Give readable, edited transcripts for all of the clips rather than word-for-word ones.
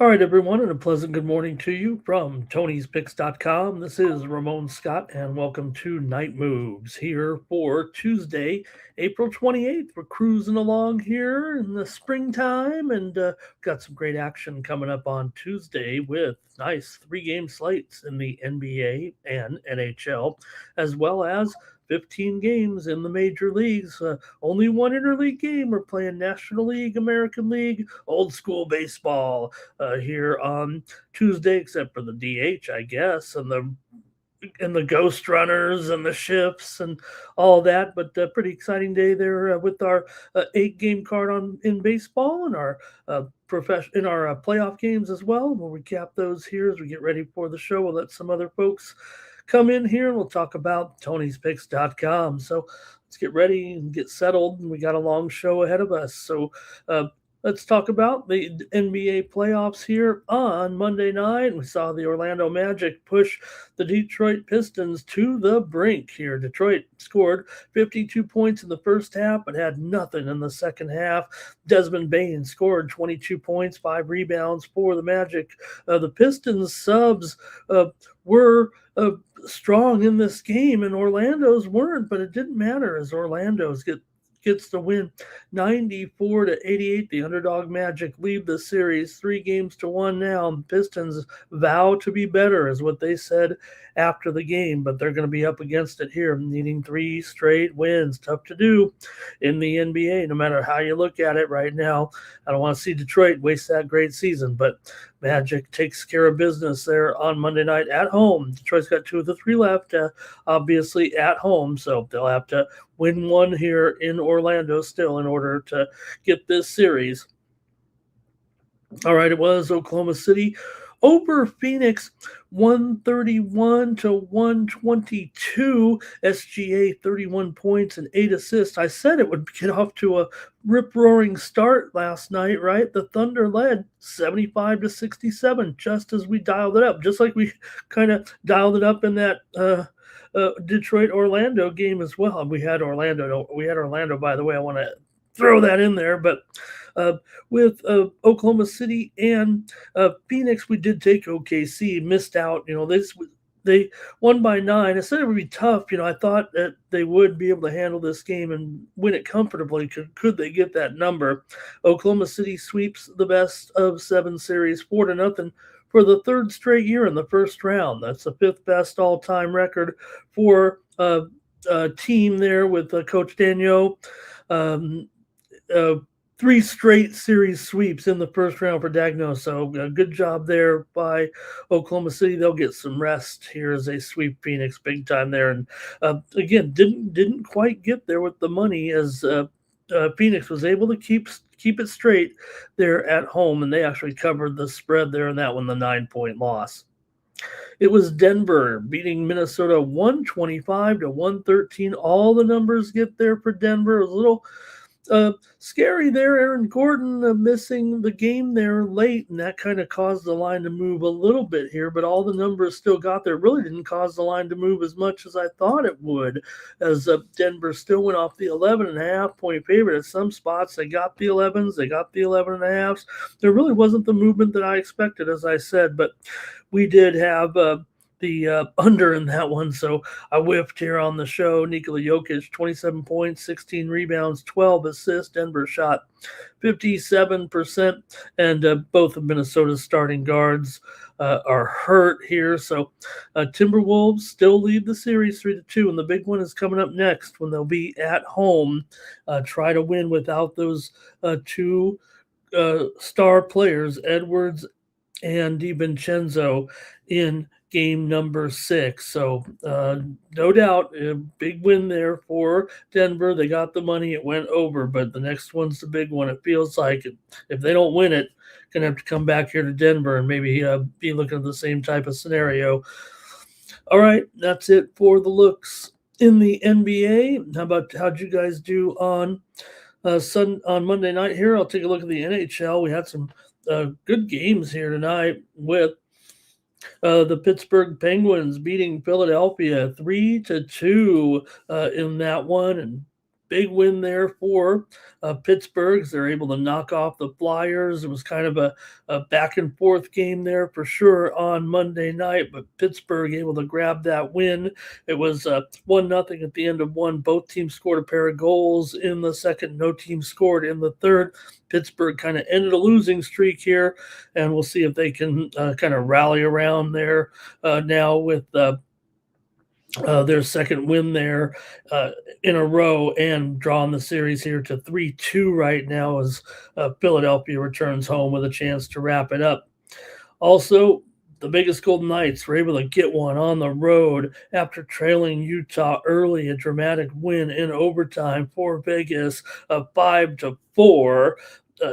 All right, everyone, and a pleasant good morning to you from Tony'sPicks.com. This is Ramon Scott, and welcome to Night Moves here for Tuesday, April 28th. We're cruising along here in the springtime, and got some great action coming up on Tuesday with nice three-game slates in the NBA and NHL, as well as 15 games in the major leagues. Only one interleague game. We're playing National League, American League, old school baseball here on Tuesday, except for the DH, I guess, and the ghost runners and the shifts and all that. But pretty exciting day there with our 8 game card on in baseball and our playoff games as well. We'll recap those here as we get ready for the show. We'll let some other folks come in here and we'll talk about Tony'sPicks.com. So let's get ready and get settled. We got a long show ahead of us. So uh, let's talk about the NBA playoffs here on Monday night. We saw the Orlando Magic push the Detroit Pistons to the brink here. Detroit scored 52 points in the first half, but had nothing in the second half. Desmond Bain scored 22 points, 5 rebounds for the Magic. The Pistons subs were strong in this game, and Orlando's weren't, but it didn't matter as Orlando's gets the win 94-88. The underdog Magic lead the series 3 games to 1 now. Pistons vow to be better is what they said after the game, but they're going to be up against it here, needing 3 straight wins. Tough to do in the NBA, no matter how you look at it right now. I don't want to see Detroit waste that great season, but Magic takes care of business there on Monday night at home. Detroit's got 2 of the 3 left, obviously at home, so they'll have to win one here in Orlando still in order to get this series. All right, it was Oklahoma City over Phoenix 131-122. SGA 31 points and 8 assists. I said it would get off to a rip roaring start last night, right? The Thunder led 75-67 just as we dialed it up, just like we kind of dialed it up in that Detroit Orlando game as well. We had Orlando. By the way. I want to throw that in there, but uh, with Oklahoma City and Phoenix, we did take OKC. Missed out. They won by 9. I said it would be tough. I thought that they would be able to handle this game and win it comfortably. Could they get that number? Oklahoma City sweeps the best of 7 series 4-0 for the 3rd straight year in the first round. That's the 5th best all-time record for a team there with Coach Daniel. Um, uh, 3 straight series sweeps in the first round for Dagno. So good job there by Oklahoma City. They'll get some rest here as they sweep Phoenix big time there. And again, didn't quite get there with the money as Phoenix was able to keep it straight there at home, and they actually covered the spread there in that one, the 9-point loss. It was Denver beating Minnesota 125-113. All the numbers get there for Denver. It was a little scary there. Aaron Gordon missing the game there late, and that kind of caused the line to move a little bit here, but all the numbers still got there. Really didn't cause the line to move as much as I thought it would, as Denver still went off the 11.5-point favorite. At some spots, they got the 11s, they got the 11.5s. There really wasn't the movement that I expected, as I said, but we did have the under in that one. So I whiffed here on the show. Nikola Jokic, 27 points, 16 rebounds, 12 assists. Denver shot 57%, and both of Minnesota's starting guards are hurt here. So Timberwolves still lead the series 3-2, and the big one is coming up next when they'll be at home. Try to win without those 2 star players, Edwards and DiVincenzo, in game number 6. So no doubt a big win there for Denver. They got the money, it went over, but the next one's the big one. It feels like if they don't win it, gonna have to come back here to Denver and maybe be looking at the same type of scenario. All right, that's it for the looks in the NBA. How'd you guys do on Monday night here? I'll take a look at the NHL. We had some good games here tonight with the Pittsburgh Penguins beating Philadelphia 3-2 in that one, and big win there for Pittsburgh. They're able to knock off the Flyers. It was kind of a back and forth game there for sure on Monday night, but Pittsburgh able to grab that win. It was 1-0 at the end of one. Both teams scored a pair of goals in the second. No team scored in the third. Pittsburgh kind of ended a losing streak here, and we'll see if they can kind of rally around there now with their second win there in a row and drawing the series here to 3-2 right now as Philadelphia returns home with a chance to wrap it up. Also, the Vegas Golden Knights were able to get one on the road after trailing Utah early, a dramatic win in overtime for Vegas, 5-4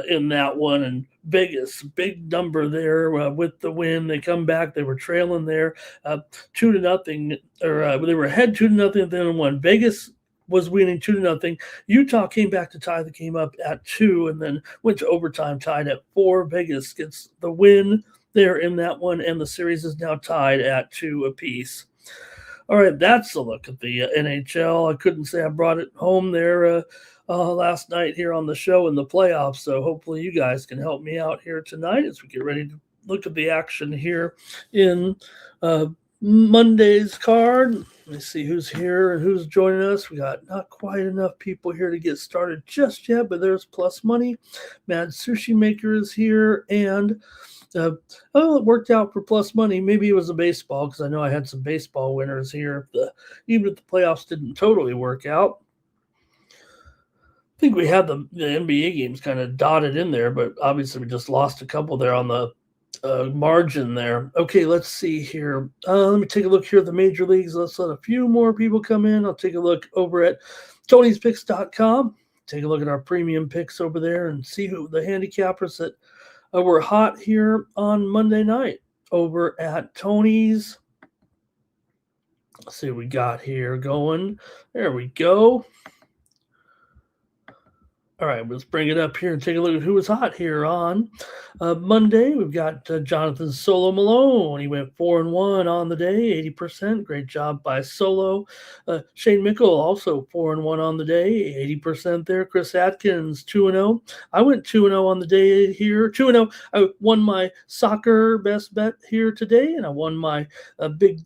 in that one. And Vegas, big number there with the win. They come back. They were trailing there 2-0, or they were ahead 2-0 at the end of one. Vegas was winning 2-0. Utah came back to tie the game up at 2 and then went to overtime, tied at 4. Vegas gets the win there in that one, and the series is now tied at 2 apiece. All right, that's a look at the NHL. I couldn't say I brought it home there last night here on the show in the playoffs, so hopefully you guys can help me out here tonight as we get ready to look at the action here in Monday's card. Let me see who's here and who's joining us. We got not quite enough people here to get started just yet, but there's Plus Money. Mad Sushi Maker is here, and it worked out for Plus Money. Maybe it was a baseball, because I know I had some baseball winners here. Even if the playoffs didn't totally work out. I think we had the NBA games kind of dotted in there, but obviously we just lost a couple there on the margin there. Okay, let's see here. Let me take a look here at the major leagues. Let's let a few more people come in. I'll take a look over at Tony'sPicks.com. Take a look at our premium picks over there and see who the handicappers that were hot here on Monday night over at Tony's. Let's see what we got here going. There we go. All right, let's bring it up here and take a look at who was hot here on Monday. We've got Jonathan Solo Malone. He went 4-1 on the day, 80%. Great job by Solo. Shane Mickle also 4-1 on the day, 80% there. Chris Atkins 2-0. I went 2-0 on the day here. 2-0. I won my soccer best bet here today, and I won my big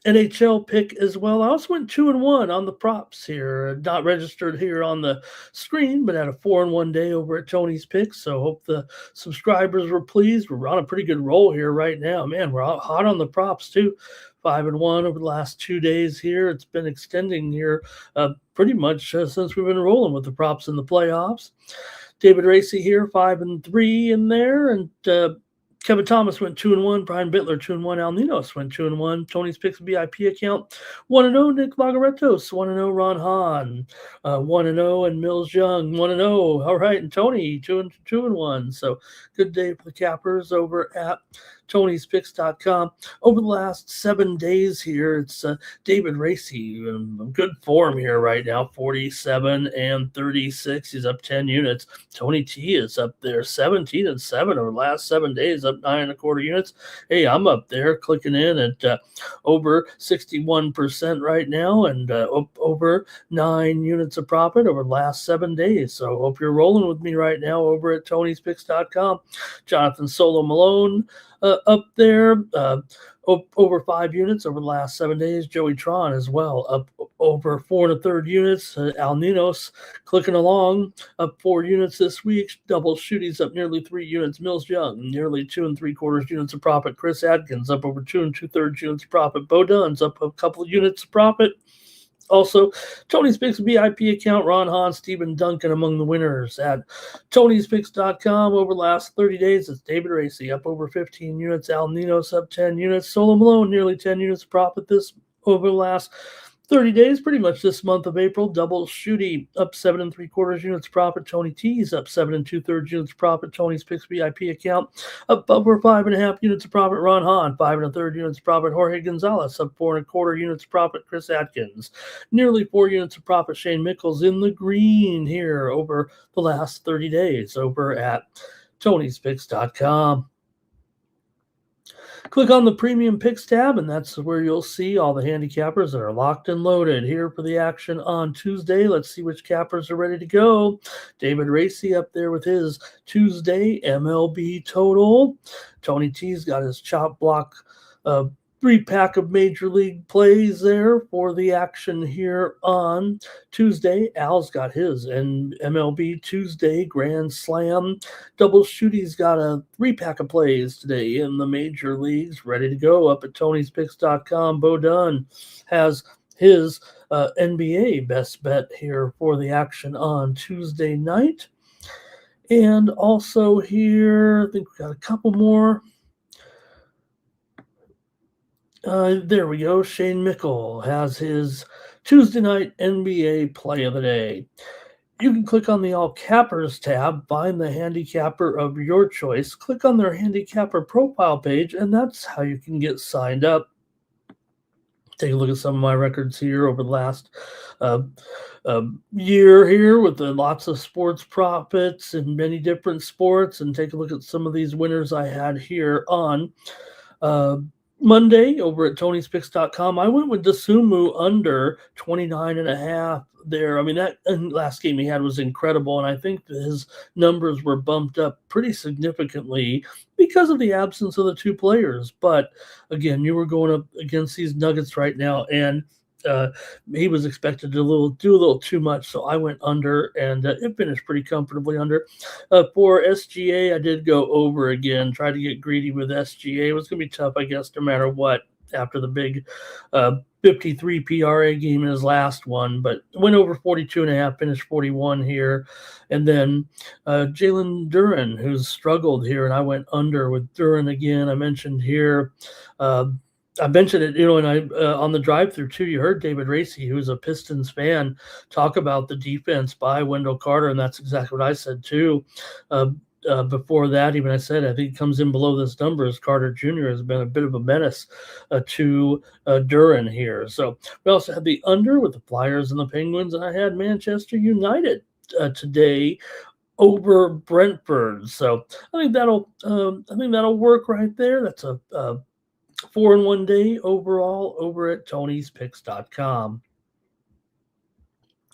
NHL pick as well. I also went 2-1 on the props here, not registered here on the screen, but had a 4-1 day over at Tony's Picks. So hope the subscribers were pleased. We're on a pretty good roll here right now. Man, we're hot on the props too. 5-1 over the last 2 days here. It's been extending here pretty much since we've been rolling with the props in the playoffs. David Racy here, 5-3 in there, and Kevin Thomas went 2-1. Brian Bittler 2-1. Al Ninos went 2-1. Tony's Picks VIP account 1-0. Nick Lagaretos 1-0. Ron Hahn 1-0. And Mills Young 1-0. All right, and Tony 2-1. So good day for the cappers over at Tony'sPicks.com. Over the last 7 days here, it's David Racy in good form here right now, 47-36. He's up 10 units. Tony T is up there, 17-7 over the last 7 days, up 9.25 units. Hey, I'm up there clicking in at over 61% right now, and over 9 units of profit over the last 7 days. So hope you're rolling with me right now over at Tony'sPicks.com. Jonathan Solo Malone up there, over 5 units over the last 7 days. Joey Tron as well, up over 4 1/3 units. Al Ninos clicking along, up 4 units this week. Double Shooties up nearly 3 units. Mills Young, nearly 2 3/4 units of profit. Chris Adkins up over 2 2/3 units of profit. Bo Dunn's up a couple of units of profit. Also, Tony's Picks VIP account, Ron Hahn, Stephen Duncan among the winners at Tony'sPicks.com. Over the last 30 days, it's David Racy up over 15 units, Al Ninos up 10 units, Solo Malone nearly 10 units of profit this over the last 30 days, pretty much this month of April. Double Shooty up 7 3/4 units profit. Tony T's up 7 2/3 units profit. Tony's Picks VIP account up over 5.5 units of profit. Ron Hahn 5 1/3 units profit. Jorge Gonzalez up 4 1/4 units profit. Chris Atkins nearly 4 units of profit. Shane Mickles in the green here over the last 30 days over at Tony'sPicks.com. Click on the Premium Picks tab, and that's where you'll see all the handicappers that are locked and loaded here for the action on Tuesday. Let's see which cappers are ready to go. David Racy up there with his Tuesday MLB total. Tony T's got his chop block 3-pack of Major League plays there for the action here on Tuesday. Al's got his and MLB Tuesday Grand Slam double shoot. He's got a 3-pack of plays today in the major leagues ready to go up at Tony'sPicks.com. Bo Dunn has his NBA best bet here for the action on Tuesday night. And also here, I think we got a couple more. There we go. Shane Mickle has his Tuesday night NBA play of the day. You can click on the All Cappers tab, find the handicapper of your choice, click on their handicapper profile page, and that's how you can get signed up. Take a look at some of my records here over the last year here with lots of sports profits in many different sports, and take a look at some of these winners I had here on Monday over at Tony'sPicks.com. I went with Dasumu under 29.5 there. I mean, that last game he had was incredible, and I think that his numbers were bumped up pretty significantly because of the absence of the two players. But again, you were going up against these Nuggets right now, and he was expected to do a little too much, so I went under, and it finished pretty comfortably under. For SGA, I did go over again, tried to get greedy with SGA. It was going to be tough, I guess, no matter what, after the big 53 PRA game in his last one, but went over 42.5, finished 41 here. And then Jalen Duren, who's struggled here, and I went under with Duren again. I mentioned here I mentioned it, and I on the drive-through too. You heard David Racy, who's a Pistons fan, talk about the defense by Wendell Carter, and that's exactly what I said too. Before that, even I said I think it comes in below this number as Carter Jr. has been a bit of a menace to Duren here. So we also had the under with the Flyers and the Penguins, and I had Manchester United today over Brentford. So I think that'll work right there. That's a 4-in-1 day overall over at Tony'sPicks.com.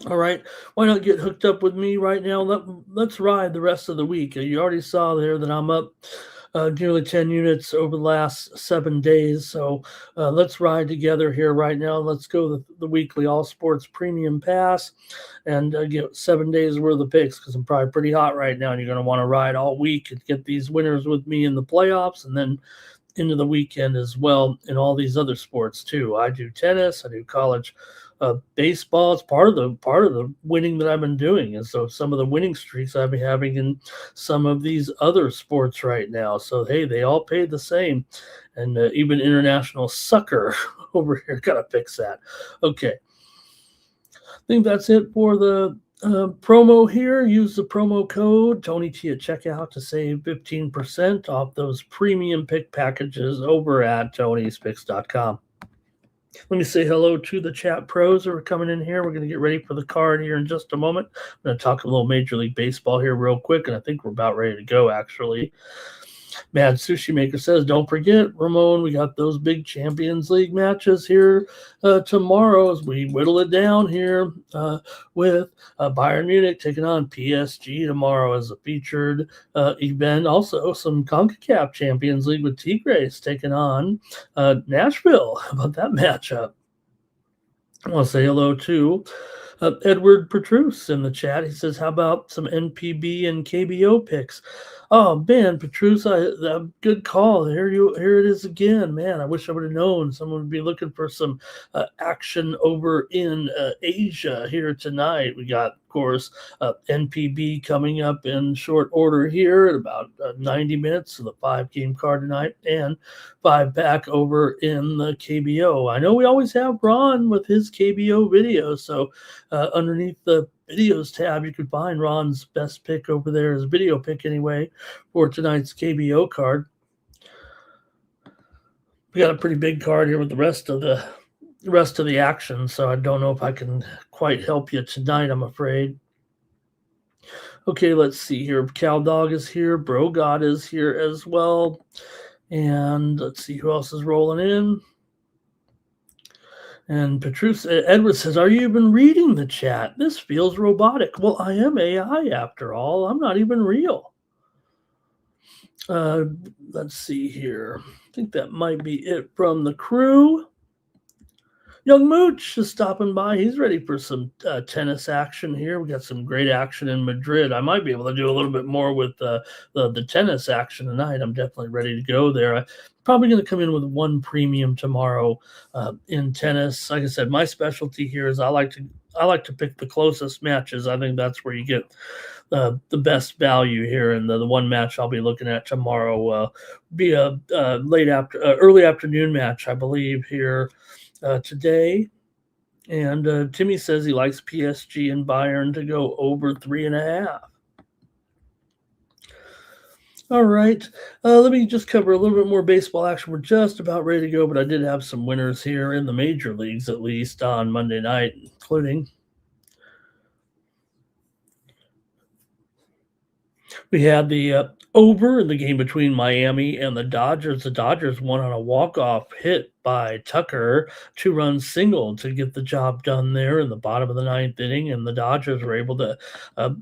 All right, why not get hooked up with me right now? Let's ride the rest of the week. You already saw there that I'm up nearly 10 units over the last 7 days. So let's ride together here right now. Let's go the weekly All Sports Premium Pass and get 7 days worth of picks, because I'm probably pretty hot right now, and you're going to want to ride all week and get these winners with me in the playoffs, and then into the weekend as well in all these other sports too. I do tennis, I do college baseball. It's part of the winning that I've been doing, and so some of the winning streaks I've been having in some of these other sports right now. So hey, they all pay the same, and even international sucker over here. Gotta fix that. Okay, I think that's it for the promo here. Use the promo code Tony T at checkout to save 15% off those premium pick packages over at Tony'sPicks.com. Let me say hello to the chat pros who are coming in here. We're going to get ready for the card here in just a moment. I'm going to talk a little Major League Baseball here real quick, and I think we're about ready to go, actually. Mad Sushi Maker says, don't forget, Ramon, we got those big Champions League matches here tomorrow as we whittle it down here with Bayern Munich taking on PSG tomorrow as a featured event. Also, some CONCACAF Champions League with Tigres taking on Nashville. How about that matchup? I want to say hello to Edward Petrus in the chat. He says, how about some NPB and KBO picks? Oh, man, Petrus, good call. Here it is again. Man, I wish I would have known someone would be looking for some action over in Asia here tonight. We got, of course, NPB coming up in short order here at about 90 minutes of the 5-game card tonight, and 5-pack over in the KBO. I know we always have Ron with his KBO video, so underneath the videos tab, you can find Ron's best pick over there, his video pick anyway, for tonight's KBO card. We got a pretty big card here with the rest of the action, so I don't know if I can quite help you tonight, I'm afraid. Okay, let's see here. Cal Dog is here. Bro God is here as well. And let's see who else is rolling in. And Petrus Edward says, "Are you even reading the chat? This feels robotic." Well, I am AI after all. I'm not even real. Let's see here. I think that might be it from the crew. Young Mooch is stopping by. He's ready for some tennis action here. We got some great action in Madrid. I might be able to do a little bit more with the tennis action tonight. I'm definitely ready to go there. I'm probably going to come in with one premium tomorrow in tennis. Like I said, my specialty here is I like to pick the closest matches. I think that's where you get the best value here. And the one match I'll be looking at tomorrow be a early afternoon match, I believe, here today. And Timmy says he likes PSG and Bayern to go over 3.5. All right. Let me just cover a little bit more baseball action. We're just about ready to go, but I did have some winners here in the major leagues, at least on Monday night, including we had the over in the game between Miami and the Dodgers. The Dodgers won on a walk-off hit by Tucker, 2-run single to get the job done there in the bottom of the ninth inning, and the Dodgers were able to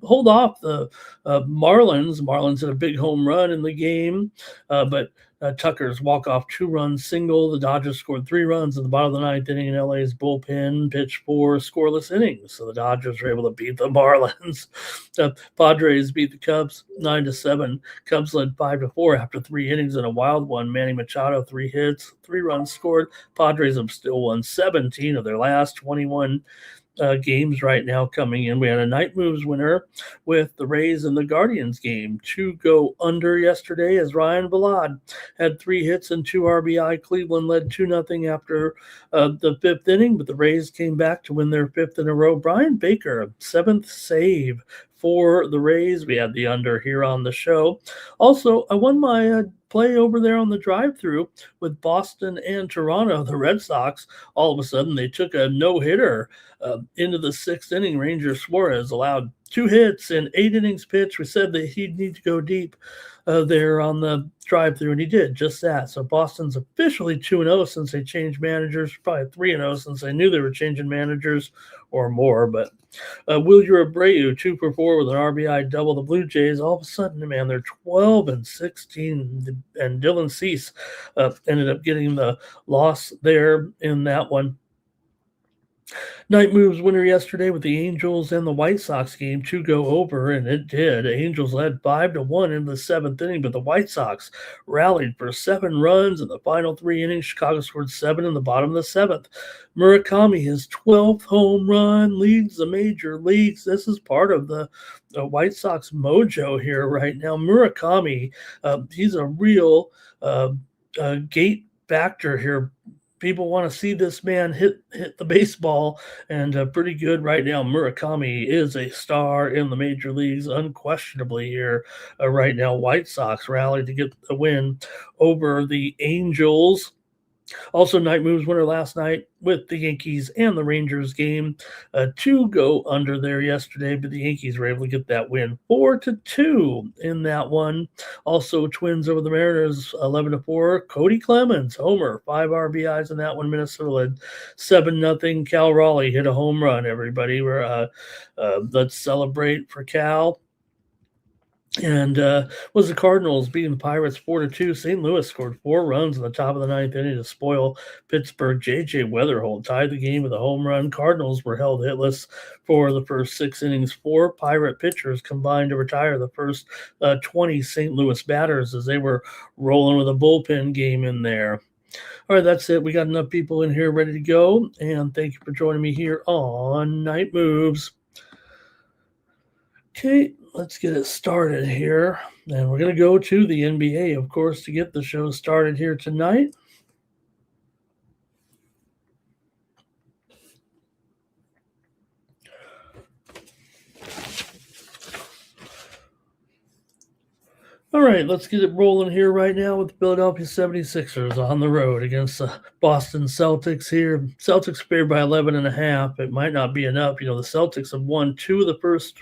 hold off the Marlins. Marlins had a big home run in the game, but Tucker's walk-off 2-run single. The Dodgers scored 3 runs in the bottom of the ninth inning, and LA's bullpen pitched 4 scoreless innings. So the Dodgers were able to beat the Marlins. The Padres beat the Cubs 9-7. Cubs led 5-4 after 3 innings and a wild one. Manny Machado, 3 hits, 3 runs scored. Padres have still won 17 of their last 21 games right now coming in. We had a night moves winner with the Rays and the Guardians game. 2 go under yesterday as Ryan Vilade had 3 hits and 2 RBI. Cleveland led 2-0 after the 5th inning, but the Rays came back to win their 5th in a row. Brian Baker, 7th save for the Rays. We had the under here on the show. Also, I won my play over there on the drive-through with Boston and Toronto. The Red Sox, all of a sudden, they took a no-hitter into the 6th inning. Ranger Suarez allowed 2 hits in 8 innings pitched. We said that he'd need to go deep there on the drive-through, and he did just that. So Boston's officially 2-0 since they changed managers, probably 3-0 since they knew they were changing managers or more. But Wilyer Abreu, 2 for 4 with an RBI double. The Blue Jays, all of a sudden, man, they're 12-16, and Dylan Cease ended up getting the loss there in that one. Night moves winner yesterday with the Angels and the White Sox game. 2 go over, and it did. Angels led 5-1 in the 7th inning, but the White Sox rallied for 7 runs in the final 3 innings. Chicago scored 7 in the bottom of the 7th. Murakami, his 12th home run, leads the major leagues. This is part of the White Sox mojo here right now. Murakami, he's a real gate factor here. People want to see this man hit the baseball, and pretty good right now. Murakami is a star in the major leagues, unquestionably here right now. White Sox rallied to get the win over the Angels. Also, night moves winner last night with the Yankees and the Rangers game. 2 go under there yesterday, but the Yankees were able to get that win 4-2 in that one. Also, Twins over the Mariners 11-4. Cody Clemens, homer, 5 RBIs in that one. Minnesota led 7-0. Cal Raleigh hit a home run, everybody. Let's celebrate for Cal. And was the Cardinals beating the Pirates 4-2. St. Louis scored 4 runs in the top of the 9th inning to spoil Pittsburgh. J.J. Weatherholt tied the game with a home run. Cardinals were held hitless for the first 6 innings. 4 Pirate pitchers combined to retire the first 20 St. Louis batters as they were rolling with a bullpen game in there. All right, that's it. We got enough people in here ready to go. And thank you for joining me here on Night Moves. Okay, let's get it started here. And we're going to go to the NBA, of course, to get the show started here tonight. All right, let's get it rolling here right now with the Philadelphia 76ers on the road against the Boston Celtics here. Celtics favored by 11.5. It might not be enough. You know, the Celtics have won 2 of the first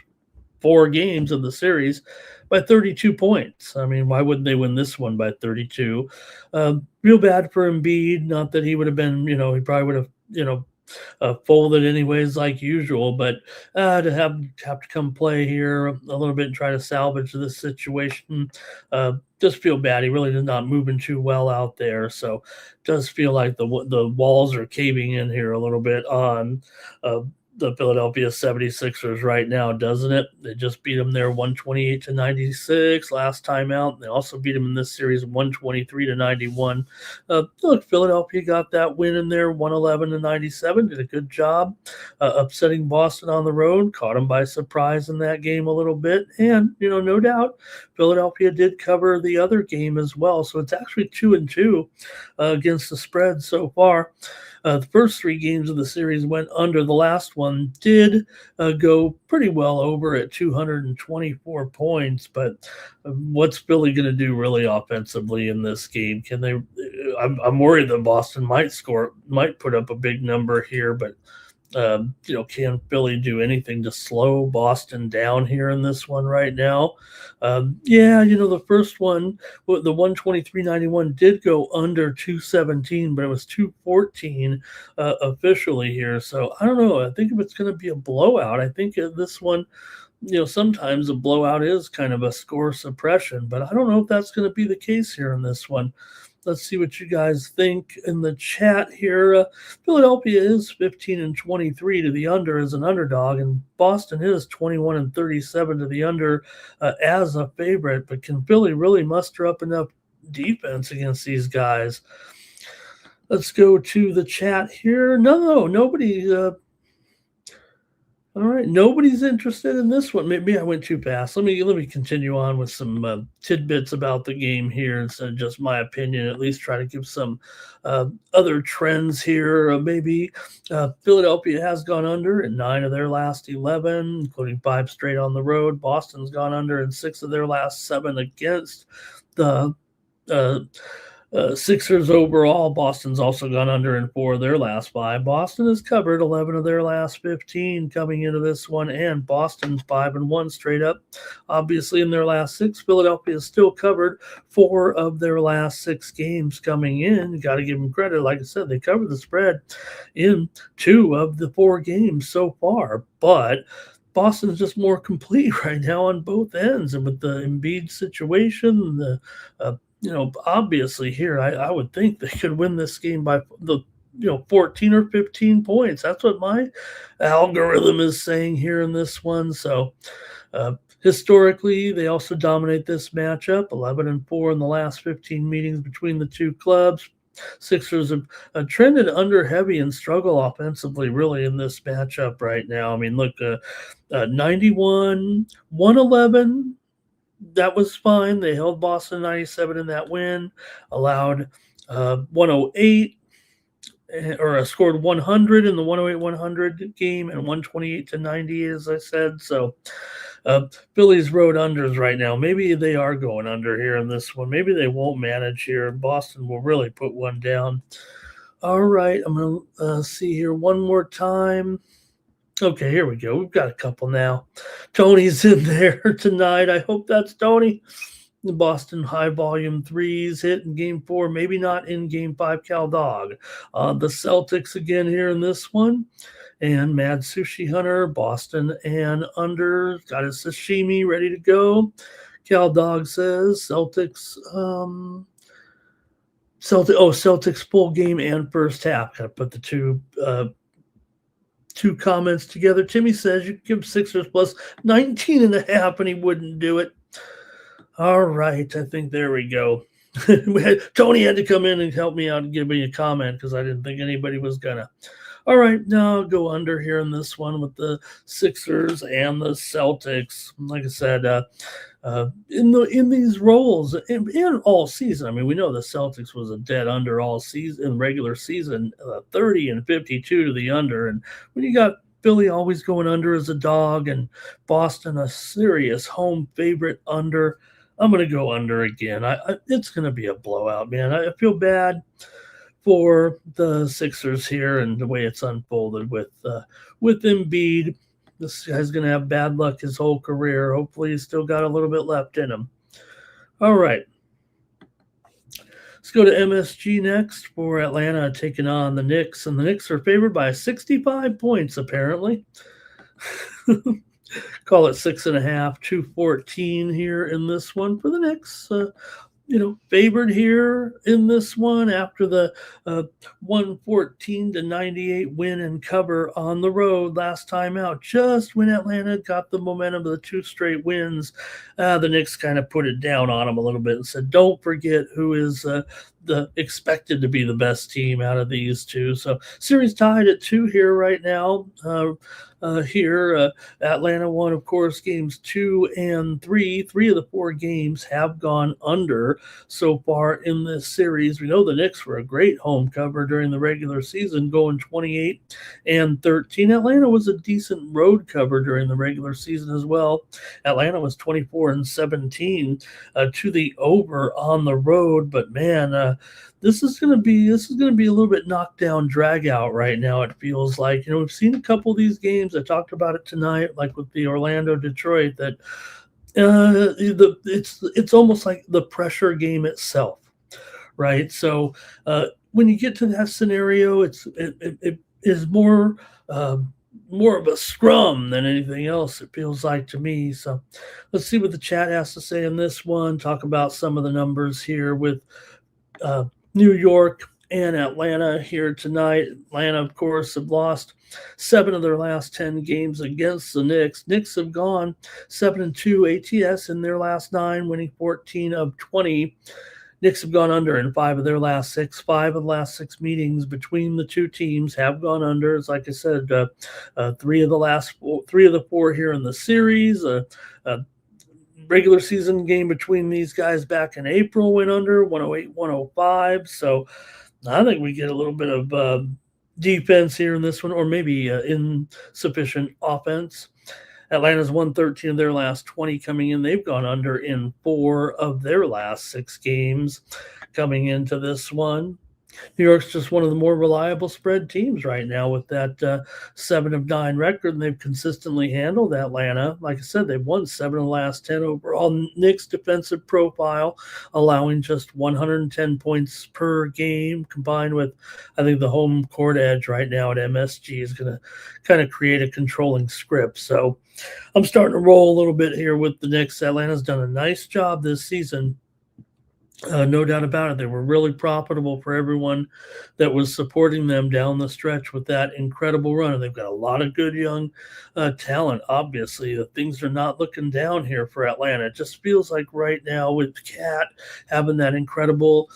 4 games of the series, by 32 points. I mean, why wouldn't they win this one by 32? Real bad for Embiid. Not that he would have been, he probably would have, folded anyways like usual, but to have to come play here a little bit and try to salvage this situation, just feel bad. He really did not moving too well out there, so does feel like the walls are caving in here a little bit on uh, the Philadelphia 76ers right now, doesn't it? They just beat them there 128-96 last time out. They also beat them in this series 123-91. Look, Philadelphia got that win in there 111-97, did a good job upsetting Boston on the road, caught them by surprise in that game a little bit. And, no doubt, Philadelphia did cover the other game as well. So it's actually 2-2 against the spread so far. The first three games of the series went under. The last one did go pretty well over at 224 points. But what's Philly going to do really offensively in this game? Can they? I'm worried that Boston might put up a big number here, but can Philly do anything to slow Boston down here in this one right now? The first one, the 123-91 did go under 217, but it was 214 officially here. So I don't know. I think if it's going to be a blowout, I think this one, sometimes a blowout is kind of a score suppression, but I don't know if that's going to be the case here in this one. Let's see what you guys think in the chat here. Philadelphia is 15-23 to the under as an underdog, and Boston is 21-37 to the under as a favorite. But can Philly really muster up enough defense against these guys? Let's go to the chat here. No, nobody. All right, nobody's interested in this one. Maybe I went too fast. Let me continue on with some tidbits about the game here instead of just my opinion. At least try to give some other trends here. Maybe Philadelphia has gone under in 9 of their last 11, including 5 straight on the road. Boston's gone under in 6 of their last 7 against the Sixers overall. Boston's also gone under in 4 of their last 5. Boston has covered 11 of their last 15 coming into this one, and Boston's 5-1 straight up. Obviously, in their last 6, Philadelphia has still covered 4 of their last 6 games coming in. You got to give them credit. Like I said, they covered the spread in 2 of the 4 games so far, but Boston's just more complete right now on both ends, and with the Embiid situation, the obviously here, I would think they could win this game by 14 or 15 points. That's what my algorithm is saying here in this one. So historically, they also dominate this matchup, 11-4 in the last 15 meetings between the two clubs. Sixers have trended under heavy and struggle offensively really in this matchup right now. I mean, look, 91, 111, that was fine. They held Boston 97 in that win, allowed 108 or scored 100 in the 108-100 game and 128-98, as I said. So Philly's road unders right now. Maybe they are going under here in this one. Maybe they won't manage here. Boston will really put one down. All right, I'm going to see here one more time. Okay, here we go. We've got a couple now. Tony's in there tonight. I hope that's Tony. The Boston high volume threes hit in game 4, maybe not in game 5. Cal Dog. The Celtics again here in this one. And Mad Sushi Hunter, Boston and under. Got his sashimi ready to go. Cal Dog says Celtics. Celtics full game and first half. Got to put the two comments together. Timmy says you give Sixers plus 19.5 and he wouldn't do it. All right, I think there we go. Tony had to come in and help me out and give me a comment because I didn't think anybody was gonna. All right, now I'll go under here in this one with the Sixers and the Celtics. Like I said, in these roles in all season. I mean, we know the Celtics was a dead under all season in regular season, 30-52 to the under. And when you got Philly always going under as a dog and Boston a serious home favorite under, I'm going to go under again. It's going to be a blowout, man. I feel bad for the Sixers here and the way it's unfolded with Embiid. This guy's going to have bad luck his whole career. Hopefully, he's still got a little bit left in him. All right. Let's go to MSG next for Atlanta taking on the Knicks. And the Knicks are favored by 65 points, apparently. Call it 6.5, 214 here in this one for the Knicks. Favored here in this one after the 114-98 win and cover on the road last time out. Just when Atlanta got the momentum of the 2 straight wins, the Knicks kind of put it down on them a little bit and said, don't forget who is the expected to be the best team out of these two. So series tied at 2 here right now. Atlanta won, of course, games 2 and 3. 3 of the 4 games have gone under so far in this series. We know the Knicks were a great home cover during the regular season, going 28 and 13. Atlanta was a decent road cover during the regular season as well. Atlanta was 24 and 17 to the over on the road, but man, this is going to be a little bit knockdown drag out right now. It feels like, we've seen a couple of these games. I talked about it tonight, like with the Orlando Detroit, that it's almost like the pressure game itself, right? So when you get to that scenario, it is more of a scrum than anything else, it feels like to me. So let's see what the chat has to say in this one. Talk about some of the numbers here with New York and Atlanta here tonight. Atlanta, of course, have lost 7 of their last 10 games against the Knicks. Knicks have gone 7-2 ATS in their last 9, winning 14 of 20. Knicks have gone under in 5 of their last 6. 5 of the last 6 meetings between the two teams have gone under. It's like I said, 3 of the 4 here in the series. Regular season game between these guys back in April went under 108-105. So I think we get a little bit of defense here in this one, or maybe insufficient offense. Atlanta's won 13 of their last 20 coming in. They've gone under in 4 of their last 6 games coming into this one. New York's just one of the more reliable spread teams right now with that 7 of 9 record, and they've consistently handled Atlanta. Like I said, they've won 7 of the last 10 overall. Knicks' defensive profile, allowing just 110 points per game, combined with, I think, the home court edge right now at MSG is going to kind of create a controlling script. So I'm starting to roll a little bit here with the Knicks. Atlanta's done a nice job this season. No doubt about it. They were really profitable for everyone that was supporting them down the stretch with that incredible run. And they've got a lot of good young talent, obviously. Things are not looking down here for Atlanta. It just feels like right now with Cat having that incredible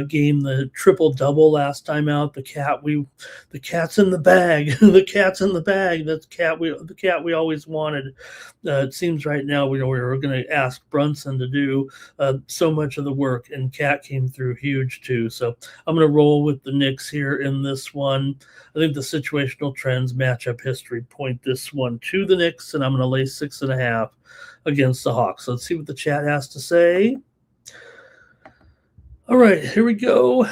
game, the triple-double last time out, the cat's in the bag. The cat's in the bag. That's the cat we always wanted. It seems right now we were going to ask Brunson to do so much of the work, and Cat came through huge too. So I'm going to roll with the Knicks here in this one. I think the situational trends matchup history point this one to the Knicks, and I'm going to lay 6.5 against the Hawks. So let's see what the chat has to say. All right, here we go.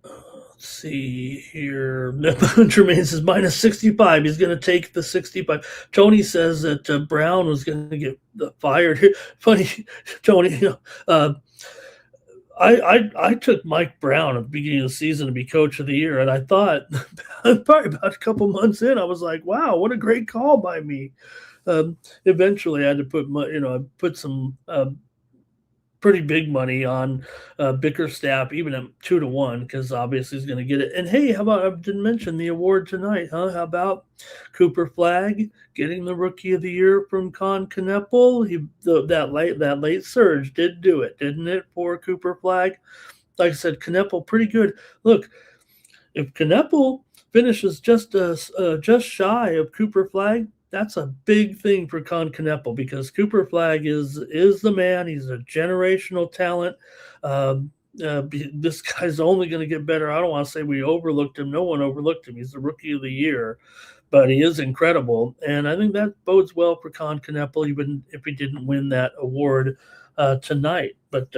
Let's see here. Jermaine says minus 65. He's going to take the 65. Tony says that Brown was going to get fired. Funny, Tony. I took Mike Brown at the beginning of the season to be coach of the year, and I thought probably about a couple months in, I was like, "Wow, what a great call by me." Eventually, I had to put some pretty big money on Bickerstaff, even at 2-1, because obviously he's going to get it. And hey, how about, I didn't mention the award tonight, huh? How about Cooper Flagg getting the Rookie of the Year from Con Kneppel? That late surge did do it, didn't it, for Cooper Flagg? Like I said, Kneppel pretty good. Look, if Kneppel finishes just shy of Cooper Flagg, that's a big thing for Con Kneppel, because Cooper Flagg is the man. He's a generational talent. This guy's only going to get better. I don't want to say we overlooked him. No one overlooked him. He's the Rookie of the Year, but he is incredible. And I think that bodes well for Con Kneppel, even if he didn't win that award tonight. But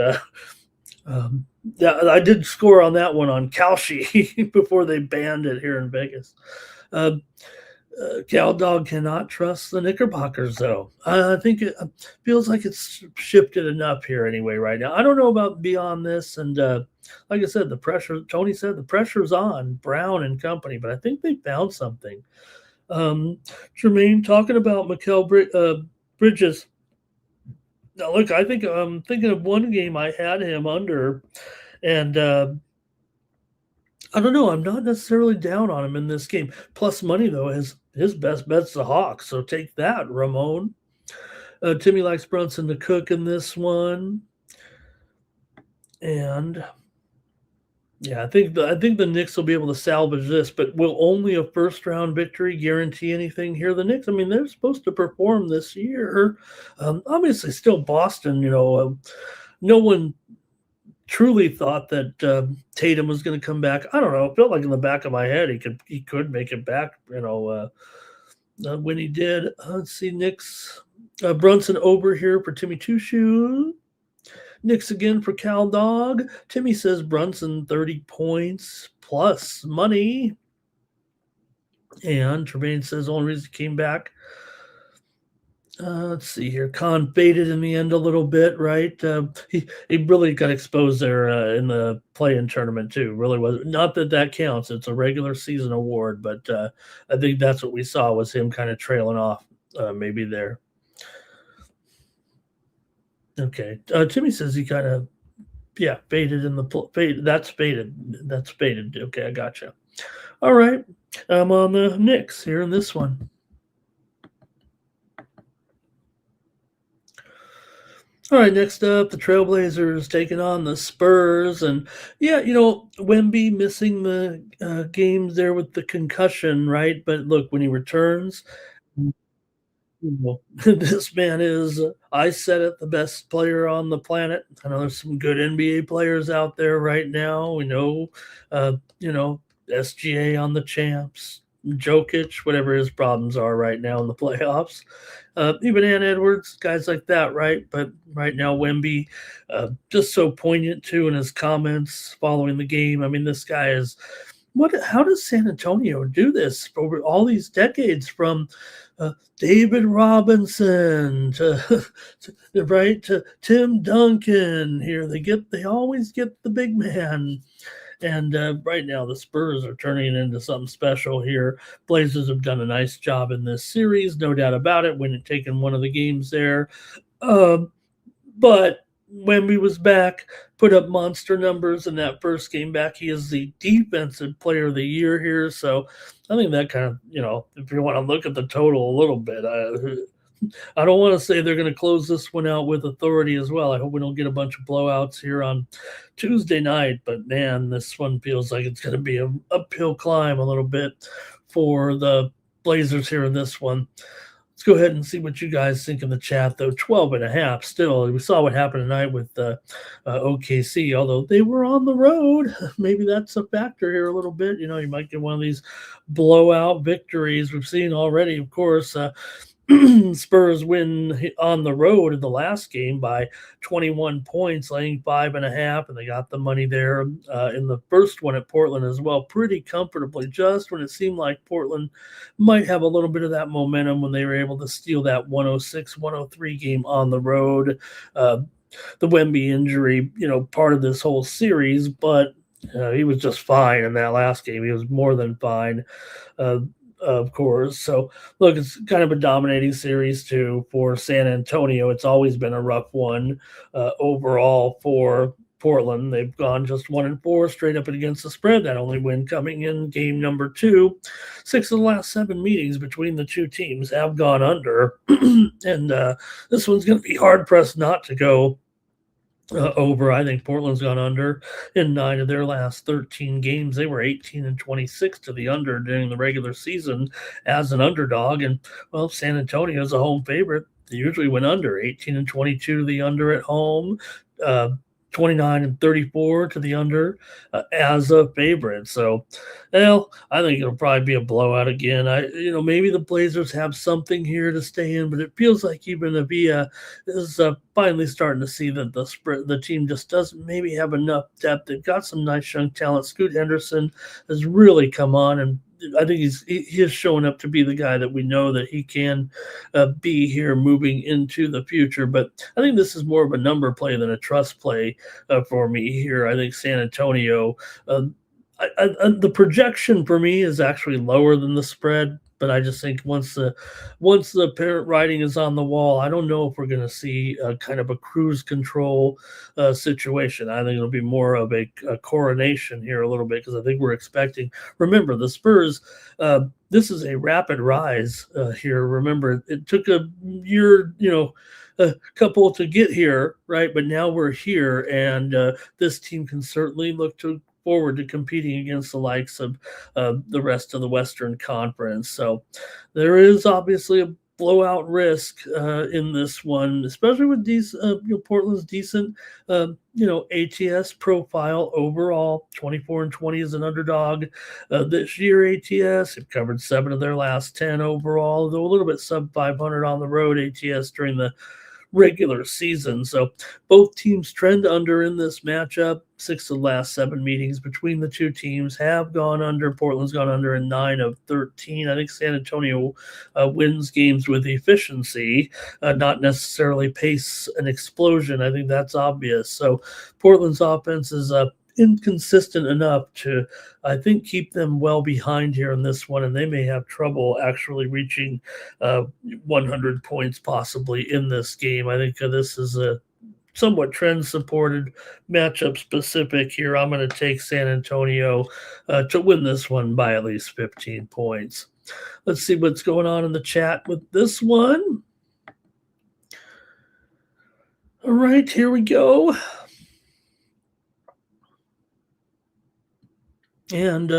Yeah, I did score on that one on Kalshi before they banned it here in Vegas. Uh, Cal Dog cannot trust the Knickerbockers, though. I think it feels like it's shifted enough here anyway right now. I don't know about beyond this, and like I said, the pressure. Tony said the pressure's on Brown and company, but I think they found something. Um, Jermaine talking about Bridges. Now, look, I think I'm thinking of one game I had him under, and I don't know. I'm not necessarily down on him in this game. Plus money though, his best bet's the Hawks. So take that, Ramon. Timmy likes Brunson to cook in this one, and yeah, I think the Knicks will be able to salvage this. But will only a first round victory guarantee anything here? The Knicks, I mean, they're supposed to perform this year. Obviously, still Boston. No one truly thought that Tatum was going to come back. I don't know. It felt like in the back of my head he could make it back. When he did. Let's see, Knicks Brunson over here for Timmy Two Shoes. Knicks again for Cal Dog. Timmy says Brunson 30 points plus money. And Tremaine says only reason he came back. Let's see here. Khan faded in the end a little bit, right? He really got exposed there in the play-in tournament too. Really was not that counts. It's a regular season award, but I think that's what we saw was him kind of trailing off, maybe there. Okay, Timmy says he kind of faded in the fade. That's faded. That's faded. Okay, I gotcha. All right, I'm on the Knicks here in this one. All right, next up, the Trailblazers taking on the Spurs, and Wemby missing the games there with the concussion, right? But look, when he returns, this man is, I said it, the best player on the planet. I know there's some good NBA players out there right now. We know, SGA on the champs, Jokic, whatever his problems are right now in the playoffs. Even Ant Edwards, guys like that, right? But right now, Wemby, just so poignant too in his comments following the game. I mean, this guy is what? How does San Antonio do this over all these decades from David Robinson to Tim Duncan? Here they always get the big man. And right now, the Spurs are turning it into something special here. Blazers have done a nice job in this series, no doubt about it, when taking one of the games there. But when we was back, put up monster numbers in that first game back. He is the defensive player of the year here. So I think that kind of, if you want to look at the total a little bit, I don't want to say they're going to close this one out with authority as well. I hope we don't get a bunch of blowouts here on Tuesday night. But man, this one feels like it's going to be an uphill climb a little bit for the Blazers here in this one. Let's go ahead and see what you guys think in the chat, though. 12.5 still. We saw what happened tonight with OKC, although they were on the road. Maybe that's a factor here a little bit. You might get one of these blowout victories we've seen already, of course. Spurs win on the road in the last game by 21 points, laying 5.5, and they got the money there in the first one at Portland as well, pretty comfortably, just when it seemed like Portland might have a little bit of that momentum when they were able to steal that 106-103 game on the road. The Wemby injury, part of this whole series, but he was just fine in that last game. He was more than fine. Of course. So, look, it's kind of a dominating series, too, for San Antonio. It's always been a rough one overall for Portland. They've gone just 1-4 straight up and against the spread. That only win coming in game number 2. 6 of the last 7 meetings between the two teams have gone under. And this one's going to be hard-pressed not to go over. I think Portland's gone under in 9 of their last 13 games. They were 18-26 to the under during the regular season as an underdog. And, well, San Antonio is a home favorite. They usually went under 18-22 to the under at home. 29-34 to the under as a favorite. So, well, I think it'll probably be a blowout again. Maybe the Blazers have something here to stay in, but it feels like even Avia is finally starting to see that the team just doesn't maybe have enough depth. They've got some nice young talent. Scoot Henderson has really come on, and I think he is showing up to be the guy that we know that he can be here moving into the future. But I think this is more of a number play than a trust play for me here. I think San Antonio, the projection for me is actually lower than the spread. But I just think once the parent writing is on the wall, I don't know if we're going to see a kind of a cruise control situation. I think it'll be more of a coronation here a little bit because I think we're expecting. Remember, the Spurs. This is a rapid rise here. Remember, it took a year, a couple to get here, right? But now we're here, and this team can certainly look forward to competing against the likes of the rest of the Western Conference. So there is obviously a blowout risk in this one, especially with these Portland's decent ATS profile overall. 24-20 as an underdog this year. ATS have covered 7 of their last 10 overall, though a little bit sub 500 on the road. ATS during the regular season. So both teams trend under in this matchup. 6 of the last 7 meetings between the two teams have gone under. Portland's gone under in 9 of 13. I think San Antonio wins games with efficiency, not necessarily pace and explosion. I think that's obvious. So Portland's offense is inconsistent enough to, I think, keep them well behind here in this one, and they may have trouble actually reaching 100 points possibly in this game. I think this is a somewhat trend-supported matchup specific here. I'm going to take San Antonio to win this one by at least 15 points. Let's see what's going on in the chat with this one. All right, here we go. And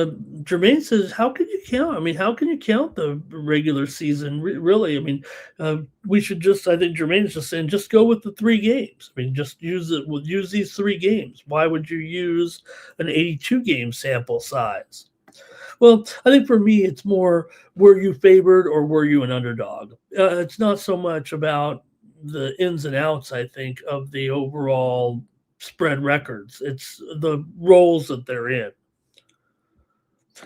Jermaine says, how can you count? I mean, how can you count the regular season? Really? I mean, we should just, I think Jermaine's just saying, just go with the 3 games. I mean, just use these 3 games. Why would you use an 82-game sample size? Well, I think for me, it's more, were you favored or were you an underdog? It's not so much about the ins and outs, I think, of the overall spread records. It's the roles that they're in.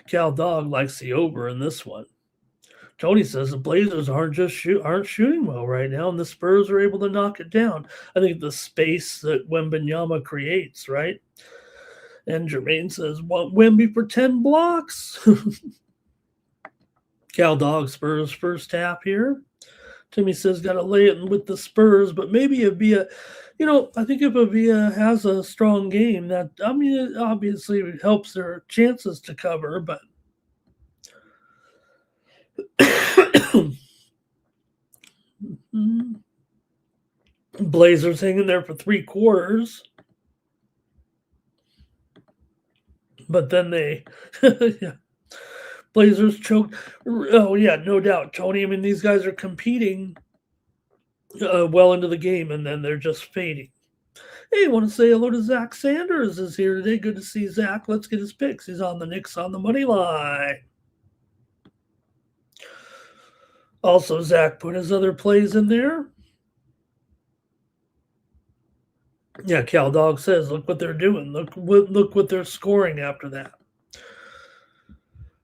Cal Dog likes the over in this one. Tony says the Blazers aren't shooting well right now, and the Spurs are able to knock it down. I think the space that Wembanyama creates, right? And Jermaine says, want Wemby for 10 blocks? Cal Dog Spurs first half here. Timmy says got to lay it with the Spurs, but maybe it'd be I think if Avia has a strong game, it obviously helps their chances to cover, but Blazers hanging there for 3 quarters. But then they Blazers choked. Oh, yeah, no doubt, Tony. I mean, these guys are competing well into the game, and then they're just fading. Hey, I want to say hello to Zach Sanders is here today. Good to see Zach. Let's get his picks. He's on the Knicks on the money line. Also, Zach put his other plays in there. Yeah, Cal Dog says, look what they're doing. Look what they're scoring after that.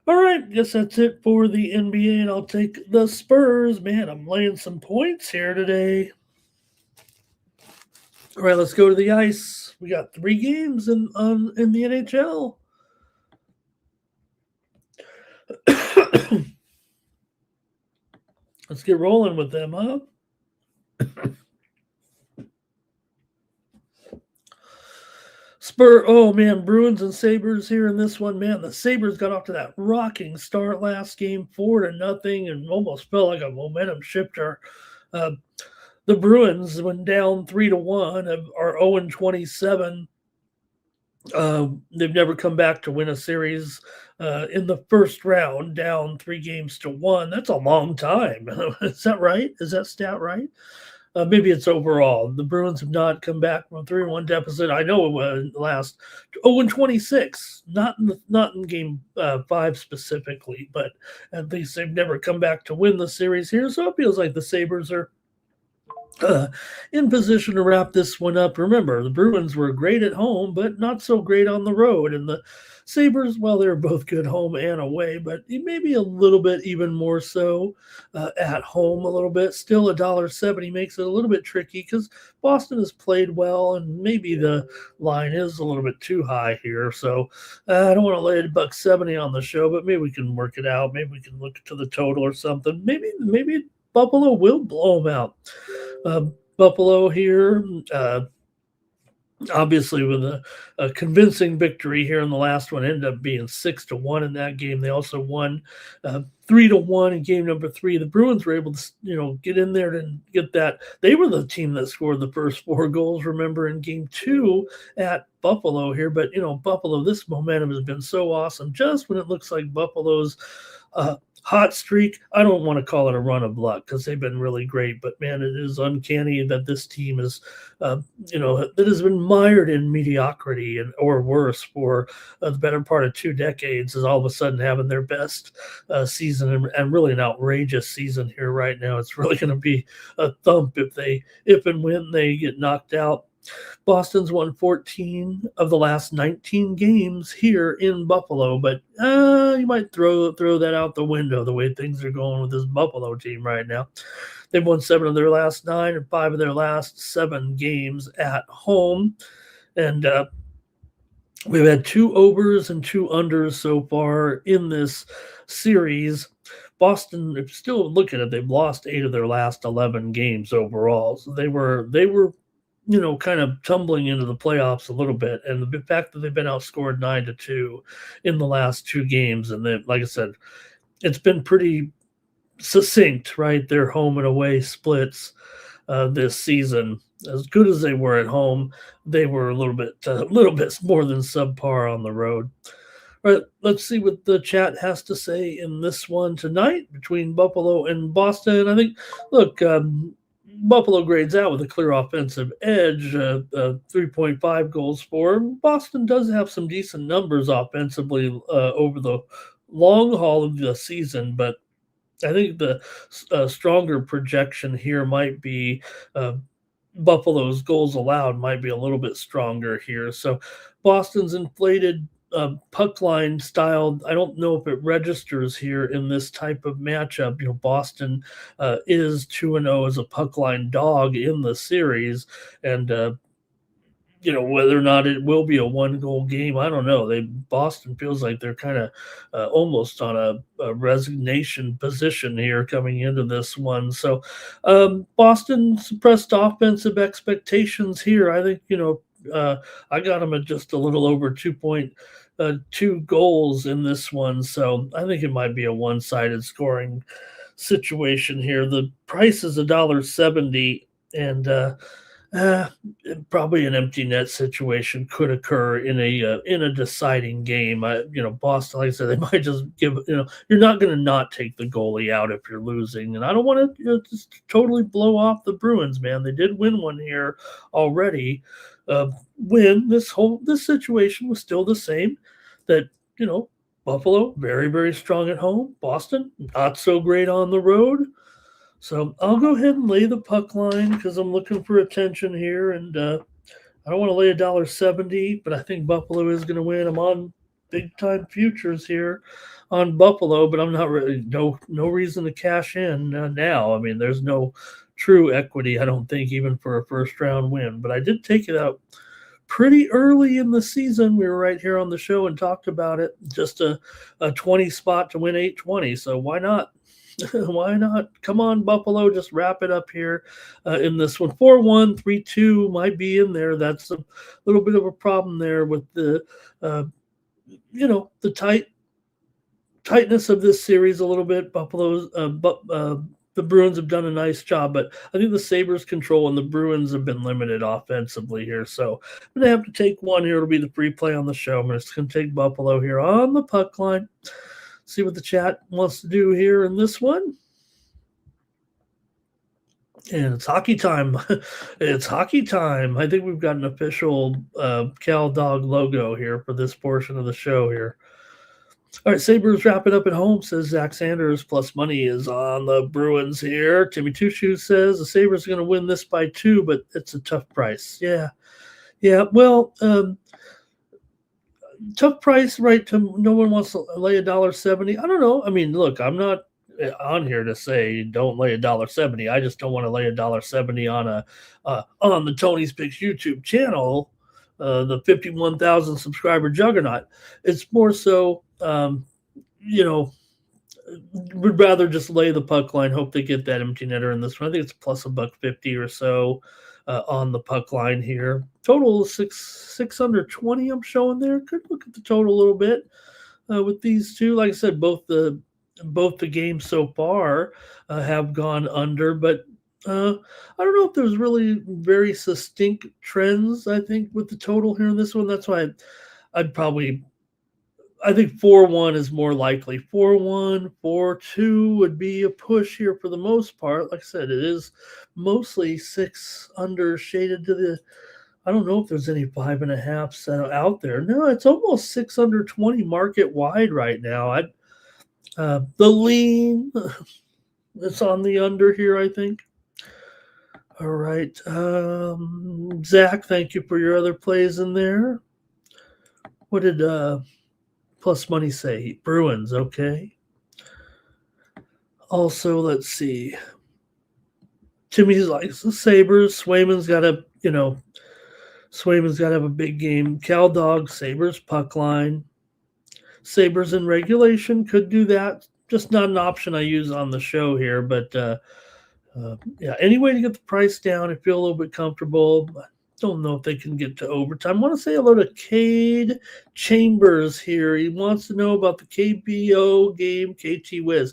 All right, guess that's it for the NBA, and I'll take the Spurs. Man, I'm laying some points here today. All right, let's go to the ice. We got 3 games in the NHL. Let's get rolling with them, huh? Bruins and Sabres here in this one. Man, the Sabres got off to that rocking start last game, 4-0, and almost felt like a momentum shifter. The Bruins, when down 3-1, are 0-27. They've never come back to win a series in the first round, down 3-1. That's a long time. Is that right? Is that stat right? Maybe it's overall. The Bruins have not come back from a 3-1 deficit. I know it was last 0-26, not in game 5 specifically, but at least they've never come back to win the series here. So it feels like the Sabres are uh, in position to wrap this one up. Remember, the Bruins were great at home, but not so great on the road. And the Sabres, well, they're both good home and away, but maybe a little bit even more so at home a little bit. Still, $1.70 makes it a little bit tricky because Boston has played well, and maybe the line is a little bit too high here. So I don't want to lay $1.70 on the show, but maybe we can work it out. Maybe we can look to the total or something. Maybe Buffalo will blow them out. Uh, Buffalo here, obviously with a convincing victory here in the last one, ended up being 6-1 in that game. They also won 3-1 in game number 3. The Bruins were able to get in there and get that. They were the team that scored the first 4 goals, remember, in game 2 at Buffalo here. But Buffalo, this momentum has been so awesome. Just when it looks like Buffalo's hot streak, I don't want to call it a run of luck because they've been really great, but man, it is uncanny that this team is that has been mired in mediocrity or worse for the better part of 2 decades, is all of a sudden having their best season, and really an outrageous season here right now. It's really going to be a thump if and when they get knocked out. Boston's won 14 of the last 19 games here in Buffalo, but you might throw that out the window the way things are going with this Buffalo team right now. They've won 7 of their last 9 and 5 of their last 7 games at home, and we've had 2 overs and 2 unders so far in this series. Boston, if still look at it, they've lost 8 of their last 11 games overall. So they were kind of tumbling into the playoffs a little bit. And the fact that they've been outscored 9-2 in the last 2 games, and then, like I said, it's been pretty succinct, right? Their home and away splits this season. As good as they were at home, they were a little bit more than subpar on the road. All right, let's see what the chat has to say in this one tonight between Buffalo and Boston. I think, look, Buffalo grades out with a clear offensive edge, 3.5 goals for. Boston does have some decent numbers offensively over the long haul of the season, but I think the stronger projection here might be Buffalo's goals allowed might be a little bit stronger here. So Boston's inflated puck line style, I don't know if it registers here in this type of matchup. Boston is 2-0 as a puck line dog in the series, and whether or not it will be a 1-goal game, I don't know. Boston feels like they're kind of almost on a resignation position here coming into this one. So Boston suppressed offensive expectations here. I think I got them at just a little over 2 goals in this one, so I think it might be a one-sided scoring situation here. The price is $1.70, and probably an empty net situation could occur in a deciding game. Boston, like I said, they might just give. You're not going to not take the goalie out if you're losing, and I don't want to just totally blow off the Bruins, man. They did win one here already. When this situation was still the same, that Buffalo very, very strong at home, Boston not so great on the road. So I'll go ahead and lay the puck line because I'm looking for attention here, and I don't want to lay $1.70, but I think Buffalo is going to win. I'm on big time futures here on Buffalo, but I'm not really no reason to cash in now. I mean, there's no true equity, I don't think, even for a first round win. But I did take it out pretty early in the season. We were right here on the show and talked about it. Just a 20 spot to win 820. So why not? Why not? Come on, Buffalo, just wrap it up here in this one. 4-1, 3-2 might be in there. That's a little bit of a problem there with the the tightness of this series a little bit. Buffalo's the Bruins have done a nice job, but I think the Sabres control and the Bruins have been limited offensively here. So I'm going to have to take one here. It'll be the free play on the show. I'm just going to take Buffalo here on the puck line. See what the chat wants to do here in this one. And it's hockey time. It's hockey time. I think we've got an official Cal Dog logo here for this portion of the show here. All right, Sabres wrap it up at home, says Zach Sanders. Plus money is on the Bruins here. Timmy Two Shoes says the Sabres are going to win this by 2, but it's a tough price. Yeah. Yeah. Well, tough price, right? To no one wants to lay $1.70. I don't know. I mean, look, I'm not on here to say don't lay $1.70. I just don't want to lay $1.70 on on the Tony's Picks YouTube channel, the 51,000 subscriber juggernaut. It's more so, you know, would rather just lay the puck line, hope they get that empty netter in this one. I think it's plus $1.50 or so on the puck line here. Total six under 20. I'm showing there. Could look at the total a little bit with these two. Like I said, both the games so far have gone under, but I don't know if there's really very distinct trends. I think with the total here in this one, that's why I think 4-1 is more likely. 4-1, 4-2 would be a push here for the most part. Like I said, it is mostly 6 under shaded to the. I don't know if there's any 5.5 out there. No, it's almost 6 under 20 market wide right now. The lean, it's on the under here, I think. All right. Zach, thank you for your other plays in there. What did Plus money say? Bruins, okay. Also, let's see. Timmy's likes the Sabres. Swayman's got to have a big game. Cal Dog, Sabres puck line. Sabres in regulation could do that. Just not an option I use on the show here, but yeah, any way to get the price down, I feel a little bit comfortable. Don't know if they can get to overtime. I want to say hello to Cade Chambers here. He wants to know about the KBO game, KT Wiz.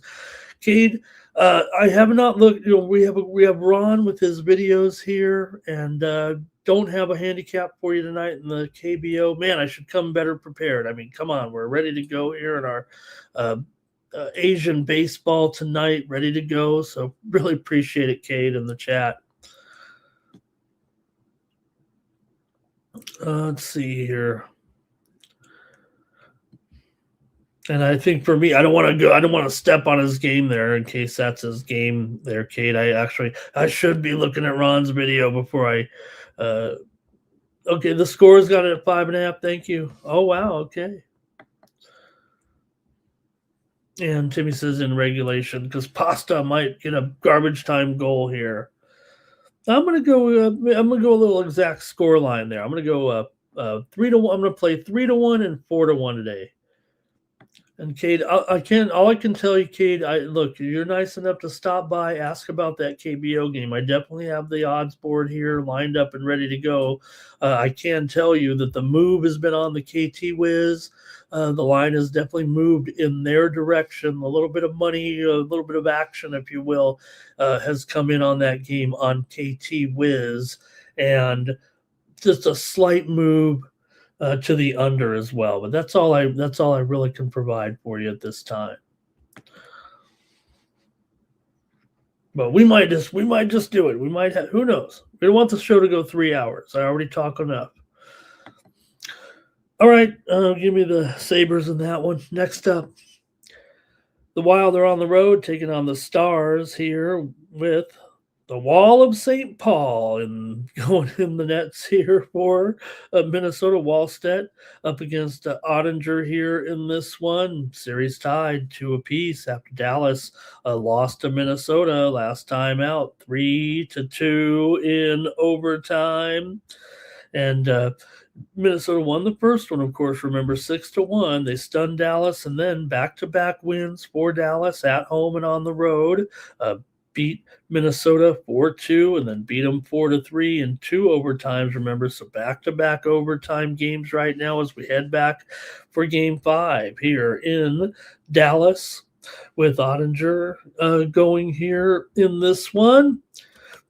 Cade, I have not looked. We have Ron with his videos here, and don't have a handicap for you tonight in the KBO. Man, I should come better prepared. I mean, come on, we're ready to go here in our Asian baseball tonight, ready to go. So really appreciate it, Cade, in the chat. Let's see here. And I think for me, I don't want to step on his game there in case that's his game there, Kate. I should be looking at Ron's video before I okay, the score's got it at 5.5. Thank you. Oh wow, okay. And Timmy says in regulation because Pasta might get a garbage time goal here. I'm gonna go a little exact score line there. I'm gonna go 3-1. I'm gonna play 3-1 and 4-1 today. And Cade, all I can tell you, Cade, look, you're nice enough to stop by, ask about that KBO game. I definitely have the odds board here lined up and ready to go. I can tell you that the move has been on the KT Wiz. The line has definitely moved in their direction. A little bit of money, a little bit of action, if you will, has come in on that game on KT Wiz, and just a slight move to the under as well. But that's all I really can provide for you at this time. But we might just do it. We might have, who knows? We don't want the show to go 3 hours. I already talk enough. All right, give me the Sabres in that one. Next up, the Wild are on the road taking on the Stars here with the Wall of St. Paul and going in the nets here for Minnesota. Wallstedt up against Ottinger here in this one. Series tied 2 apiece after Dallas lost to Minnesota last time out, 3-2 in overtime. And Minnesota won the first one, of course. Remember, 6-1. They stunned Dallas, and then back-to-back wins for Dallas at home and on the road. Beat Minnesota 4-2 and then beat them 4-3 in 2 overtimes. Remember, so back-to-back overtime games right now as we head back for Game 5 here in Dallas with Ottinger going here in this one.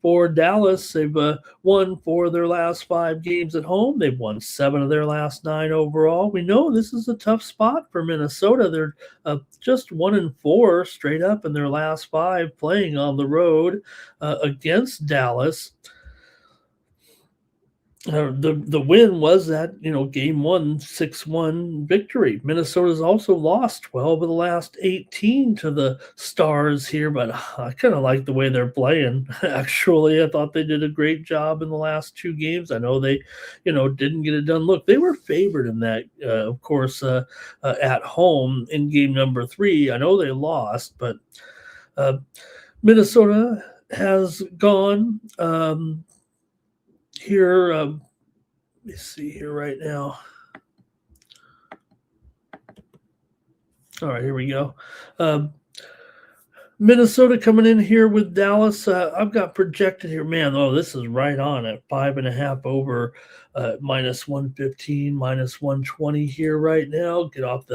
for Dallas. They've won 4 of their last 5 games at home. They've won 7 of their last 9 overall. We know this is a tough spot for Minnesota. They're just 1-4 straight up in their last 5 playing on the road against Dallas. The win was that game 1 6-1 victory. Minnesota's also lost 12 of the last 18 to the Stars here, but I kind of like the way they're playing. Actually, I thought they did a great job in the last 2 games. I know they didn't get it done. Look, they were favored in that, of course, at home in game number 3. I know they lost, but Minnesota has gone here. Let me see here right now. All right, here we go. Minnesota coming in here with Dallas. I've got projected here, man. Oh, this is right on at 5.5 over minus 115, minus 120 here right now. Get off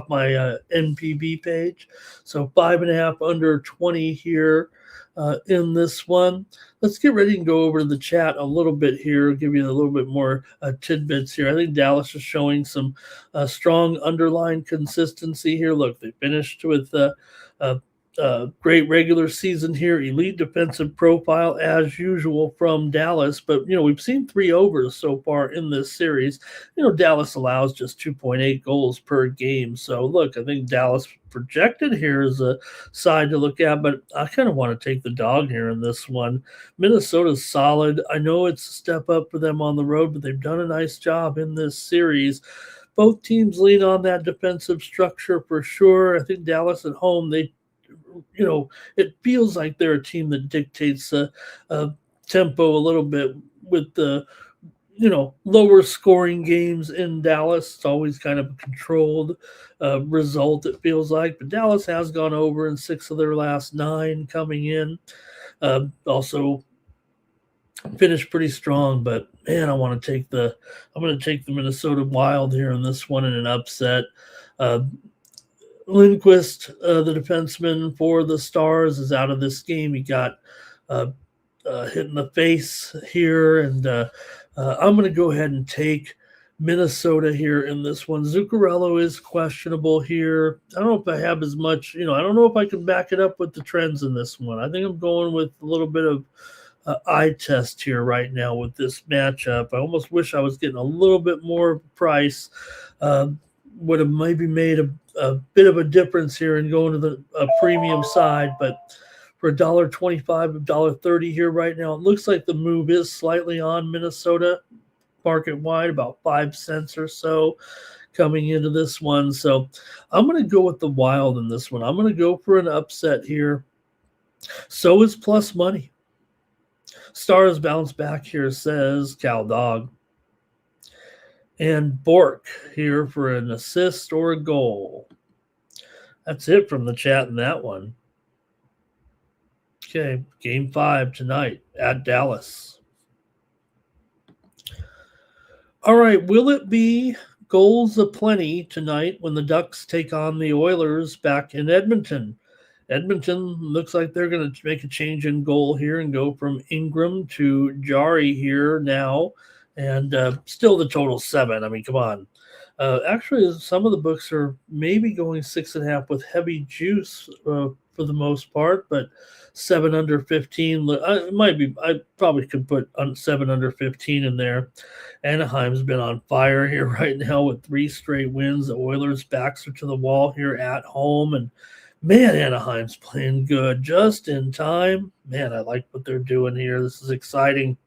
my NPB page. So 5.5 under 20 here in this one. Let's get ready and go over to the chat a little bit here, give you a little bit more tidbits here. I think Dallas is showing some strong underlying consistency here. Look, they finished with great regular season here, elite defensive profile as usual from Dallas. But, we've seen 3 overs so far in this series. Dallas allows just 2.8 goals per game. So, look, I think Dallas projected here is a side to look at, but I kind of want to take the dog here in this one. Minnesota's solid. I know it's a step up for them on the road, but they've done a nice job in this series. Both teams lean on that defensive structure for sure. I think Dallas at home, it feels like they're a team that dictates tempo a little bit with the lower scoring games in Dallas. It's always kind of a controlled result, it feels like. But Dallas has gone over in 6 of their last 9 coming in. Also finished pretty strong, but man, I'm going to take the Minnesota Wild here in this one in an upset. Lindquist, the defenseman for the Stars, is out of this game. He got hit in the face here, and I'm going to go ahead and take Minnesota here in this one. Zuccarello is questionable here. I don't know if I have as much, I don't know if I can back it up with the trends in this one. I think I'm going with a little bit of eye test here right now with this matchup. I almost wish I was getting a little bit more price. Would have maybe made a bit of a difference here in going to the premium side, but for $1.25, $1.30 here right now, it looks like the move is slightly on Minnesota market wide, about 5 cents or so coming into this one. So I'm going to go with the Wild in this one. I'm going to go for an upset here. So is plus money. Stars bounce back here, says Cal Dog. And Bork here for an assist or a goal. That's it from the chat in that one. Okay, game 5 tonight at Dallas. All right, will it be goals aplenty tonight when the Ducks take on the Oilers back in Edmonton? Edmonton looks like they're going to make a change in goal here and go from Ingram to Jari here now. And still the total 7. I mean, come on. Actually, some of the books are maybe going 6.5 with heavy juice for the most part, but 7 under 15. It might be. I probably could put 7 under 15 in there. Anaheim's been on fire here right now with 3 straight wins. The Oilers' backs are to the wall here at home, and man, Anaheim's playing good just in time. Man, I like what they're doing here. This is exciting.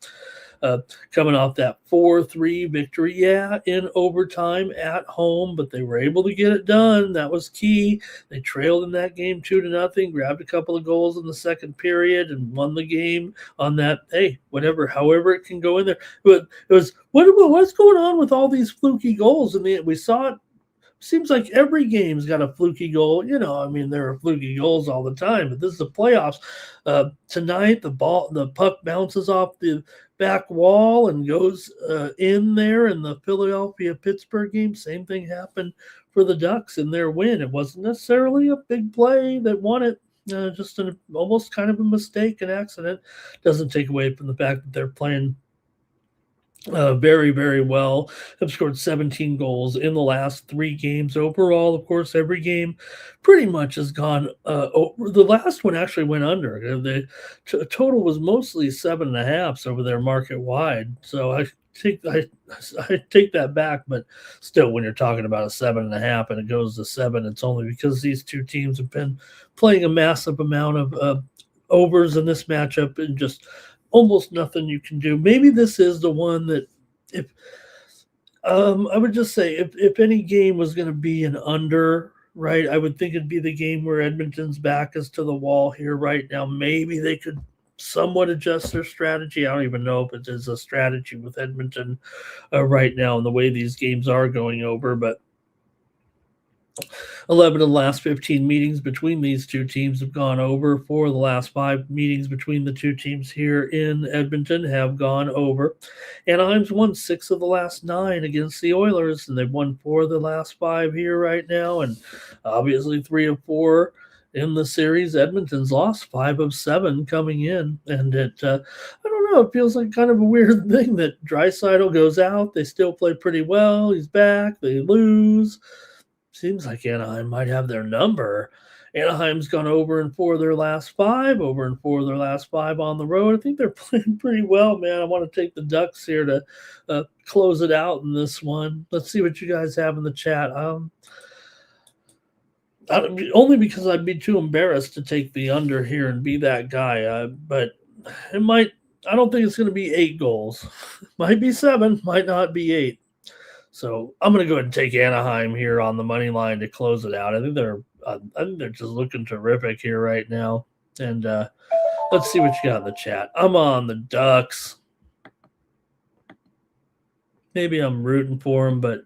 Coming off that 4-3 victory, in overtime at home, but they were able to get it done. That was key. They trailed in that game 2-0, grabbed a couple of goals in the second period, and won the game on that. Hey, however it can go in there. But it was what's going on with all these fluky goals? We saw it. Seems like every game's got a fluky goal. There are fluky goals all the time, but this is the playoffs. Tonight, the puck bounces off the back wall and goes in there in the Philadelphia-Pittsburgh game. Same thing happened for the Ducks in their win. It wasn't necessarily a big play that won it. just almost kind of a mistake, an accident. Doesn't take away from the fact that they're playing very, very well. Have scored 17 goals in the last 3 games overall. Of course, every game pretty much has gone over. The last one actually went under. The total was mostly 7.5s over there market wide. So I take that back, but still, when you're talking about a 7.5 and it goes to 7, it's only because these two teams have been playing a massive amount of overs in this matchup and just almost nothing you can do. Maybe this is the one that if I would just say if any game was going to be an under, right, I would think it'd be the game where Edmonton's back is to the wall here right now. Maybe they could somewhat adjust their strategy. I don't even know if it is a strategy with Edmonton right now and the way these games are going over, but 11 of the last 15 meetings between these two teams have gone over. 4 of the last 5 meetings between the two teams here in Edmonton have gone over. Anaheim's won 6 of the last 9 against the Oilers, and they've won 4 of the last 5 here right now, and obviously 3 of 4 in the series. Edmonton's lost 5 of 7 coming in, and I don't know, it feels like kind of a weird thing that Draisaitl goes out. They still play pretty well. He's back. They lose. Seems like Anaheim might have their number. Anaheim's gone over in 4 of their last 5, over in 4 of their last 5 on the road. I think they're playing pretty well, man. I want to take the Ducks here to close it out in this one. Let's see what you guys have in the chat. Only because I'd be too embarrassed to take the under here and be that guy. But it might. I don't think it's going to be 8 goals. Might be 7, might not be 8. So I'm going to go ahead and take Anaheim here on the money line to close it out. I think they're just looking terrific here right now. And let's see what you got in the chat. I'm on the Ducks. Maybe I'm rooting for them, but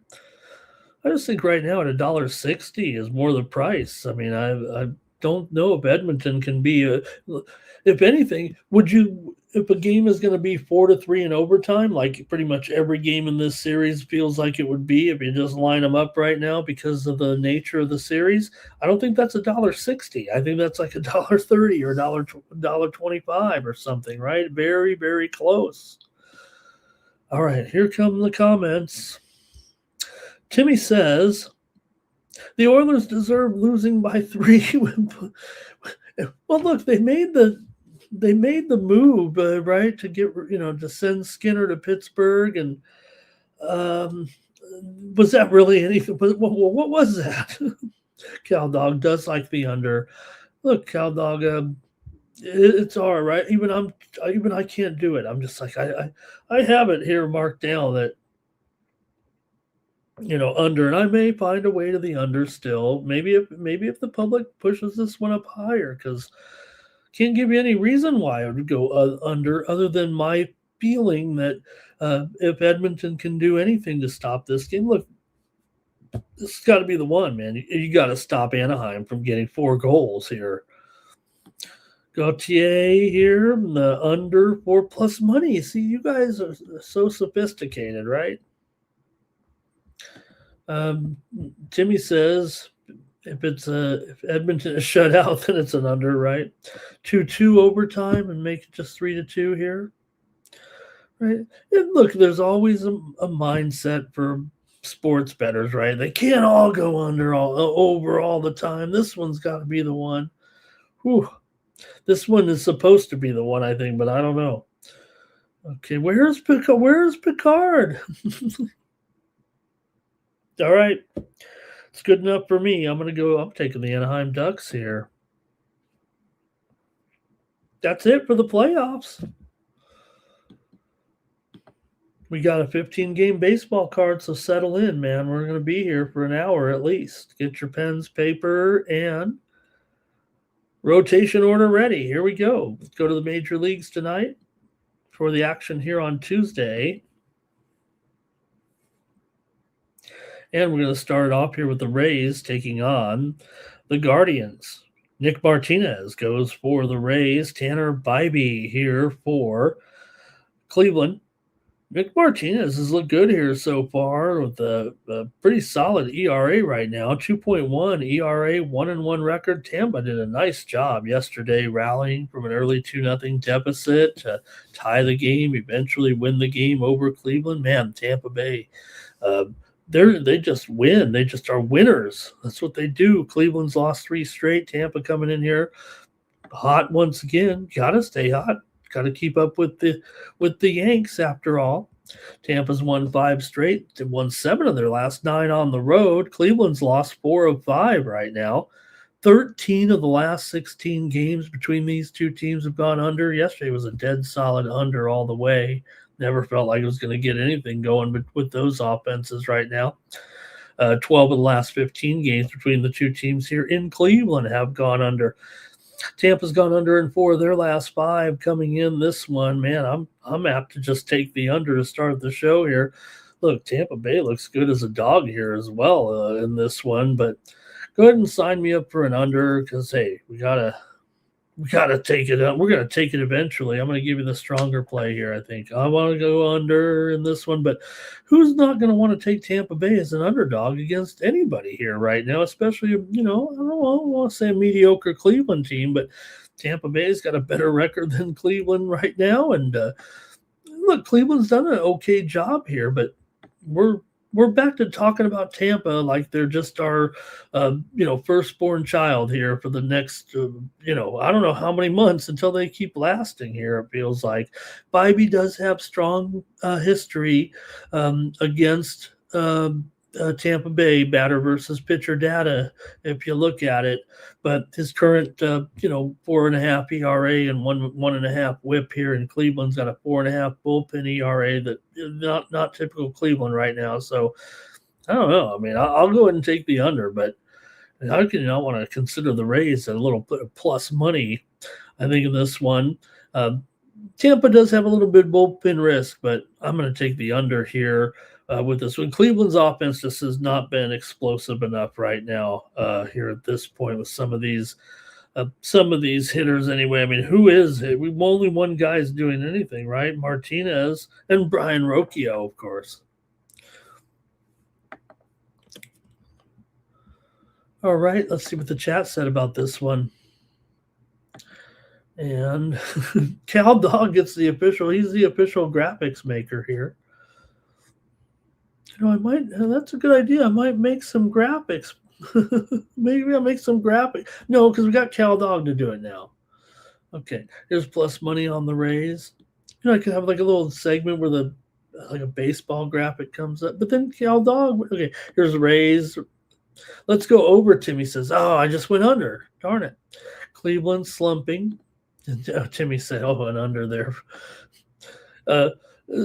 I just think right now at $1.60 is more the price. I mean, I don't know if Edmonton can be if anything, if a game is going to be 4-3 in overtime, like pretty much every game in this series feels like it would be if you just line them up right now because of the nature of the series, I don't think that's $1.60. I think that's like $1.30 or $1.25 or something, right? Very, very close. All right, here come the comments. Timmy says, the Oilers deserve losing by 3. Well, look, they made the move, right, to get to send Skinner to Pittsburgh, and was that really anything? What was that? Cow Dog does like the under. Look, Cow Dog, it's all right. Even I can't do it. I'm just like I have it here marked down that under, and I may find a way to the under still. Maybe if the public pushes this one up higher, because can't give you any reason why I would go under other than my feeling that if Edmonton can do anything to stop this game, look, this has got to be the one, man. You got to stop Anaheim from getting 4 goals here. Gautier here, the under 4+ money. See, you guys are so sophisticated, right? Timmy says if Edmonton is shut out, then it's an under, right? 2-2 overtime and make it just 3-2 here, right? And look, there's always a mindset for sports bettors, right? They can't all go over all the time. This one's got to be the one. Whew. This one is supposed to be the one, I think, but I don't know. Okay, where's Picard? All right. It's good enough for me. I'm taking the Anaheim Ducks here. That's it for the playoffs. We got a 15-game baseball card, so settle in, man. We're going to be here for an hour at least. Get your pens, paper, and rotation order ready. Here we go. Let's go to the major leagues tonight for the action here on Tuesday. And we're going to start off here with the Rays taking on the Guardians. Nick Martinez goes for the Rays. Tanner Bybee here for Cleveland. Nick Martinez has looked good here so far with a pretty solid ERA right now, 2.1 ERA, 1-1 record. Tampa did a nice job yesterday rallying from an early 2-0 deficit to tie the game, eventually win the game over Cleveland. Man, Tampa Bay, uh, they just win. They just are winners. That's what they do. Cleveland's lost 3 straight. Tampa coming in here hot once again. Got to stay hot. Got to keep up with the Yanks after all. Tampa's won 5 straight. They won 7 of their last 9 on the road. Cleveland's lost 4 of 5 right now. 13 of the last 16 games between these two teams have gone under. Yesterday was a dead solid under all the way. Never felt like it was going to get anything going with those offenses right now. 12 of the last 15 games between the two teams here in Cleveland have gone under. Tampa's gone under in 4 of their last 5 coming in this one. Man, I'm apt to just take the under to start the show here. Look, Tampa Bay looks good as a dog here as well in this one, but go ahead and sign me up for an under because hey, we gotta take it up. We're gonna take it eventually. I'm gonna give you the stronger play here. I think I want to go under in this one, but who's not gonna want to take Tampa Bay as an underdog against anybody here right now? Especially, I don't want to say a mediocre Cleveland team, but Tampa Bay's got a better record than Cleveland right now. And look, Cleveland's done an okay job here, but we're back to talking about Tampa like they're just our, firstborn child here for the next, I don't know how many months until they keep lasting here. It feels like Bybee does have strong history against Tampa Bay batter versus pitcher data if you look at it, but his current 4.5 ERA and 1.5 WHIP here in Cleveland's got a 4.5 bullpen ERA that not typical Cleveland right now. So I don't know. I mean, I'll go ahead and take the under, but how can you not want to consider the Rays a little bit of plus money? I think in this one, Tampa does have a little bit of bullpen risk, but I'm going to take the under here. With this one, Cleveland's offense just has not been explosive enough right now here at this point with some of these hitters. Anyway, I mean, who is it? We only one guy's doing anything, right? Martinez and Brian Rocchio, of course. All right, let's see what the chat said about this one. And Cal Dog gets he's the official graphics maker here. That's a good idea. I might make some graphics. Maybe I'll make some graphics. No, because we got Cal Dog to do it now. Okay, here's plus money on the Rays. I could have like a little segment where like a baseball graphic comes up, but then Cal Dog. Okay, here's Rays. Let's go over. Timmy says, "Oh, I just went under. Darn it." Cleveland slumping. And Timmy said, "Oh, an under there."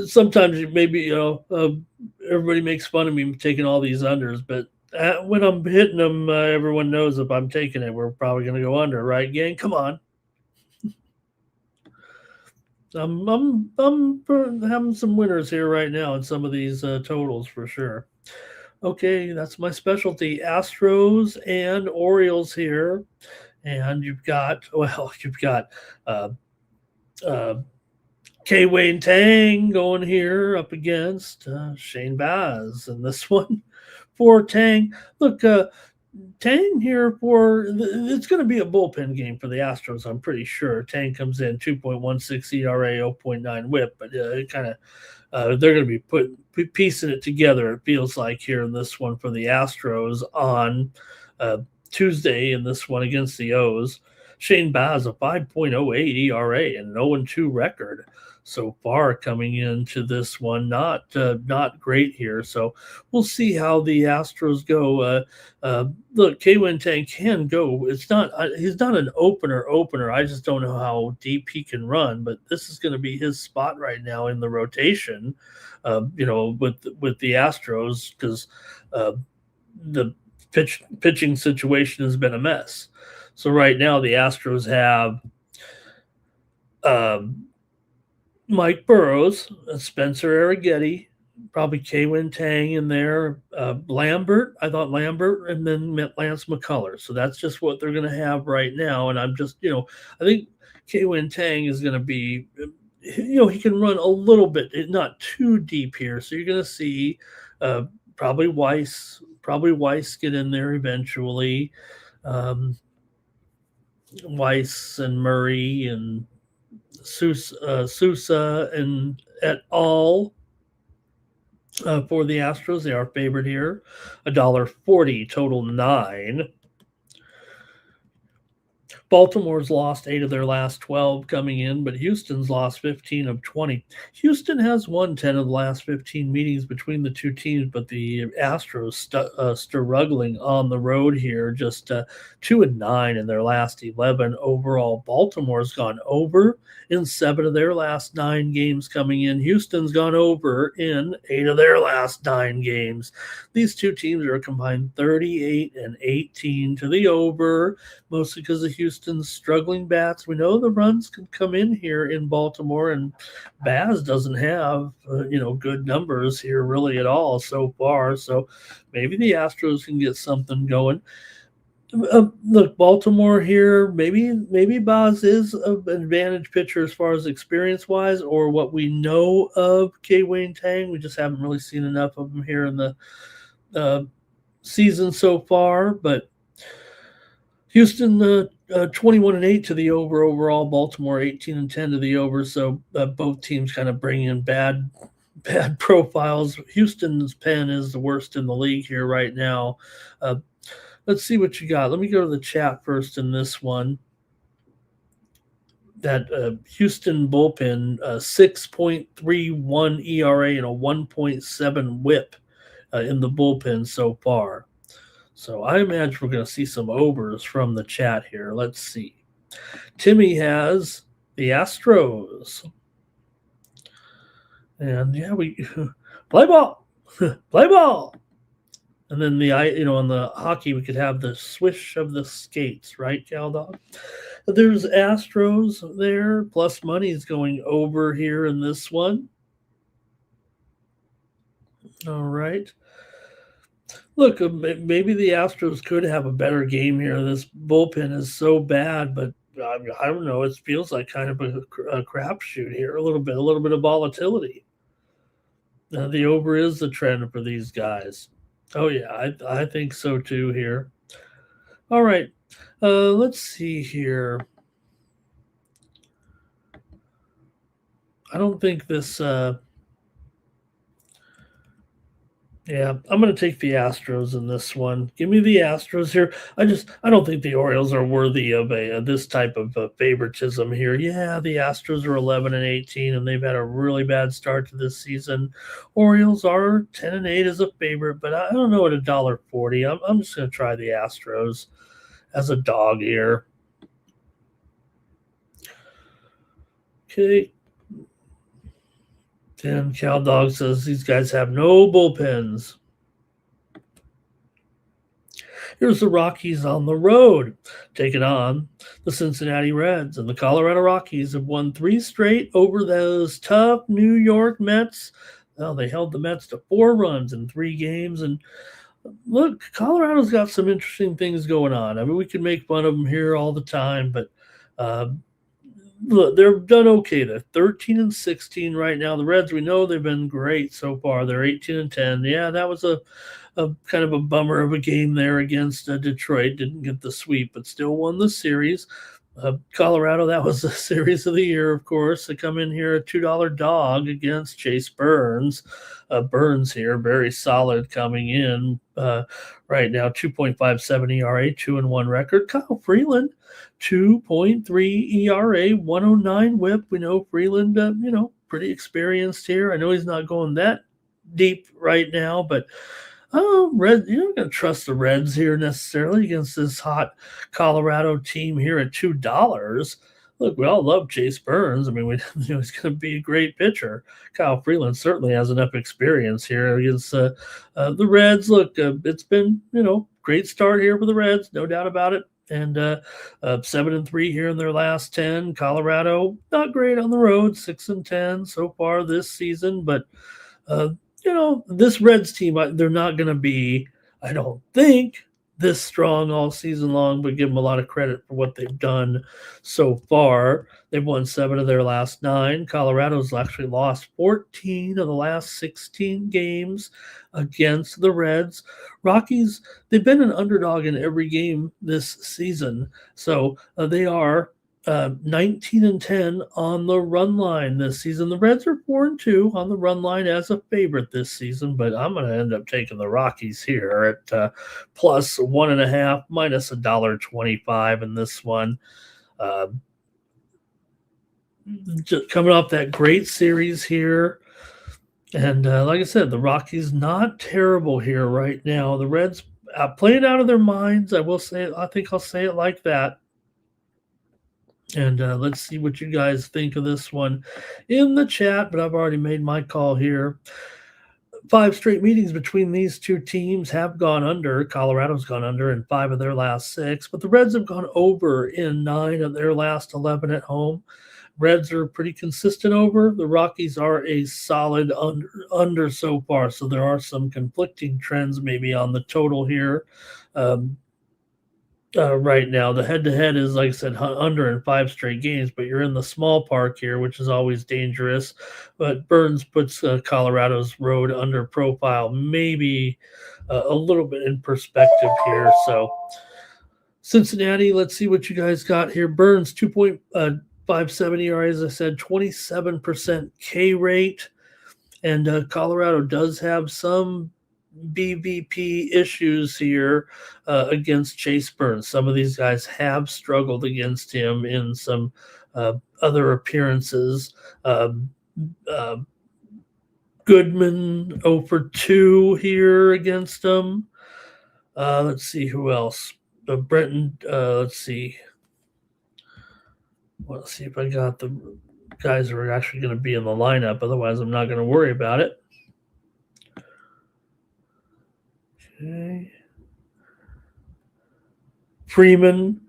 Sometimes maybe everybody makes fun of me taking all these unders, but when I'm hitting them, everyone knows if I'm taking it, we're probably going to go under, right, gang? Come on. I'm having some winners here right now in some of these totals for sure. Okay, that's my specialty. Astros and Orioles here, and you've got K. Wayne Tang going here up against Shane Baz in this one for Tang. Look, Tang here it's going to be a bullpen game for the Astros, I'm pretty sure. Tang comes in 2.16 ERA, 0.9 WHIP, but it kind of they're going to be piecing it together, it feels like, here in this one for the Astros on Tuesday in this one against the O's. Shane Baz, a 5.08 ERA and an 0-2 record so far coming into this one. Not great here. So we'll see how the Astros go. Look, K-Win Tang can go. He's not an opener. I just don't know how deep he can run, but this is going to be his spot right now in the rotation, with the Astros, because the pitching situation has been a mess. So right now the Astros have Mike Burrows, Spencer Arrighetti, probably K-Win Tang in there, Lambert. I thought Lambert, and then Lance McCullers. So that's just what they're going to have right now. And I'm just, I think K-Win Tang is going to be he can run a little bit, not too deep here. So you're going to see uh, probably Weiss get in there eventually. Um, Weiss and Murray and Sousa and et al. For the Astros, they are favored here. $1.40, total 9. Baltimore's lost 8 of their last 12 coming in, but Houston's lost 15 of 20. Houston has won 10 of the last 15 meetings between the two teams, but the Astros struggling on the road here, just 2 and 9 in their last 11 overall. Baltimore's gone over in 7 of their last 9 games coming in. Houston's gone over in 8 of their last 9 games. These two teams are combined 38 and 18 to the over, mostly because of Houston's struggling bats. We know the runs can come in here in Baltimore, and Baz doesn't have good numbers here really at all so far. So maybe the Astros can get something going. Look, Baltimore here, maybe Baz is an advantage pitcher as far as experience wise, or what we know of K. Wayne Tang. We just haven't really seen enough of him here in the season so far. But Houston 21 and 8 to the over overall. Baltimore 18 and 10 to the over. So both teams kind of bring in bad profiles. Houston's pen is the worst in the league here right now. Let's see what you got. Let me go to the chat first in this one. That Houston bullpen, 6.31 ERA and a 1.7 whip in the bullpen so far. So I imagine we're going to see some overs from the chat here. Let's see. Timmy has the Astros. And yeah, we play ball. Play ball. And then on the hockey, we could have the swish of the skates, right, Cal Dog? There's Astros there. Plus money is going over here in this one. All right. Look, maybe the Astros could have a better game here. This bullpen is so bad, but I don't know. It feels like kind of a crapshoot here. A little bit of volatility. The over is the trend for these guys. Oh yeah, I think so too here. All right, let's see here. I don't think this. Yeah, I'm going to take the Astros in this one. Give me the Astros here. I don't think the Orioles are worthy of this type of favoritism here. Yeah, the Astros are 11 and 18, and they've had a really bad start to this season. Orioles are 10 and 8 as a favorite, but I don't know at $1.40. I'm just going to try the Astros as a dog here. Okay. And Cal Dog says these guys have no bullpens. Here's the Rockies on the road, taking on the Cincinnati Reds. And the Colorado Rockies have won 3 straight over those tough New York Mets. Well, they held the Mets to 4 runs in 3 games. And look, Colorado's got some interesting things going on. I mean, we can make fun of them here all the time, but look, they've done okay. They're 13 and 16 right now. The Reds, we know they've been great so far. They're 18 and 10. Yeah, that was a kind of a bummer of a game there against Detroit. Didn't get the sweep, but still won the series. Colorado, that was the series of the year, of course. They come in here a $2 dog against Chase Burns. Burns here, very solid coming in right now. 2.57 ERA, 2-1 record. Kyle Freeland, 2.3 ERA, 109 whip. We know Freeland, pretty experienced here. I know he's not going that deep right now, but Red, you're not going to trust the Reds here necessarily against this hot Colorado team here at $2. Look, we all love Chase Burns. I mean, he's going to be a great pitcher. Kyle Freeland certainly has enough experience here against the Reds. Look, it's been, great start here for the Reds, no doubt about it. And 7-3 here in their last 10. Colorado, not great on the road, 6-10 so far this season, but this Reds team, they're not going to be, I don't think, this strong all season long, but give them a lot of credit for what they've done so far. They've won 7 of their last 9. Colorado's actually lost 14 of the last 16 games against the Reds. Rockies, they've been an underdog in every game this season. So they are 19-10 on the run line this season. The Reds are 4-2 on the run line as a favorite this season, but I'm going to end up taking the Rockies here at plus 1.5, minus $1.25 in this one. Just coming off that great series here. And like I said, the Rockies not terrible here right now. The Reds playing out of their minds. I think I'll say it like that. And let's see what you guys think of this one in the chat, but I've already made my call here. 5 straight meetings between these two teams have gone under. Colorado's gone under in 5 of their last 6, but the Reds have gone over in 9 of their last 11 at home. Reds are pretty consistent over. The Rockies are a solid under so far, so there are some conflicting trends maybe on the total here. Right now, the head-to-head is, like I said, under in 5 straight games, but you're in the small park here, which is always dangerous. But Burns puts Colorado's road under profile maybe a little bit in perspective here. So Cincinnati, let's see what you guys got here. Burns 2.57 ERA, as I said, 27% K rate. And Colorado does have some BVP issues here against Chase Burns. Some of these guys have struggled against him in some other appearances. Goodman 0 for 2 here against him. Let's see who else. Brenton, let's see. Let's see if I got the guys who are actually going to be in the lineup. Otherwise, I'm not going to worry about it. Okay. Freeman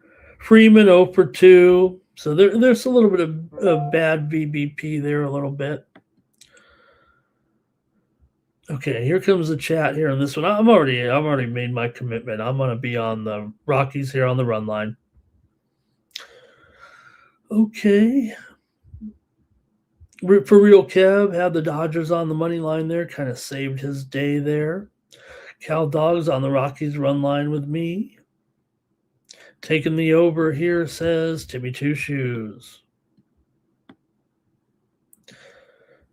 0 for 2. So there's a little bit of bad VBP there, a little bit. Okay, here comes the chat here on this one. I've already made my commitment. I'm going to be on the Rockies here on the run line. Okay. For Real Kev had the Dodgers on the money line there, kind of saved his day there. Cal Dogs on the Rockies run line with me. Taking the over here, says Timmy Two Shoes.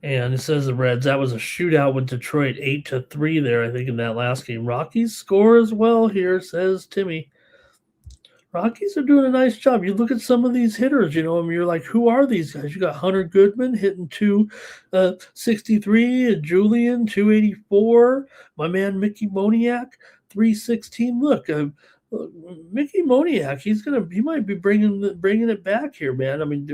And it says the Reds. That was a shootout with Detroit, 8-3 there, I think, in that last game. Rockies score as well here, says Timmy. Rockies are doing a nice job. You look at some of these hitters, you're like, who are these guys? You got Hunter Goodman hitting 263, Julian 284, my man Mickey Moniak 316. Look, Mickey Moniak, he might be bringing it back here, man. I mean,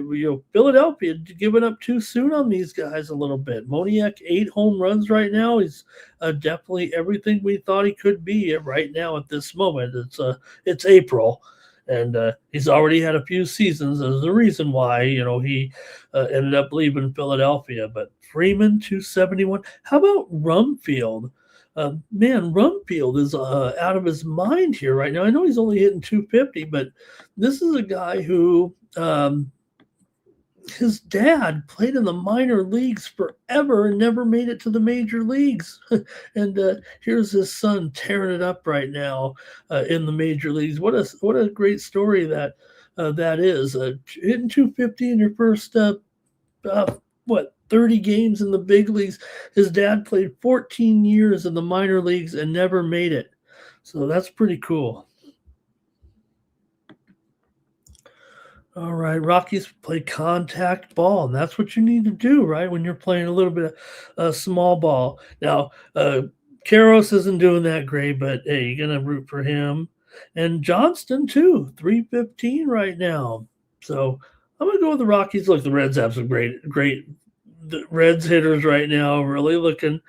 Philadelphia giving up too soon on these guys a little bit. Moniak 8 home runs right now. He's definitely everything we thought he could be right now at this moment. It's April. And he's already had a few seasons. There's a reason why, he ended up leaving Philadelphia. But Freeman, 271. How about Rumfield? Man, Rumfield is out of his mind here right now. I know he's only hitting 250, but this is a guy who his dad played in the minor leagues forever and never made it to the major leagues. And here's his son tearing it up right now in the major leagues. What a great story that is. Hitting 250 in your first 30 games in the big leagues. His dad played 14 years in the minor leagues and never made it. So that's pretty cool. All right, Rockies play contact ball, and that's what you need to do, right, when you're playing a little bit of small ball. Now, Karros isn't doing that great, but hey, you're going to root for him. And Johnston, too, 315 right now. So I'm going to go with the Rockies. Look, the Reds have some great the Reds hitters right now really looking.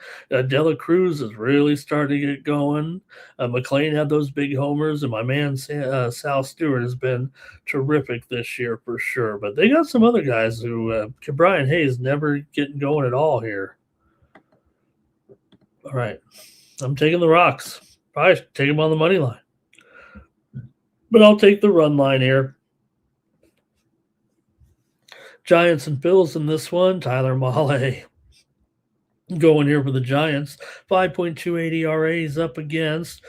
Dela Cruz is really starting to get going. McLean had those big homers, and my man Sal Stewart has been terrific this year for sure. But they got some other guys who Brian Hayes never getting going at all here. All right, I'm taking the Rocks. Probably take them on the money line. but I'll take the run line here. Giants and Bills in this one. Tyler Mahle going here for the Giants. 5.28 ERA is up against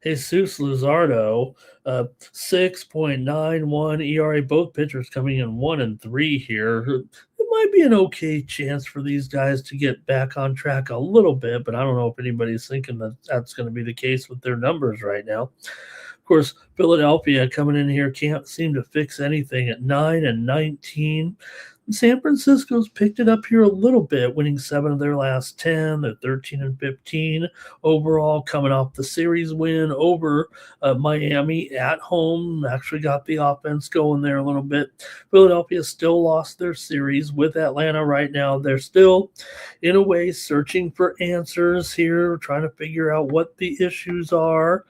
Jesus Luzardo. 6.91 ERA. Both pitchers coming in 1-3 here. It might be an okay chance for these guys to get back on track a little bit, but I don't know if anybody's thinking that that's going to be the case with their numbers right now. Of course, Philadelphia coming in here can't seem to fix anything at 9-19. San Francisco's picked it up here a little bit, winning 7 of their last 10. They're 13-15 overall, coming off the series win over Miami at home. Actually got the offense going there a little bit. Philadelphia still lost their series with Atlanta right now. They're still, in a way, searching for answers here, trying to figure out what the issues are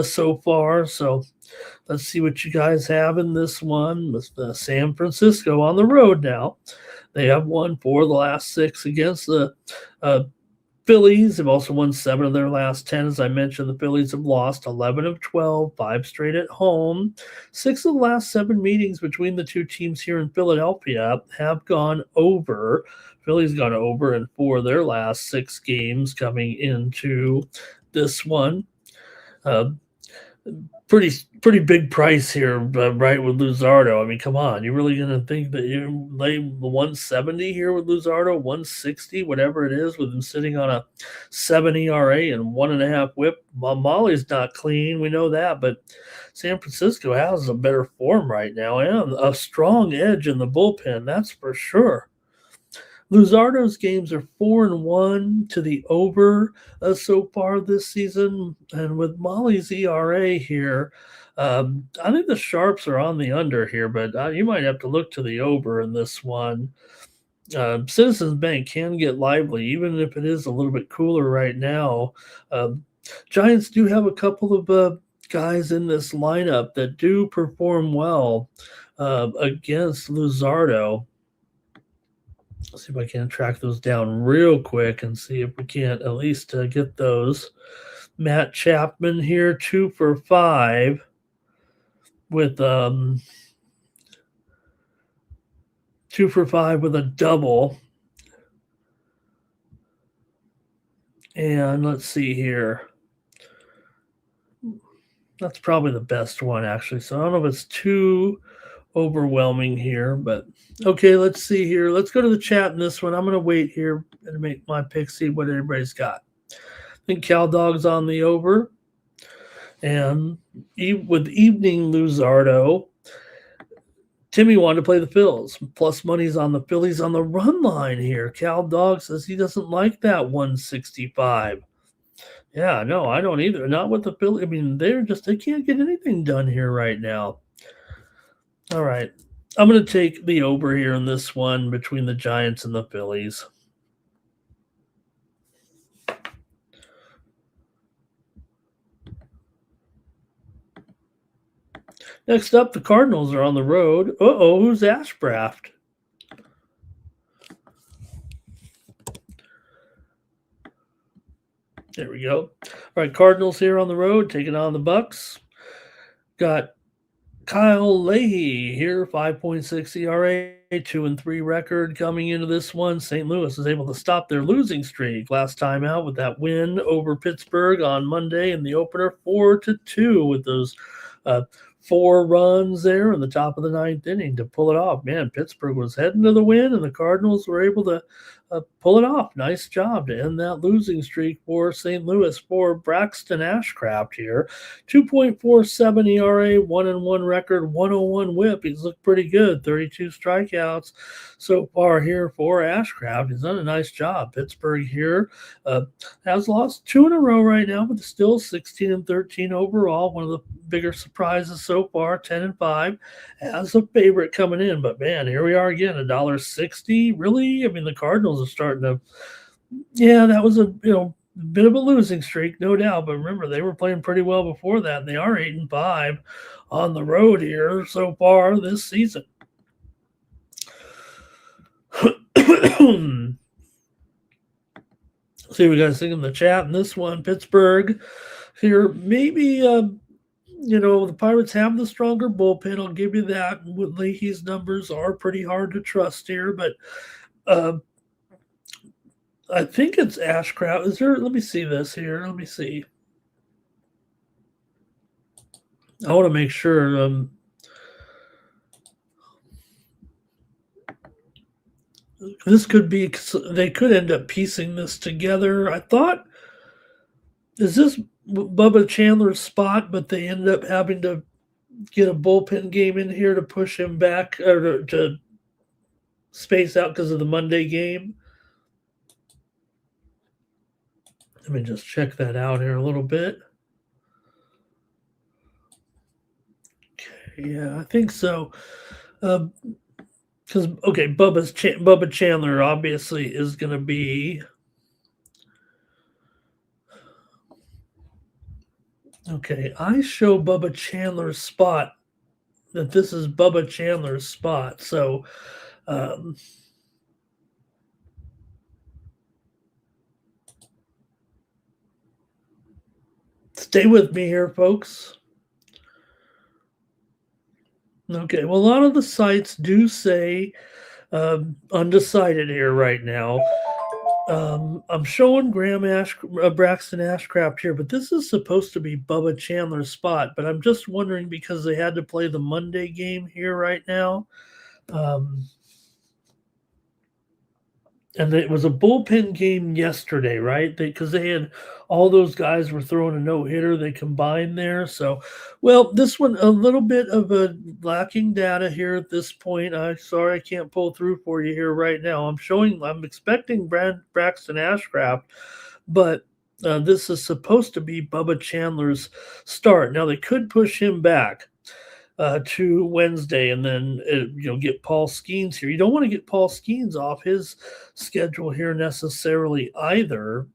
so far. So let's see what you guys have in this one with San Francisco on the road now. They have won 4 of the last 6 against the Phillies. They've also won 7 of their last 10. As I mentioned, the Phillies have lost 11 of 12, 5 straight at home. 6 of the last 7 meetings between the two teams here in Philadelphia have gone over. Phillies gone over in 4 of their last 6 games coming into this one. Pretty big price here, right, with Luzardo. I mean, come on. You're really going to think that you lay 170 here with Luzardo, 160, whatever it is, with him sitting on a 7 ERA and 1.5 whip? Molly's not clean. We know that, but San Francisco has a better form right now and a strong edge in the bullpen, that's for sure. Luzardo's games are 4-1 to the over so far this season. And with Molly's ERA here, I think the Sharps are on the under here, but you might have to look to the over in this one. Citizens Bank can get lively, even if it is a little bit cooler right now. Giants do have a couple of guys in this lineup that do perform well against Luzardo. Let's see if I can track those down real quick and see if we can't at least get those. Matt Chapman here, 2 for 5 with 2 for 5 with a double. And let's see here. That's probably the best one, actually. So I don't know if it's too overwhelming here, but okay, let's see here. Let's go to the chat in this one. I'm going to wait here and make my pick, see what everybody's got. I think Cal Dog's on the over. And with evening Luzardo, Timmy wanted to play the Phils. Plus money's on the Phillies on the run line here. Cal Dog says he doesn't like that 165. Yeah, no, I don't either. Not with the Phillies. I mean, they can't get anything done here right now. All right. I'm going to take the over here in this one between the Giants and the Phillies. Next up, the Cardinals are on the road. Uh-oh, who's Ashcraft? There we go. All right, Cardinals here on the road, taking on the Bucks. Got Kyle Leahy here, 5.6 ERA, 2-3 record coming into this one. St. Louis is able to stop their losing streak last time out with that win over Pittsburgh on Monday in the opener, 4-2 with those 4 runs there in the top of the 9th inning to pull it off. Man, Pittsburgh was heading to the win, and the Cardinals were able to pull it off. Nice job to end that losing streak for St. Louis for Braxton Ashcraft here. 2.47 ERA, 1-1 record, 101 whip. He's looked pretty good. 32 strikeouts so far here for Ashcraft. He's done a nice job. Pittsburgh here has lost 2 in a row right now, but still 16-13 overall. One of the bigger surprises so far, 10-5 as a favorite coming in. But man, here we are again, $1.60. Really? I mean, the Cardinals are starting to, yeah, that was a bit of a losing streak, no doubt. But remember, they were playing pretty well before that, and they are 8-5 on the road here so far this season. See what you guys think in the chat. In this one, Pittsburgh here, maybe the Pirates have the stronger bullpen. I'll give you that. With Leahy's numbers are pretty hard to trust here, but uh, I think it's Ashcraft. Is there? Let me see this here. Let me see. I want to make sure. This could be. They could end up piecing this together. I thought. Is this Bubba Chandler's spot? But they ended up having to get a bullpen game in here to push him back or to space out because of the Monday game. Let me just check that out here a little bit. Okay, yeah, I think so. Because Bubba Chandler obviously is going to be. Okay, I show Bubba Chandler's spot that this is Bubba Chandler's spot. So, stay with me here, folks. Okay, well, a lot of the sites do say undecided here right now. I'm showing Braxton Ashcraft here, but this is supposed to be Bubba Chandler's spot. But I'm just wondering because they had to play the Monday game here right now. And it was a bullpen game yesterday, right? Because they had all those guys were throwing a no hitter. They combined there. So, well, this one a little bit of a lacking data here at this point. I'm sorry I can't pull through for you here right now. I'm expecting Braxton Ashcraft, but this is supposed to be Bubba Chandler's start. Now they could push him back to Wednesday, and then get Paul Skeens here. You don't want to get Paul Skeens off his schedule here necessarily either.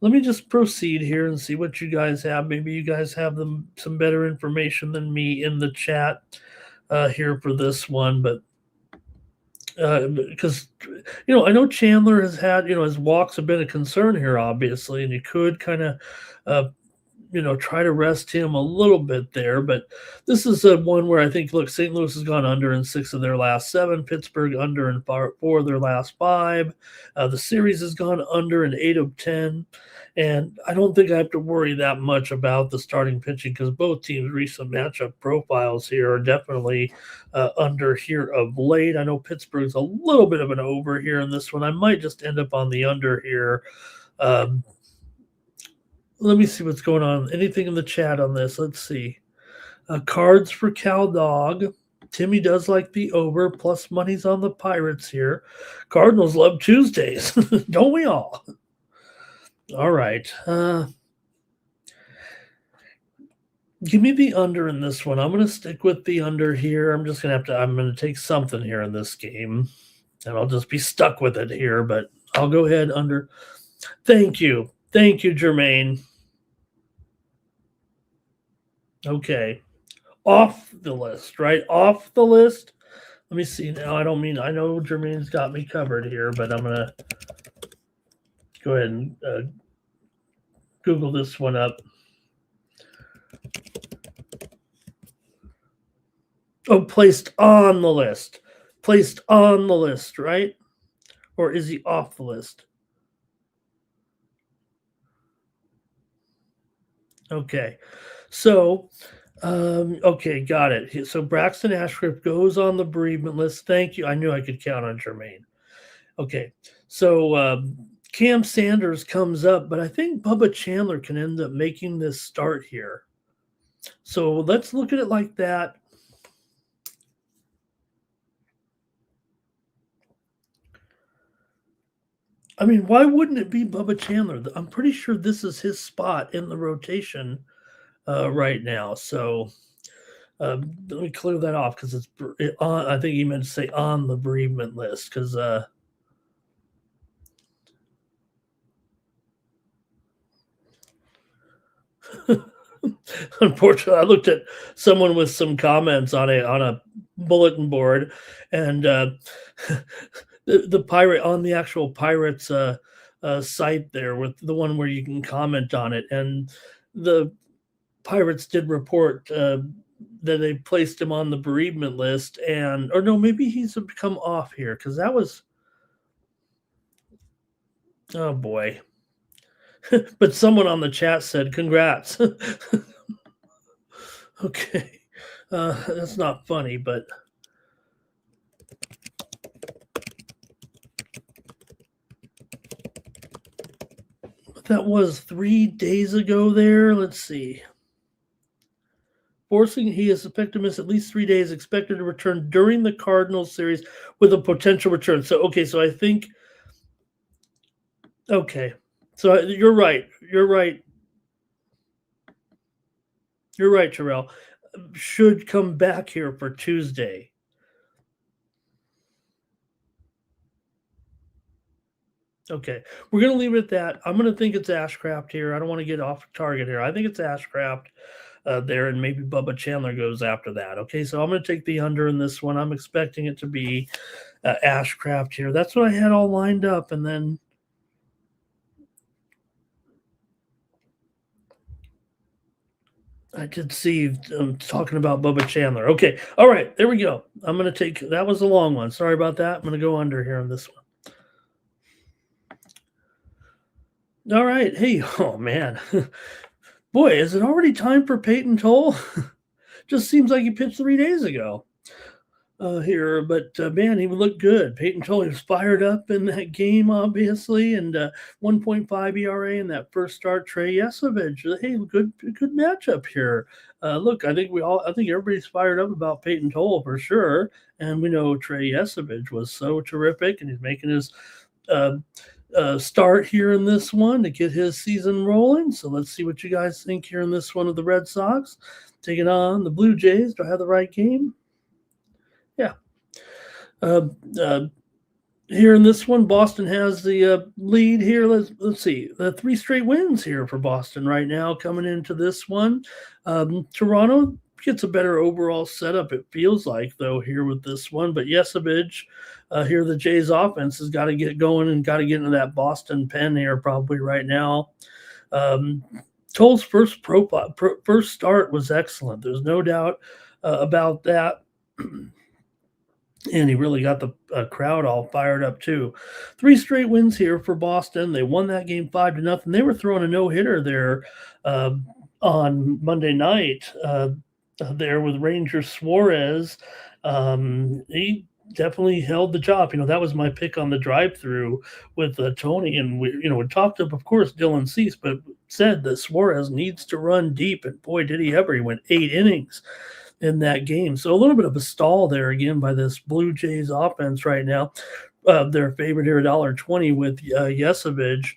Let me just proceed here and see what you guys have. Maybe you guys have some better information than me in the chat here for this one, but because I know Chandler has had his walks have been a concern here, obviously, and you could kind of try to rest him a little bit there. But this is a one where I think, look, St. Louis has gone under in 6 of their last 7, Pittsburgh under in 4 of their last 5. The series has gone under in 8 of 10. And I don't think I have to worry that much about the starting pitching because both teams' recent matchup profiles here are definitely under here of late. I know Pittsburgh's a little bit of an over here in this one. I might just end up on the under here. Let me see what's going on. Anything in the chat on this? Let's see. Cards for Cal Dog. Timmy does like the over, plus money's on the Pirates here. Cardinals love Tuesdays. Don't we all? All right. Give me the under in this one. I'm going to stick with the under here. I'm going to take something here in this game, and I'll just be stuck with it here, but I'll go ahead under. Thank you. Thank you, Jermaine. Okay. Off the list, right? Off the list. Let me see now. I know Jermaine's got me covered here, but I'm going to go ahead and Google this one up. Oh, placed on the list. Placed on the list, right? Or is he off the list? Okay. So, okay, got it. So Braxton Ashcraft goes on the bereavement list. Thank you. I knew I could count on Jermaine. Okay. So Cam Sanders comes up, but I think Bubba Chandler can end up making this start here. So let's look at it like that. I mean, why wouldn't it be Bubba Chandler? I'm pretty sure this is his spot in the rotation right now. So let me clear that off because it's on. I think he meant to say on the bereavement list because unfortunately, I looked at someone with some comments on a bulletin board, and the pirate on the actual Pirates site there with the one where you can comment on it, and the Pirates did report that they placed him on the bereavement list, or no, maybe he's become off here because that was, oh boy. But someone on the chat said, congrats. Okay. That's not funny, but that was 3 days ago there. Let's see. Forcing he is expected to miss at least 3 days, expected to return during the Cardinals series with a potential return. So, okay, so I think, okay. So you're right. You're right. You're right, Terrell. Should come back here for Tuesday. Okay, we're going to leave it at that. I'm going to think it's Ashcraft here. I don't want to get off target here. I think it's Ashcraft there, and maybe Bubba Chandler goes after that. Okay, so I'm going to take the under in this one. I'm expecting it to be Ashcraft here. That's what I had all lined up, and then I did see talking about Bubba Chandler. Okay, all right, there we go. I'm going to take that was a long one. Sorry about that. I'm going to go under here on this one. All right. Hey, oh man. Boy, is it already time for Peyton Toll? Just seems like he pitched 3 days ago here, but man, he would look good. Peyton Toll was fired up in that game, obviously, and 1.5 ERA in that first start. Trey Yesovich, hey, good matchup here. Look, I think everybody's fired up about Peyton Toll for sure, and we know Trey Yesovich was so terrific, and he's making his start here in this one to get his season rolling. So let's see what you guys think here in this one of the Red Sox taking on the Blue Jays. Do I have the right game? Yeah. Here in this one, Boston has the lead here. Let's see, the 3 straight wins here for Boston right now coming into this one. Toronto gets a better overall setup, it feels like, though, here with this one. But Yesovich, here the Jays offense has got to get going and got to get into that Boston pen here probably right now. Toll's first start was excellent. There's no doubt about that. And he really got the crowd all fired up too. 3 straight wins here for Boston. They won that game 5-0. They were throwing a no-hitter there on Monday night there with Ranger Suarez. He definitely held the job. That was my pick on the drive-through with Tony, and we talked up, of course, Dylan Cease, but said that Suarez needs to run deep, and boy, did he ever. He went 8 innings in that game. So a little bit of a stall there again by this Blue Jays offense right now. Their favorite here, $1.20 with Yesovich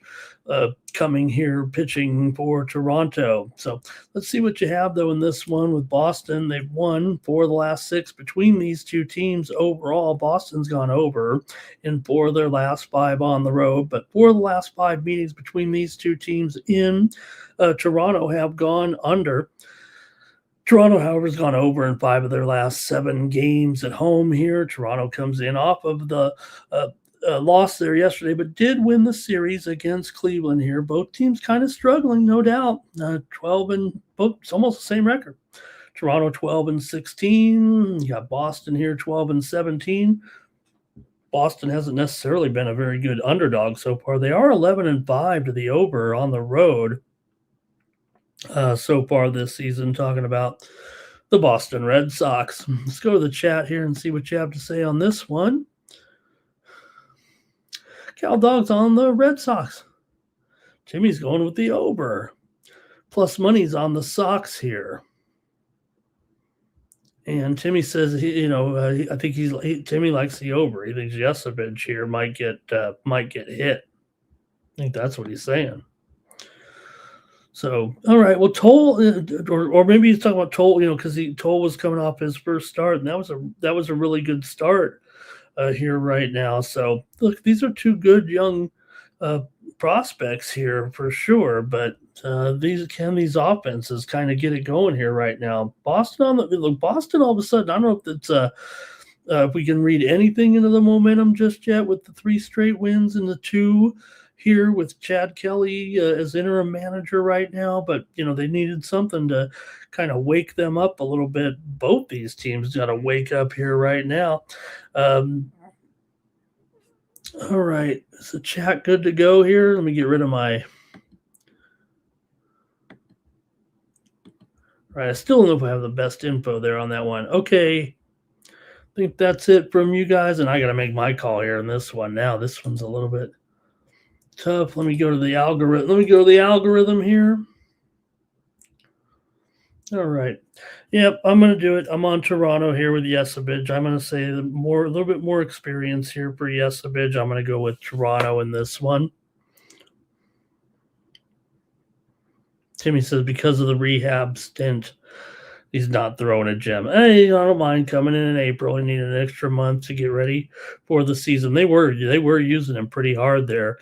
coming here pitching for Toronto. So let's see what you have, though, in this one with Boston. They've won 4 of the last 6 between these two teams. Overall, Boston's gone over in 4 of their last 5 on the road, but 4 of the last 5 meetings between these two teams in Toronto have gone under. Toronto, however, has gone over in 5 of their last 7 games at home here. Toronto comes in off of the loss there yesterday, but did win the series against Cleveland here. Both teams kind of struggling, no doubt. 12 and both, it's almost the same record. Toronto 12-16. You got Boston here 12-17. Boston hasn't necessarily been a very good underdog so far. They are 11-5 to the over on the road so far this season, talking about the Boston Red Sox. Let's go to the chat here and see what you have to say on this one. Cal Dog's on the Red Sox. Timmy's going with the over. Plus money's on the Sox here. And Timmy says, I think Timmy likes the over. He thinks Yesovich here might get hit. I think that's what he's saying. So, all right. Well, Toll, or maybe he's talking about Toll, because Toll was coming off his first start, and that was a really good start here right now. So, look, these are 2 good young prospects here for sure. But these offenses kind of get it going here right now? Boston all of a sudden. I don't know if it's if we can read anything into the momentum just yet with the 3 straight wins and the 2 here with Chad Kelly as interim manager right now, but they needed something to kind of wake them up a little bit. Both these teams got to wake up here right now. All right, is the chat good to go here? Let me get rid of my. All right, I still don't know if I have the best info there on that one. Okay, I think that's it from you guys, and I got to make my call here on this one now. This one's a little bit tough. Let me go to the algorithm. Let me go to the algorithm here. All right. Yep, I'm going to do it. I'm on Toronto here with Yesabage. I'm going to say a little bit more experience here for Yesabage. I'm going to go with Toronto in this one. Timmy says because of the rehab stint, he's not throwing a gem. Hey, I don't mind coming in April. I need an extra month to get ready for the season. They were using him pretty hard there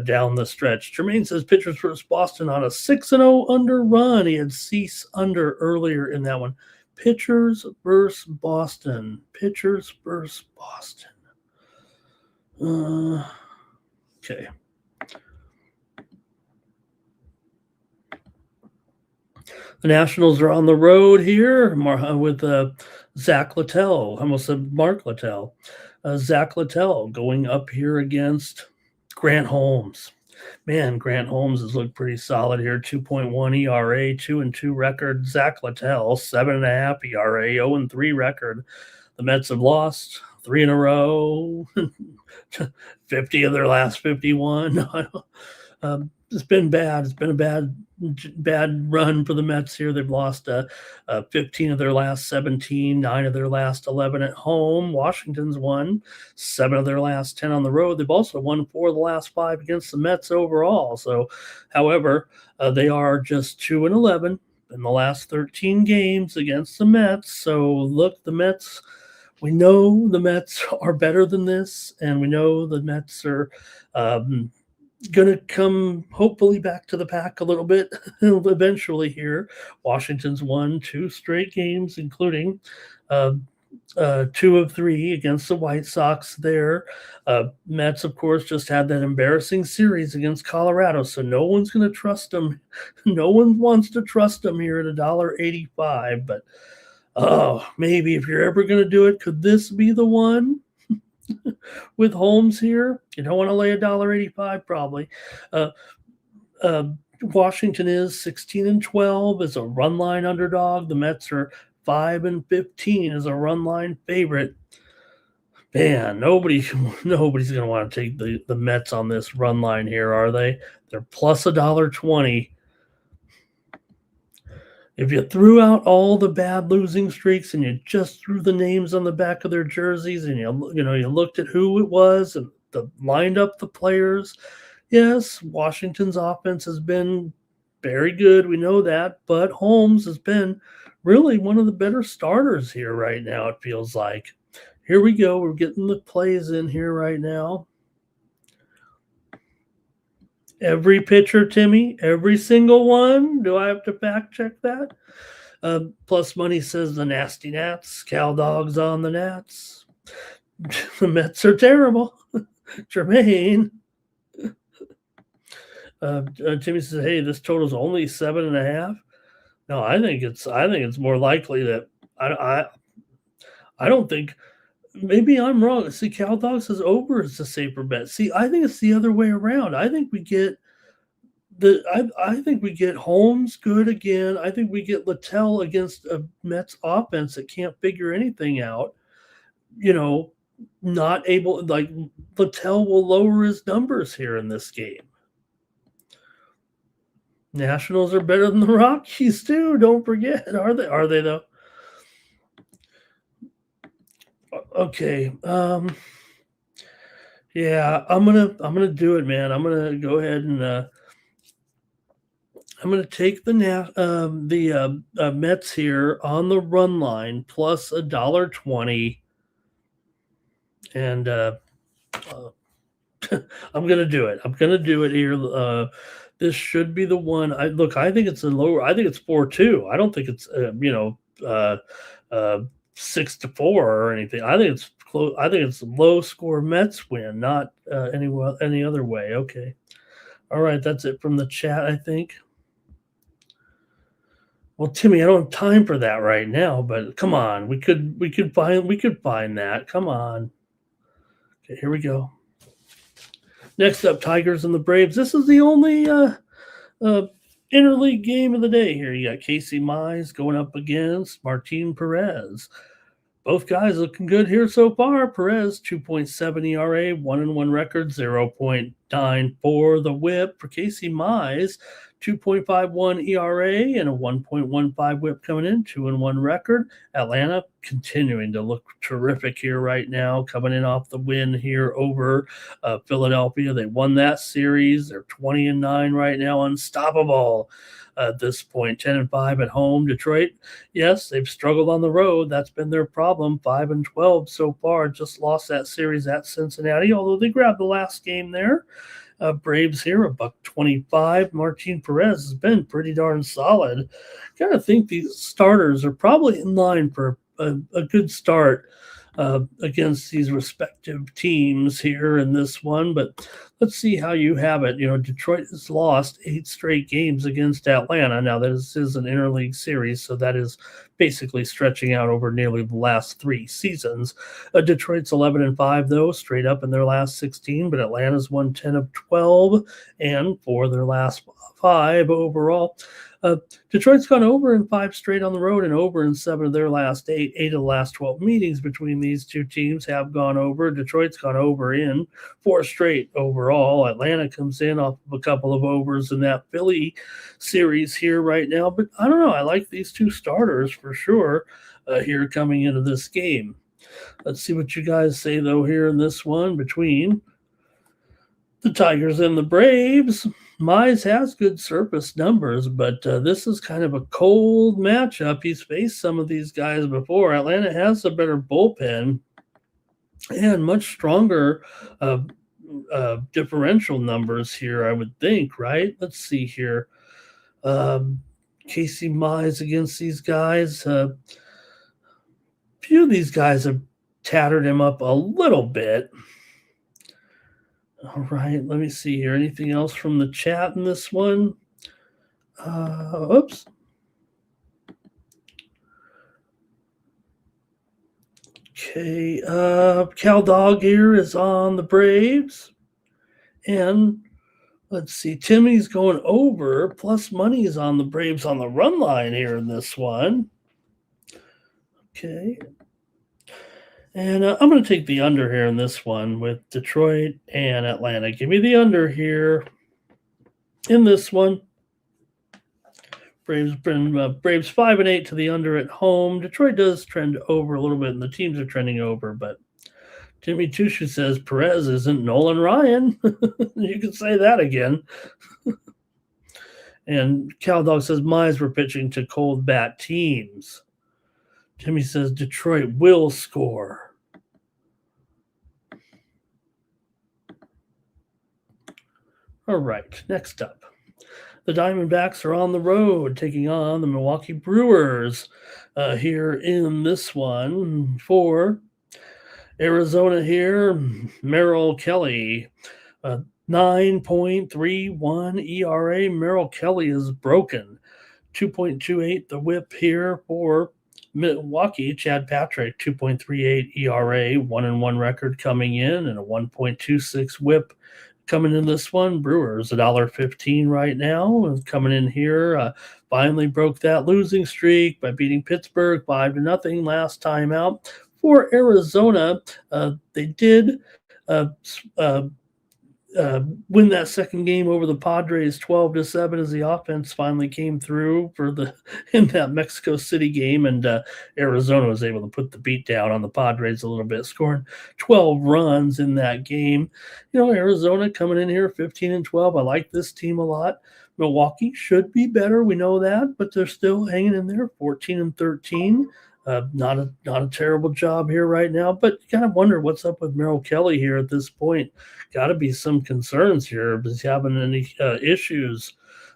down the stretch. Jermaine says pitchers versus Boston on a 6-0 under run. He had Cease under earlier in that one. Pitchers versus Boston. Pitchers versus Boston. Okay. The Nationals are on the road here with Zach Littell. I almost said Mark Littell. Zach Littell going up here against Grant Holmes. Man, Grant Holmes has looked pretty solid here. 2.1 ERA, 2-2 record. Zach Littell, 7.5 ERA, 0-3 record. The Mets have lost 3 in a row, 50 of their last 51. It's been bad. It's been a bad run for the Mets here. They've lost 15 of their last 17, 9 of their last 11 at home. Washington's won 7 of their last 10 on the road. They've also won 4 of the last 5 against the Mets overall. So, however, they are just 2-11 in the last 13 games against the Mets. So, look, the Mets. We know the Mets are better than this, and we know the Mets are going to come hopefully back to the pack a little bit eventually here. Washington's won 2 straight games, including 2 of 3 against the White Sox there. Mets, of course, just had that embarrassing series against Colorado, so no one's going to trust them. No one wants to trust them here at $1.85, but maybe if you're ever going to do it, could this be the one? With Holmes here, you don't want to lay $1.85 probably. Washington is 16-12 as a run line underdog. The Mets are 5-15 as a run line favorite. Man, nobody's going to want to take the Mets on this run line here, are they? They're plus $1.20. If you threw out all the bad losing streaks and you just threw the names on the back of their jerseys and you looked at who it was and lined up the players, yes, Washington's offense has been very good. We know that, but Holmes has been really one of the better starters here right now, it feels like. Here we go. We're getting the plays in here right now. Every pitcher, Timmy, every single one. Do I have to fact check that? Plus Money says the Nasty Nats. Cal Dogs on the Nats. The Mets are terrible. Jermaine. Timmy says, "Hey, this total's only 7.5." No, I think it's more likely that I don't think. Maybe I'm wrong. See, Cal Dog says over is the safer bet. See, I think it's the other way around. I think we get I think we get Holmes good again. I think we get Littell against a Mets offense that can't figure anything out. Not able, like, Littell will lower his numbers here in this game. Nationals are better than the Rockies too. Don't forget. Are they? Are they though? Okay. Yeah, I'm gonna do it, man. I'm gonna go ahead and I'm gonna take the Mets here on the run line plus $1.20, and I'm gonna do it. I'm gonna do it here. This should be the one. I think it's a lower. I think it's 4-2. I don't think it's 6-4 or anything. I think it's close. I think it's a low score Mets win, not any other way. Okay. All right, that's it from the chat, I think. Well, Timmy, I don't have time for that right now, but come on, we could find that. Come on. Okay, here we go. Next up, Tigers and the Braves. This is the only uh, interleague game of the day here. You got Casey Mize going up against Martin Perez. Both guys looking good here so far. Perez, 2.7 ERA, 1-1 record, 0.94 the whip. For Casey Mize, 2.51 ERA and a 1.15 whip coming in, 2-1 record. Atlanta continuing to look terrific here right now, coming in off the win here over Philadelphia. They won that series. They're 20-9 right now, unstoppable. At this point, 10-5 at home. Detroit, yes, they've struggled on the road. That's been their problem. 5-12 so far. Just lost that series at Cincinnati, although they grabbed the last game there. Braves here, $1.25. Martin Perez has been pretty darn solid. Kind of think these starters are probably in line for a good start against these respective teams here in this one. But let's see how you have it. Detroit has lost 8 straight games against Atlanta. Now, this is an interleague series, so that is basically stretching out over nearly the last 3 seasons. Detroit's 11-5, though, straight up in their last 16, but Atlanta's won 10 of 12, and for their last 5 overall. Detroit's gone over in 5 straight on the road and over in 7 of their last 8. 8 of the last 12 meetings between these two teams have gone over. Detroit's gone over in 4 straight overall. Atlanta comes in off of a couple of overs in that Philly series here right now. But I don't know. I like these two starters for sure here coming into this game. Let's see what you guys say, though, here in this one between the Tigers and the Braves. Mize has good surface numbers, but this is kind of a cold matchup. He's faced some of these guys before. Atlanta has a better bullpen and much stronger differential numbers here, I would think, right? Let's see here. Casey Mize against these guys. A few of these guys have tattered him up a little bit. All right, let me see here. Anything else from the chat in this one? Oops. Okay, Cal Dog here is on the Braves. And let's see, Timmy's going over, plus money is on the Braves on the run line here in this one. Okay. And I'm going to take the under here in this one with Detroit and Atlanta. Give me the under here in this one. Braves 5-8 to the under at home. Detroit does trend over a little bit, and the teams are trending over. But Jimmy Tushu says Perez isn't Nolan Ryan. You can say that again. And Cal Dog says Mize were pitching to cold bat teams. Jimmy says Detroit will score. All right, next up. The Diamondbacks are on the road taking on the Milwaukee Brewers here in this one. For Arizona here, Merrill Kelly, 9.31 ERA. Merrill Kelly is broken. 2.28 the whip here for Milwaukee. Chad Patrick, 2.38 ERA, 1-1 record coming in, and a 1.26 whip coming in this one. Brewers $1.15 right now. Coming in here, finally broke that losing streak by beating Pittsburgh 5-0 last time out. For Arizona, they did win that second game over the Padres 12-7 as the offense finally came through in that Mexico City game, and Arizona was able to put the beat down on the Padres a little bit, scoring 12 runs in that game. Arizona coming in here 15-12. I like this team a lot. Milwaukee should be better, we know that, but they're still hanging in there, 14-13. Not a terrible job here right now, but you kind of wonder what's up with Merrill Kelly here at this point. Got to be some concerns here. Is he having any issues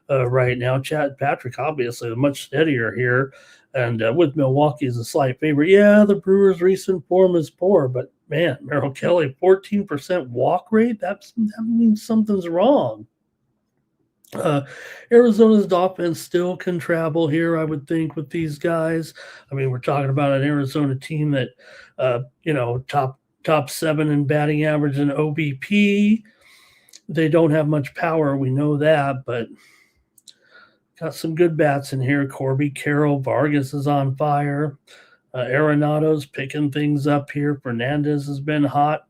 right now? Chad Patrick, obviously, much steadier here. And with Milwaukee as a slight favorite, yeah, the Brewers' recent form is poor, but man, Merrill Kelly, 14% walk rate, that means something's wrong. Uh, Arizona's offense still can travel here, I would think, with these guys. I mean, we're talking about an Arizona team that, top seven in batting average and OBP. They don't have much power, we know that, but got some good bats in here. Corby Carroll, Vargas is on fire. Arenado's picking things up here. Fernandez has been hot.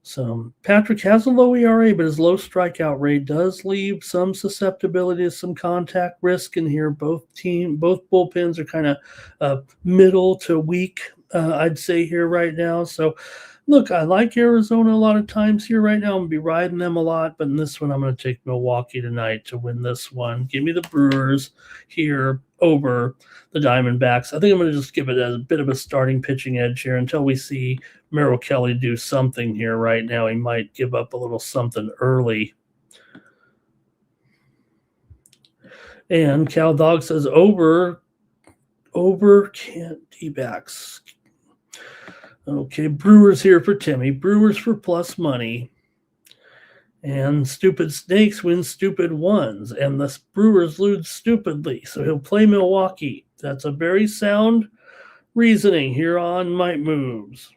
So Patrick has a low ERA, but his low strikeout rate does leave some susceptibility to some contact risk in here. Both bullpens are kind of middle to weak, I'd say here right now. So look, I like Arizona a lot of times here right now. I'm gonna be riding them a lot, but in this one, I'm gonna take Milwaukee tonight to win this one. Give me the Brewers here over the Diamondbacks. I think I'm gonna just give it a bit of a starting pitching edge here until we see Merrill Kelly do something here right now. He might give up a little something early. And Cal Dog says over can't D-backs. Okay, Brewers here for Timmy. Brewers for plus money. And stupid snakes win stupid ones. And the Brewers lose stupidly. So he'll play Milwaukee. That's a very sound reasoning here on Night Moves.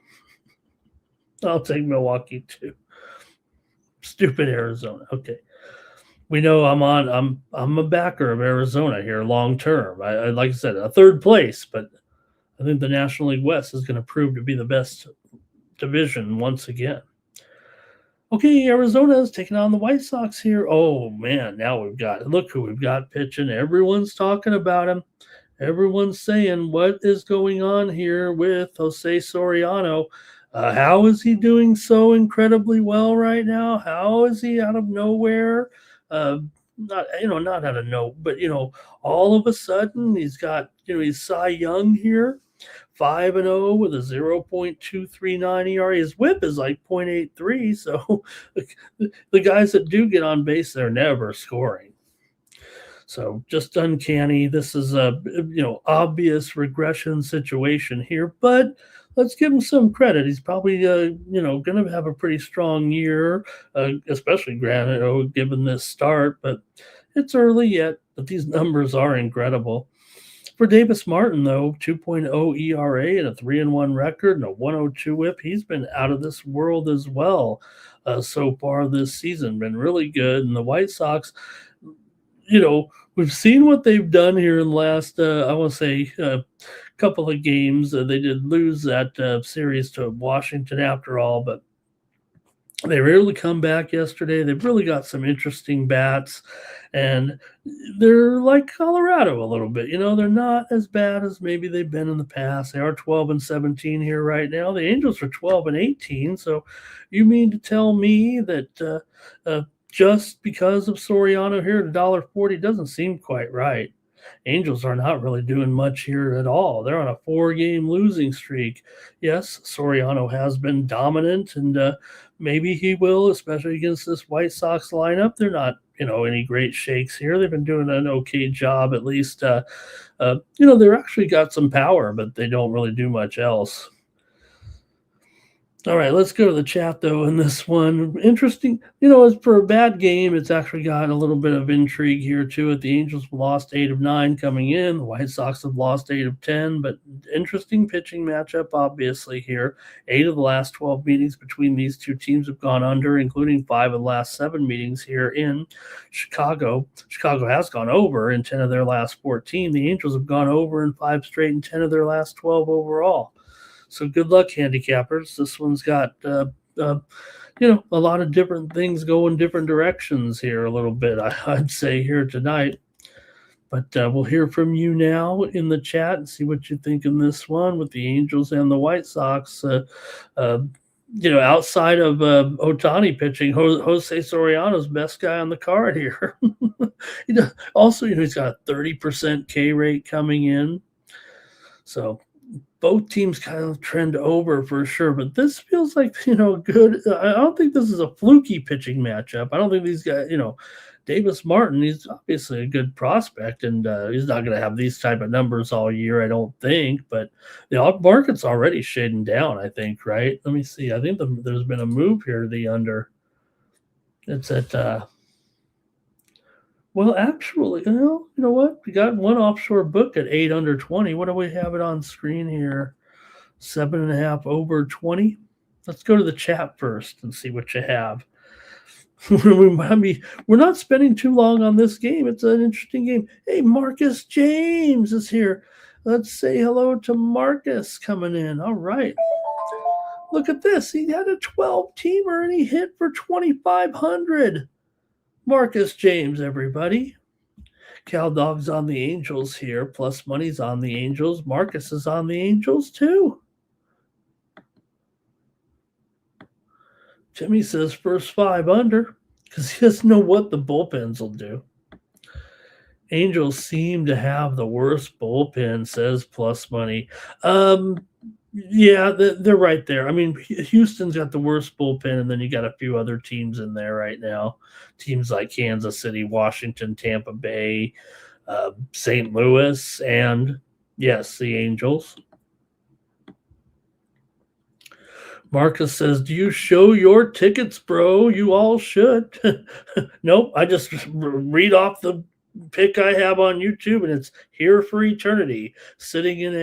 I'll take Milwaukee too. Stupid Arizona. Okay. We know I'm a backer of Arizona here long term. I like I said, a third place, but I think the National League West is going to prove to be the best division once again. Okay, Arizona is taking on the White Sox here. Oh man, now look who we've got pitching. Everyone's talking about him. Everyone's saying what is going on here with Jose Soriano. How is he doing so incredibly well right now? How is he out of nowhere? Not out of no, but all of a sudden he's got he's Cy Young here, 5-0 with a 0.239 ERA. His WHIP is like 0.83. So the guys that do get on base, they're never scoring. So just uncanny. This is a obvious regression situation here, but let's give him some credit. He's probably going to have a pretty strong year, especially granted given this start. But it's early yet. But these numbers are incredible. For Davis Martin, though, 2.0 ERA and a 3-1 record and a 102 WHIP. He's been out of this world as well so far this season. Been really good. And the White Sox, we've seen what they've done here in the last, I want to say, couple of games. They did lose that series to Washington after all, but they were able to come back yesterday. They've really got some interesting bats, and they're like Colorado a little bit. They're not as bad as maybe they've been in the past. They are 12-17 here right now. The Angels are 12-18. So you mean to tell me that just because of Soriano here at $1.40 doesn't seem quite right? Angels are not really doing much here at all. They're on a 4-game losing streak. Yes, Soriano has been dominant, and maybe he will, especially against this White Sox lineup. They're not, any great shakes here. They've been doing an okay job, at least. They're actually got some power, but they don't really do much else. All right, let's go to the chat, though, in this one. Interesting, as for a bad game, it's actually got a little bit of intrigue here, too. The Angels lost 8 of 9 coming in. The White Sox have lost 8 of 10, but interesting pitching matchup, obviously, here. 8 of the last 12 meetings between these two teams have gone under, including 5 of the last 7 meetings here in Chicago. Chicago has gone over in 10 of their last 14. The Angels have gone over in 5 straight and 10 of their last 12 overall. So good luck, handicappers. This one's got, a lot of different things going different directions here a little bit, I'd say, here tonight. But we'll hear from you now in the chat and see what you think in this one with the Angels and the White Sox. Outside of Ohtani pitching, Jose Soriano's best guy on the card here. Also, he's got a 30% K rate coming in. So both teams kind of trend over for sure, but this feels like, good. I don't think this is a fluky pitching matchup. I don't think these guys, Davis Martin, he's obviously a good prospect, and he's not going to have these type of numbers all year, I don't think, but the market's already shading down, I think, right? Let me see. I think there's been a move here to the under. It's at Well, actually, you know what? We got one offshore book at 8 under 20. What do we have it on screen here? 7.5 over 20. Let's go to the chat first and see what you have. I mean, we're not spending too long on this game. It's an interesting game. Hey, Marcus James is here. Let's say hello to Marcus coming in. All right. Look at this. He had a 12-teamer and he hit for 2,500. Marcus James, everybody. Cal Dog's on the Angels here. Plus money's on the Angels. Marcus is on the Angels too. Jimmy says first 5 under because he doesn't know what the bullpens will do. Angels seem to have the worst bullpen, says plus money. Yeah, they're right there. I mean, Houston's got the worst bullpen, and then you got a few other teams in there right now. Teams like Kansas City, Washington, Tampa Bay, St. Louis, and, yes, the Angels. Marcus says, do you show your tickets, bro? You all should. Nope, I just read off the pick I have on YouTube, and it's Here for Eternity, sitting in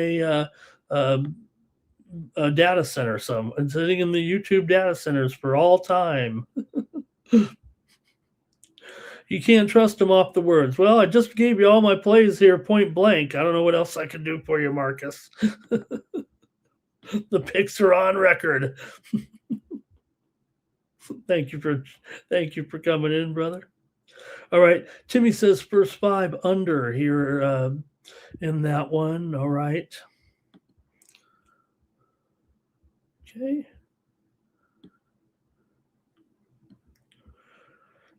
a data center, and sitting in the YouTube data centers for all time. You can't trust them off the words. Well, I just gave you all my plays here point blank. I don't know what else I can do for you, Marcus. The picks are on record. Thank you for coming in, brother. All right. Timmy says first 5 under here in that one. All right. Okay.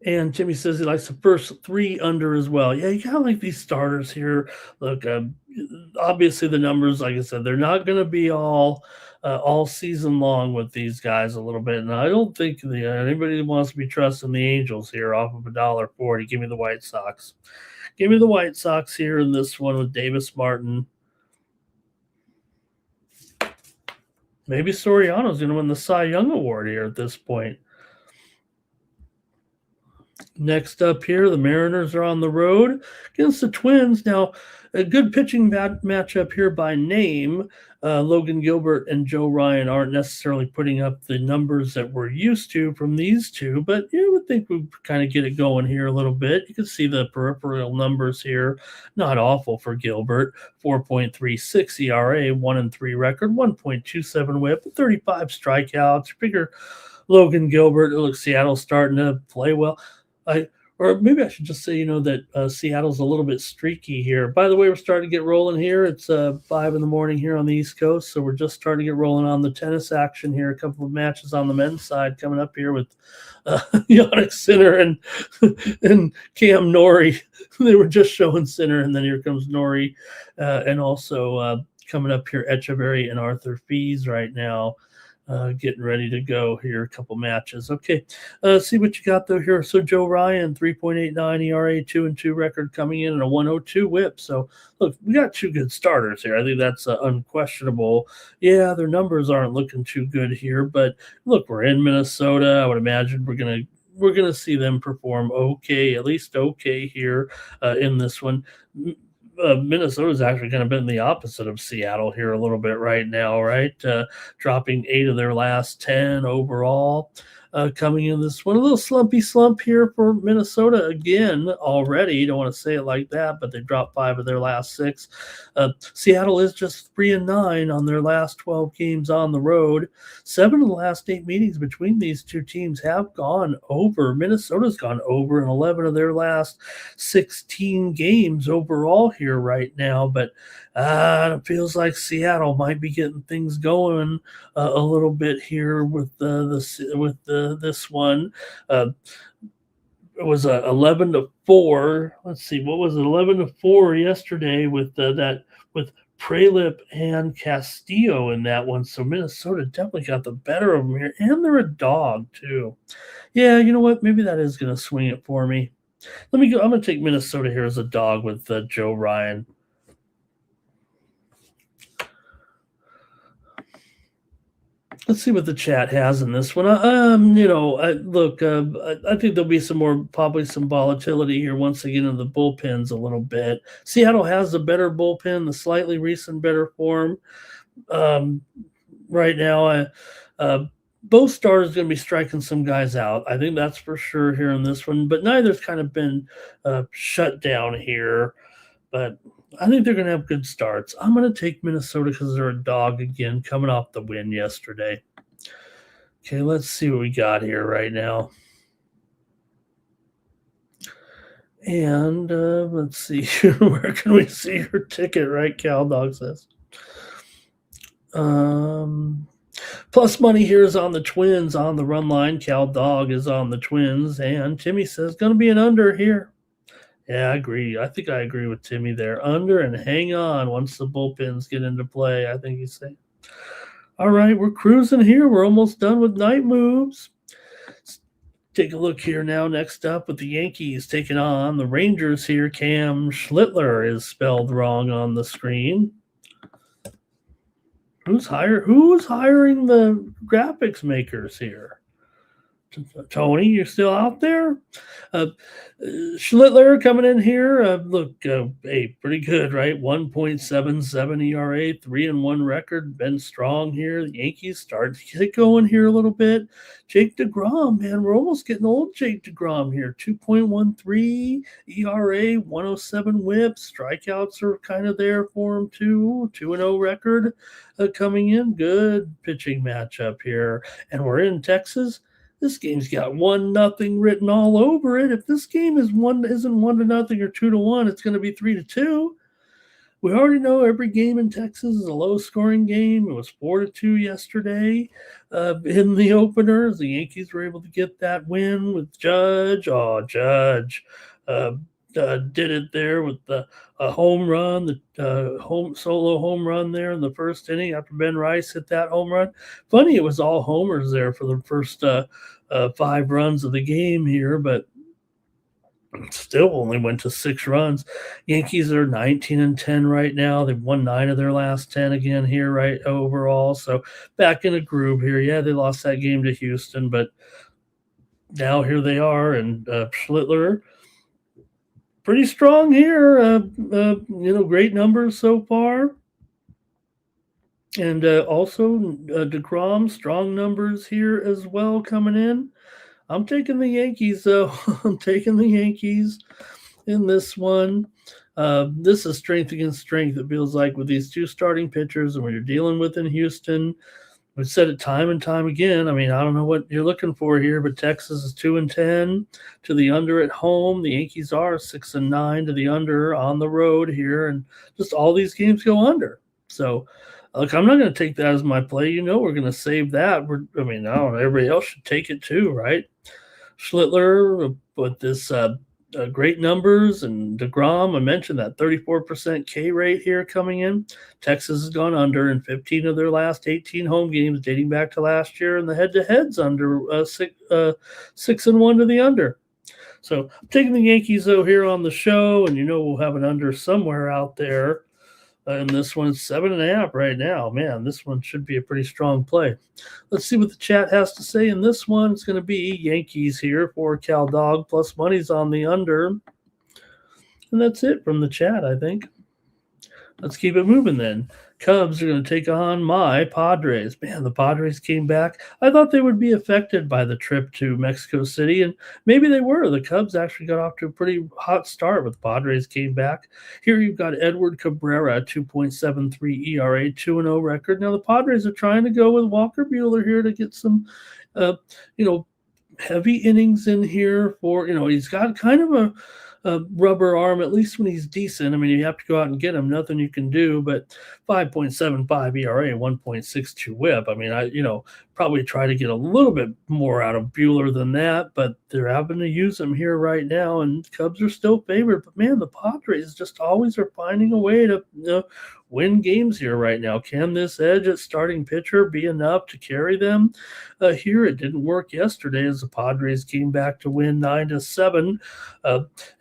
And Jimmy says he likes the first 3 under as well. Yeah, you kind of like these starters here. Look, obviously the numbers, like I said, they're not going to be all season long with these guys a little bit. And I don't think anybody wants to be trusting the Angels here off of $1.40. Give me the White Sox. Give me the White Sox here in this one with Davis Martin. Maybe Soriano's going to win the Cy Young Award here at this point. Next up here, the Mariners are on the road against the Twins. Now, a good pitching matchup here by name. Logan Gilbert and Joe Ryan aren't necessarily putting up the numbers that we're used to from these two, but you would think we'd kind of get it going here a little bit. You can see the peripheral numbers here. Not awful for Gilbert. 4.36 ERA, 1-3 record, 1.27 whip, 35 strikeouts. Figure Logan Gilbert, it looks Seattle's starting to play well. Or maybe I should just say, that Seattle's a little bit streaky here. By the way, we're starting to get rolling here. It's 5 in the morning here on the East Coast, so we're just starting to get rolling on the tennis action here. A couple of matches on the men's side coming up here with Yannick Sinner and Cam Norrie. They were just showing Sinner, and then here comes Norrie. And also coming up here, Echeverry and Arthur Fees right now. Getting ready to go here, a couple matches. Okay, see what you got though here. So Joe Ryan, 3.89 ERA, 2-2 record coming in, and a 102 whip. So look, we got 2 good starters here. I think that's unquestionable. Yeah, their numbers aren't looking too good here, but look, we're in Minnesota. I would imagine we're gonna see them perform okay, at least okay here in this one. Minnesota's actually kind of been the opposite of Seattle here a little bit right now, right? Dropping 8 of their last 10 overall. Coming in this one, a little slumpy slump here for Minnesota again already. Don't want to say it like that, but they dropped 5 of their last 6. Seattle is just 3-9 on their last 12 games on the road. 7 of the last 8 meetings between these two teams have gone over. Minnesota's gone over in 11 of their last 16 games overall here right now, but it feels like Seattle might be getting things going a little bit here with this one. It was 11-4. Let's see, what was it? 11-4 yesterday with with Pralip and Castillo in that one. So Minnesota definitely got the better of them here, and they're a dog too. Yeah, you know what? Maybe that is going to swing it for me. Let me go. I'm going to take Minnesota here as a dog with Joe Ryan. Let's see what the chat has in this one. Look, I think there'll be probably some volatility here once they get into the bullpens a little bit. Seattle has the better bullpen, the slightly recent better form. Um, right now, both starters going to be striking some guys out. I think that's for sure here in this one, but neither's kind of been shut down here. But I think they're going to have good starts. I'm going to take Minnesota because they're a dog again, coming off the win yesterday. Okay, let's see what we got here right now. And let's see, where can we see your ticket, right? Cal Dog says. Plus money here is on the Twins on the run line. Cal Dog is on the Twins. And Timmy says, going to be an under here. Yeah, I agree. I think I agree with Timmy there. Under and hang on once the bullpens get into play, I think he's saying. All right, we're cruising here. We're almost done with night moves. Let's take a look here now. Next up with the Yankees taking on the Rangers here. Cam Schlittler is spelled wrong on the screen. Who's hiring the graphics makers here? Tony, you're still out there? Schlittler coming in here. Hey, pretty good, right? 1.77 ERA, 3-1 record. Been strong here. The Yankees started to get going here a little bit. Jake DeGrom, man, we're almost getting old Jake DeGrom here. 2.13 ERA, 107 whip. Strikeouts are kind of there for him too. 2-0 record coming in. Good pitching matchup here. And we're in Texas. This game's got 1-0 written all over it. If this game isn't 1-0 or 2-1, it's going to be 3-2. We already know every game in Texas is a low-scoring game. It was 4-2 yesterday in the openers. The Yankees were able to get that win with Judge. Oh, Judge did it there with a home run, the solo home run there in the first inning after Ben Rice hit that home run. Funny, it was all homers there for the first 5 runs of the game here, but still only went to 6 runs. Yankees are 19-10 right now. They've won 9 of their last 10 again here, right, overall. So back in a groove here. Yeah, they lost that game to Houston, but now here they are, and Schlittler pretty strong here. Great numbers so far. And also DeGrom, strong numbers here as well coming in. I'm taking the Yankees, though. I'm taking the Yankees in this one. This is strength against strength, it feels like, with these 2 starting pitchers and when you're dealing with in Houston. We've said it time and time again. I mean, I don't know what you're looking for here, but Texas is 2-10 to the under at home. The Yankees are 6-9 to the under on the road here, and just all these games go under. So, look, I'm not going to take that as my play. We're going to save that. I don't know. Everybody else should take it too, right? Schlittler with this great numbers, and DeGrom, I mentioned that 34% K rate here coming in. Texas has gone under in 15 of their last 18 home games dating back to last year, and the head-to-heads under 6-1 to the under. So I'm taking the Yankees, though, here on the show, and we'll have an under somewhere out there. And this one's 7.5 right now. Man, this one should be a pretty strong play. Let's see what the chat has to say in this one. It's going to be Yankees here for Cal Dog, plus money's on the under. And that's it from the chat, I think. Let's keep it moving then. Cubs are going to take on my Padres. Man, the Padres came back. I thought they would be affected by the trip to Mexico City, and maybe they were. The Cubs actually got off to a pretty hot start, but the Padres came back. Here you've got Edward Cabrera, 2.73 ERA, 2-0 record. Now the Padres are trying to go with Walker Buehler here to get some, heavy innings in here for, he's got kind of a rubber arm, at least when he's decent. I mean, you have to go out and get him. Nothing you can do, but 5.75 ERA, 1.62 whip. I mean, probably try to get a little bit more out of Buehler than that, but they're having to use him here right now, and Cubs are still favored. But, man, the Padres just always are finding a way to win games here right now. Can this edge at starting pitcher be enough to carry them here? It didn't work yesterday as the Padres came back to win 9-7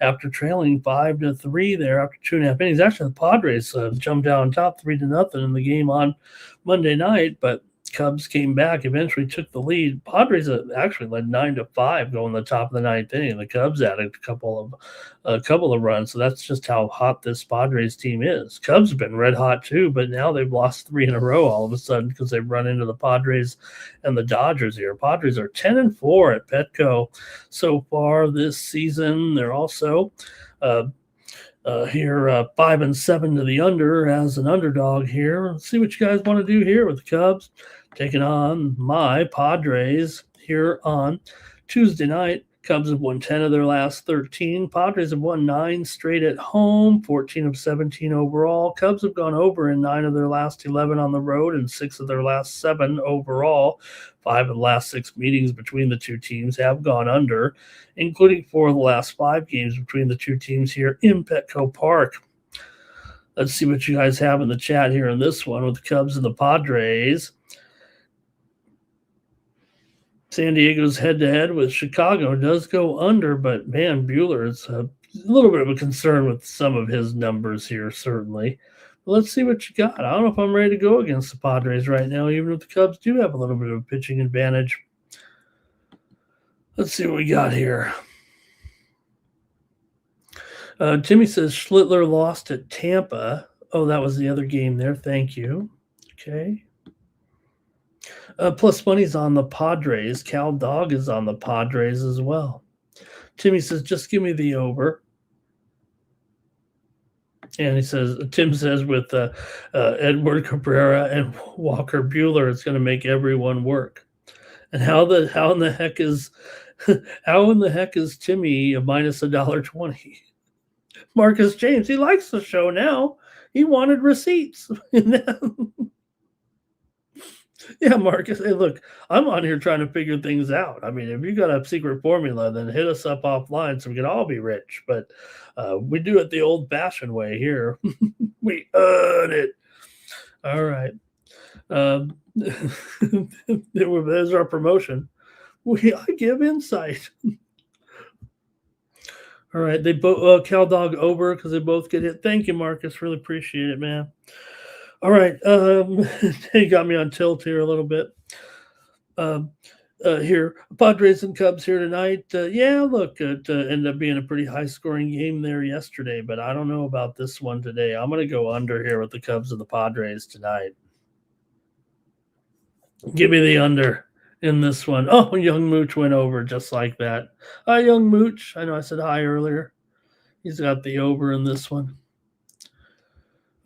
after trailing 5-3 there after 2.5 innings. Actually, the Padres jumped out on top 3-0 in the game on Monday night, but Cubs came back, eventually took the lead. Padres actually led 9-5 going the top of the ninth inning. The Cubs added a couple of runs, so that's just how hot this Padres team is. Cubs have been red hot too, but now they've lost 3 in a row all of a sudden because they've run into the Padres and the Dodgers here. Padres are 10-4 at Petco so far this season. They're also here 5-7 to the under as an underdog here. Let's see what you guys want to do here with the Cubs taking on my Padres here on Tuesday night. Cubs have won 10 of their last 13. Padres have won 9 straight at home, 14 of 17 overall. Cubs have gone over in 9 of their last 11 on the road and 6 of their last 7 overall. 5 of the last 6 meetings between the two teams have gone under, including 4 of the last 5 games between the two teams here in Petco Park. Let's see what you guys have in the chat here in this one with the Cubs and the Padres. San Diego's head-to-head with Chicago does go under, but man, Buehler is a little bit of a concern with some of his numbers here, certainly. But let's see what you got. I don't know if I'm ready to go against the Padres right now, even if the Cubs do have a little bit of a pitching advantage. Let's see what we got here. Timmy says Schlittler lost at Tampa. Oh, that was the other game there. Thank you. Okay. Plus money's on the Padres. Cal Dog is on the Padres as well. Timmy says, just give me the over. And he says, Tim says, with Edward Cabrera and Walker Buehler, it's going to make everyone work. And how in the heck is Timmy a minus $1.20? Marcus James, he likes the show now. He wanted receipts. Yeah, Marcus. Hey, look, I'm on here trying to figure things out. I mean, if you got a secret formula, then hit us up offline so we can all be rich. But we do it the old-fashioned way here. We earn it. All right. There's our promotion. I give insight. All right. They both Cal Dog over because they both get hit. Thank you, Marcus. Really appreciate it, man. All right, you got me on tilt here a little bit. Here, Padres and Cubs here tonight. Yeah, look, it ended up being a pretty high-scoring game there yesterday, but I don't know about this one today. I'm going to go under here with the Cubs and the Padres tonight. Give me the under in this one. Oh, Young Mooch went over just like that. Hi, Young Mooch. I know I said hi earlier. He's got the over in this one.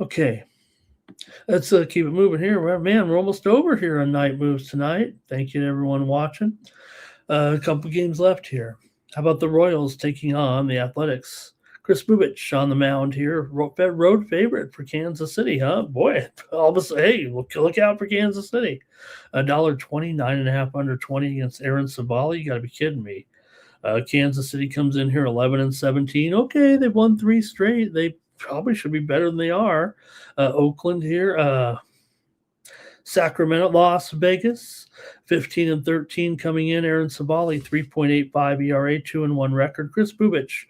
Okay. Let's keep it moving here. Man, we're almost over here on Night Moves tonight. Thank you to everyone watching. A couple games left here. How about the Royals taking on the Athletics? Chris Bubich on the mound here. Road favorite for Kansas City, huh? Boy, all of a sudden, hey, look out for Kansas City. $1.20, 9.5 under 20 against Aaron Savali. You got to be kidding me. Kansas City comes in here 11-17. Okay, they've won 3 straight. They probably should be better than they are. Oakland here. Sacramento, Las Vegas, 15-13 coming in. Aaron Savali, 3.85 ERA, 2-1 record. Chris Bubich,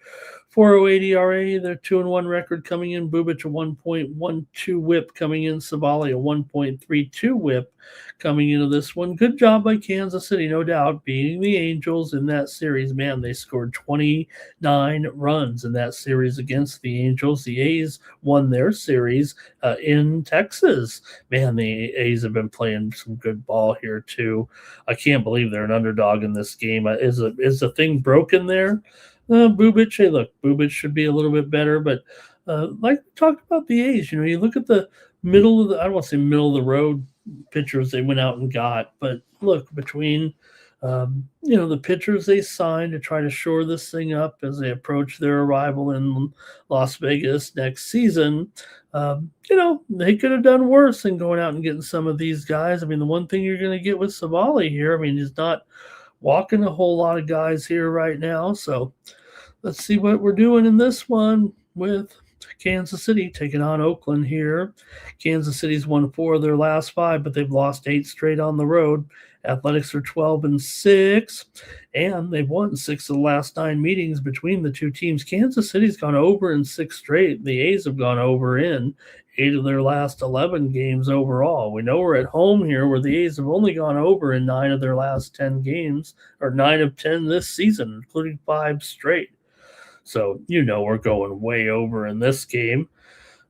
4.08 ERA, their 2-1 record coming in. Bubich, a 1.12 whip coming in. Savali, a 1.32 whip coming into this one. Good job by Kansas City, no doubt, beating the Angels in that series. Man, they scored 29 runs in that series against the Angels. The A's won their series in Texas. Man, the A's have been playing some good ball here, too. I can't believe they're an underdog in this game. Is the thing broken there? Bubich, hey, look, Bubich should be a little bit better, but like we talked about the A's, you look at the middle of the, I don't want to say middle of the road pitchers they went out and got, but look, between the pitchers they signed to try to shore this thing up as they approach their arrival in Las Vegas next season, they could have done worse than going out and getting some of these guys. I mean, the one thing you're going to get with Savali here, I mean, he's not walking a whole lot of guys here right now, so let's see what we're doing in this one with Kansas City taking on Oakland here. Kansas City's won 4 of their last 5, but they've lost 8 straight on the road. Athletics are 12-6, and they've won 6 of the last 9 meetings between the two teams. Kansas City's gone over in 6 straight. The A's have gone over in 8 of their last 11 games overall. We know we're at home here where the A's have only gone over in 9 of their last 10 games, or 9 of 10 this season, including 5 straight. So, we're going way over in this game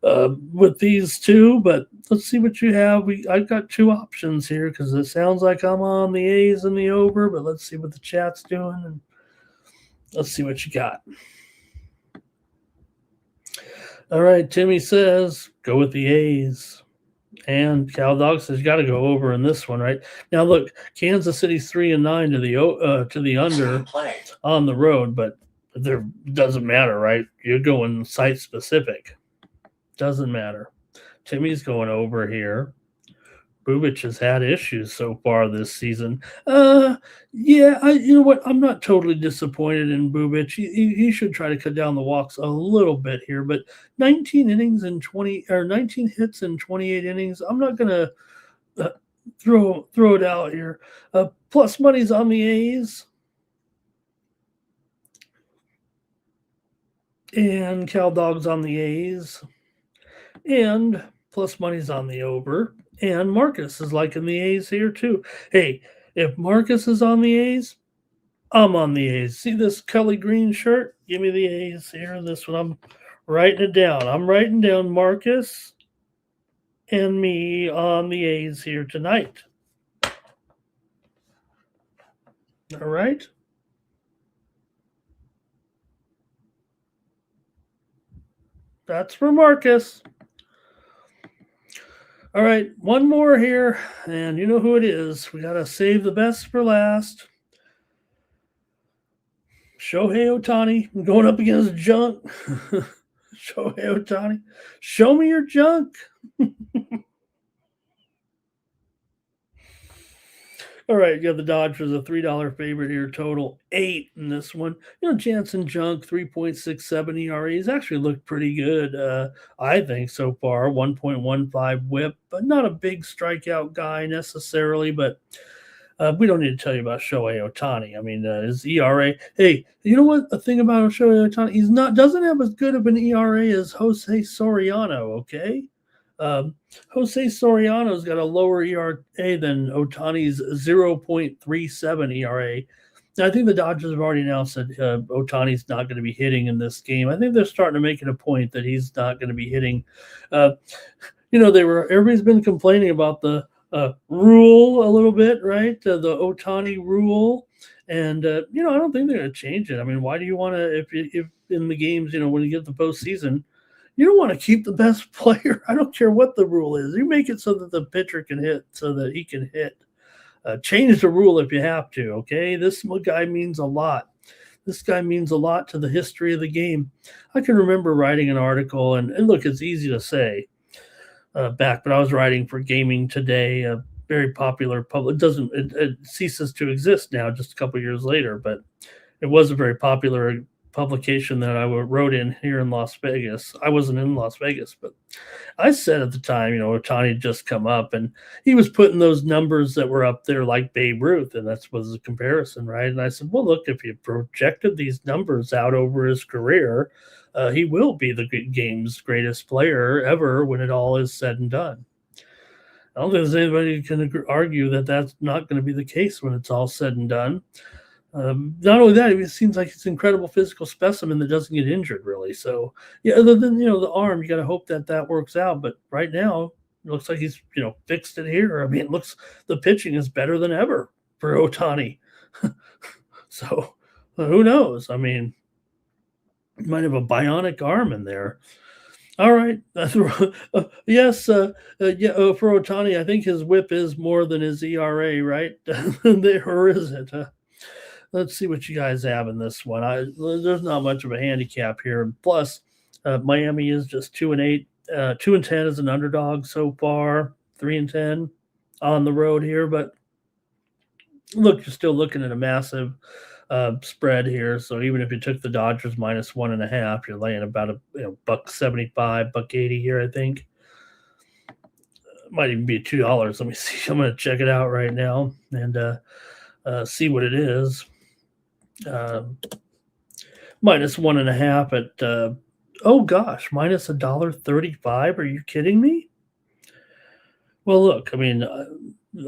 with these two, but let's see what you have. I've got 2 options here because it sounds like I'm on the A's and the over, but let's see what the chat's doing and let's see what you got. All right, Timmy says go with the A's. And Cal Dog says you got to go over in this one, right? Now look, Kansas City's 3-9 to the under on the road, but there doesn't matter, right? You're going site specific. Doesn't matter. Timmy's going over here. Bubic has had issues so far this season. Yeah, you know what? I'm not totally disappointed in Bubic. He should try to cut down the walks a little bit here, but 19 innings and 19 hits in 28 innings. I'm not gonna throw it out here. Plus money's on the A's. And Cal Dog's on the A's. And plus money's on the over. And Marcus is liking the A's here too. Hey, if Marcus is on the A's, I'm on the A's. See this Kelly Green shirt? Give me the A's here. This one, I'm writing it down. I'm writing down Marcus and me on the A's here tonight. All right. That's for Marcus. All right, one more here, and you know who it is. We got to save the best for last. Shohei Ohtani going up against junk. Shohei Ohtani, show me your junk. All right, you got the Dodgers, a $3 favorite here, total 8 in this one. Jansen Junk, 3.67 ERA. He's actually looked pretty good, I think, so far. 1.15 whip, but not a big strikeout guy necessarily, but we don't need to tell you about Shohei Ohtani. I mean, his ERA. Hey, you know what? The thing about Shohei Ohtani, doesn't have as good of an ERA as Jose Soriano, okay? Jose Soriano's got a lower ERA than Ohtani's 0.37 ERA. Now, I think the Dodgers have already announced that Ohtani's not going to be hitting in this game. I think they're starting to make it a point that he's not going to be hitting. Everybody's been complaining about the rule a little bit, right? The Ohtani rule. And, I don't think they're going to change it. I mean, why do you want to, if in the games, when you get the postseason, you don't want to keep the best player. I don't care what the rule is. You make it so that the pitcher can hit, so that he can hit. Change the rule if you have to, okay? This guy means a lot. This guy means a lot to the history of the game. I can remember writing an article, and look, it's easy to say back, but I was writing for Gaming Today, a very popular it ceases to exist now just a couple years later, but it was a very popular publication that I wrote in here in Las Vegas. I wasn't in Las Vegas, but I said at the time, Ohtani had just come up and he was putting those numbers that were up there like Babe Ruth, and that was a comparison, right? And I said, well, look, if you projected these numbers out over his career, he will be the game's greatest player ever when it all is said and done. I don't think there's anybody who can argue that that's not going to be the case when it's all said and done. Not only that, it seems like it's an incredible physical specimen that doesn't get injured, really. So, yeah, other than, the arm, you got to hope that works out. But right now, it looks like he's, fixed it here. I mean, the pitching is better than ever for Ohtani. So, who knows? I mean, he might have a bionic arm in there. All right. Yes. For Ohtani, I think his whip is more than his ERA, right? Or is it? Let's see what you guys have in this one. There's not much of a handicap here. Plus, Miami is just 2-8, 2-10 as an underdog so far. 3-10 on the road here, but look, you're still looking at a massive spread here. So even if you took the Dodgers -1.5, you're laying about a $1.75, $1.80 here, I think. It might even be $2. Let me see. I'm going to check it out right now and see what it is. -1.5 Oh gosh, minus $1.35. Are you kidding me? Well, look, I mean,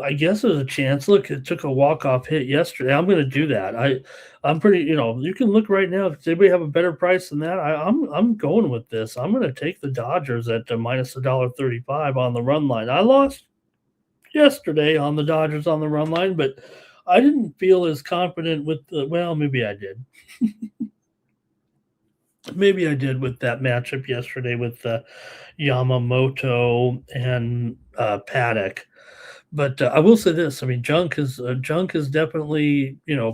I guess there's a chance. Look, it took a walk-off hit yesterday. I'm gonna do that. I'm pretty, you can look right now. Does anybody have a better price than that? I'm going with this. I'm gonna take the Dodgers at minus $1.35 on the run line. I lost yesterday on the Dodgers on the run line, but I didn't feel as confident with the. Well, maybe I did. Maybe I did with that matchup yesterday with Yamamoto and Paddock. But I will say this: I mean, Junk is definitely a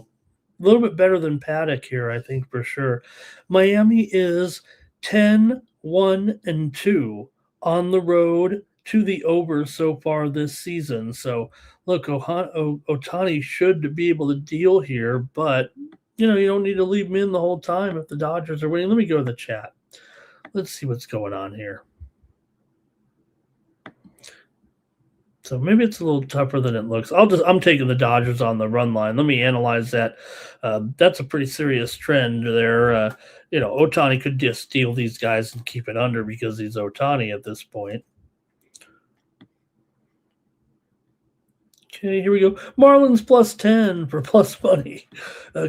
little bit better than Paddock here. I think for sure. Miami is 10-1-2 on the road to the over so far this season. So look, Otani should be able to deal here, but you don't need to leave him in the whole time if the Dodgers are winning. Let me go to the chat. Let's see what's going on here. So maybe it's a little tougher than it looks. I'm taking the Dodgers on the run line. Let me analyze that. That's a pretty serious trend there. Otani could just steal these guys and keep it under because he's Otani at this point. Okay, here we go. Marlins plus 10 for plus money.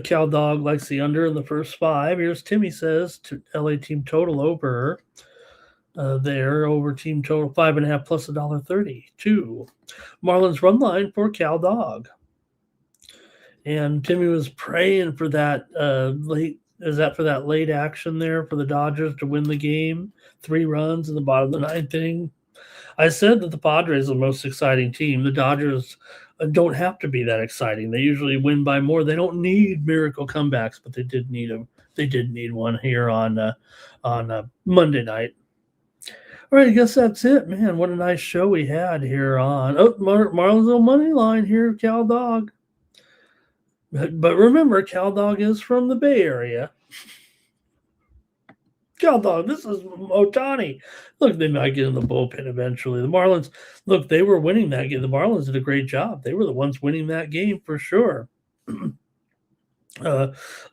Cal Dog likes the under in the first 5. Here's Timmy says to LA team total over. There over team total 5.5 plus $1.32. Marlins run line for Cal Dog. And Timmy was praying for that late action there for the Dodgers to win the game. 3 runs in the bottom of the 9th inning. I said that the Padres are the most exciting team. The Dodgers don't have to be that exciting. They usually win by more. They don't need miracle comebacks, but they did need them. They did need one here on Monday night. All right, I guess that's it, man. What a nice show we had here on Marlinsville money line here, Cal Dog. But remember, Cal Dog is from the Bay Area. Cal Dog, this is Otani. Look, they might get in the bullpen eventually. The Marlins, look, they were winning that game. The Marlins did a great job. They were the ones winning that game for sure.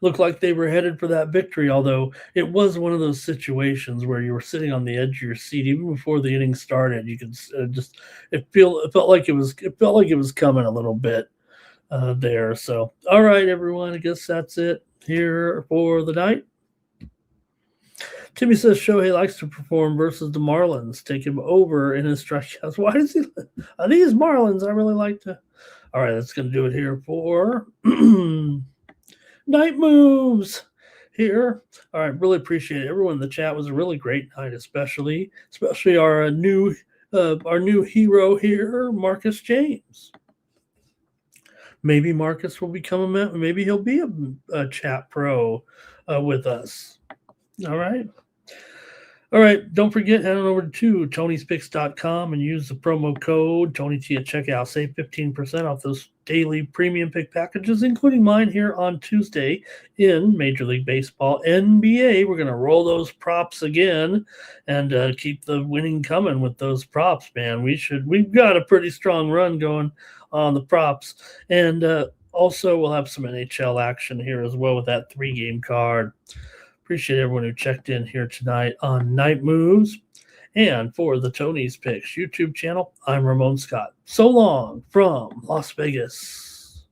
Looked like they were headed for that victory, although it was one of those situations where you were sitting on the edge of your seat even before the inning started. You could it felt like it was coming a little bit there. So, all right, everyone, I guess that's it here for the night. Timmy says Shohei likes to perform versus the Marlins. Take him over in his strikeouts. Why does he? These Marlins, I really like to. All right, that's going to do it here for Night Moves here. All right, really appreciate it. Everyone in the chat. Was a really great night, especially our new hero here, Marcus James. Maybe Marcus will become maybe he'll be a chat pro with us. All right. All right, don't forget, head on over to Tony'sPicks.com and use the promo code TonyT at checkout. Save 15% off those daily premium pick packages, including mine here on Tuesday in Major League Baseball. NBA, we're going to roll those props again and keep the winning coming with those props, man. We've got a pretty strong run going on the props. And also, we'll have some NHL action here as well with that 3-game card. Appreciate everyone who checked in here tonight on Night Moves. And for the Tony's Picks YouTube channel, I'm Ramon Scott. So long from Las Vegas.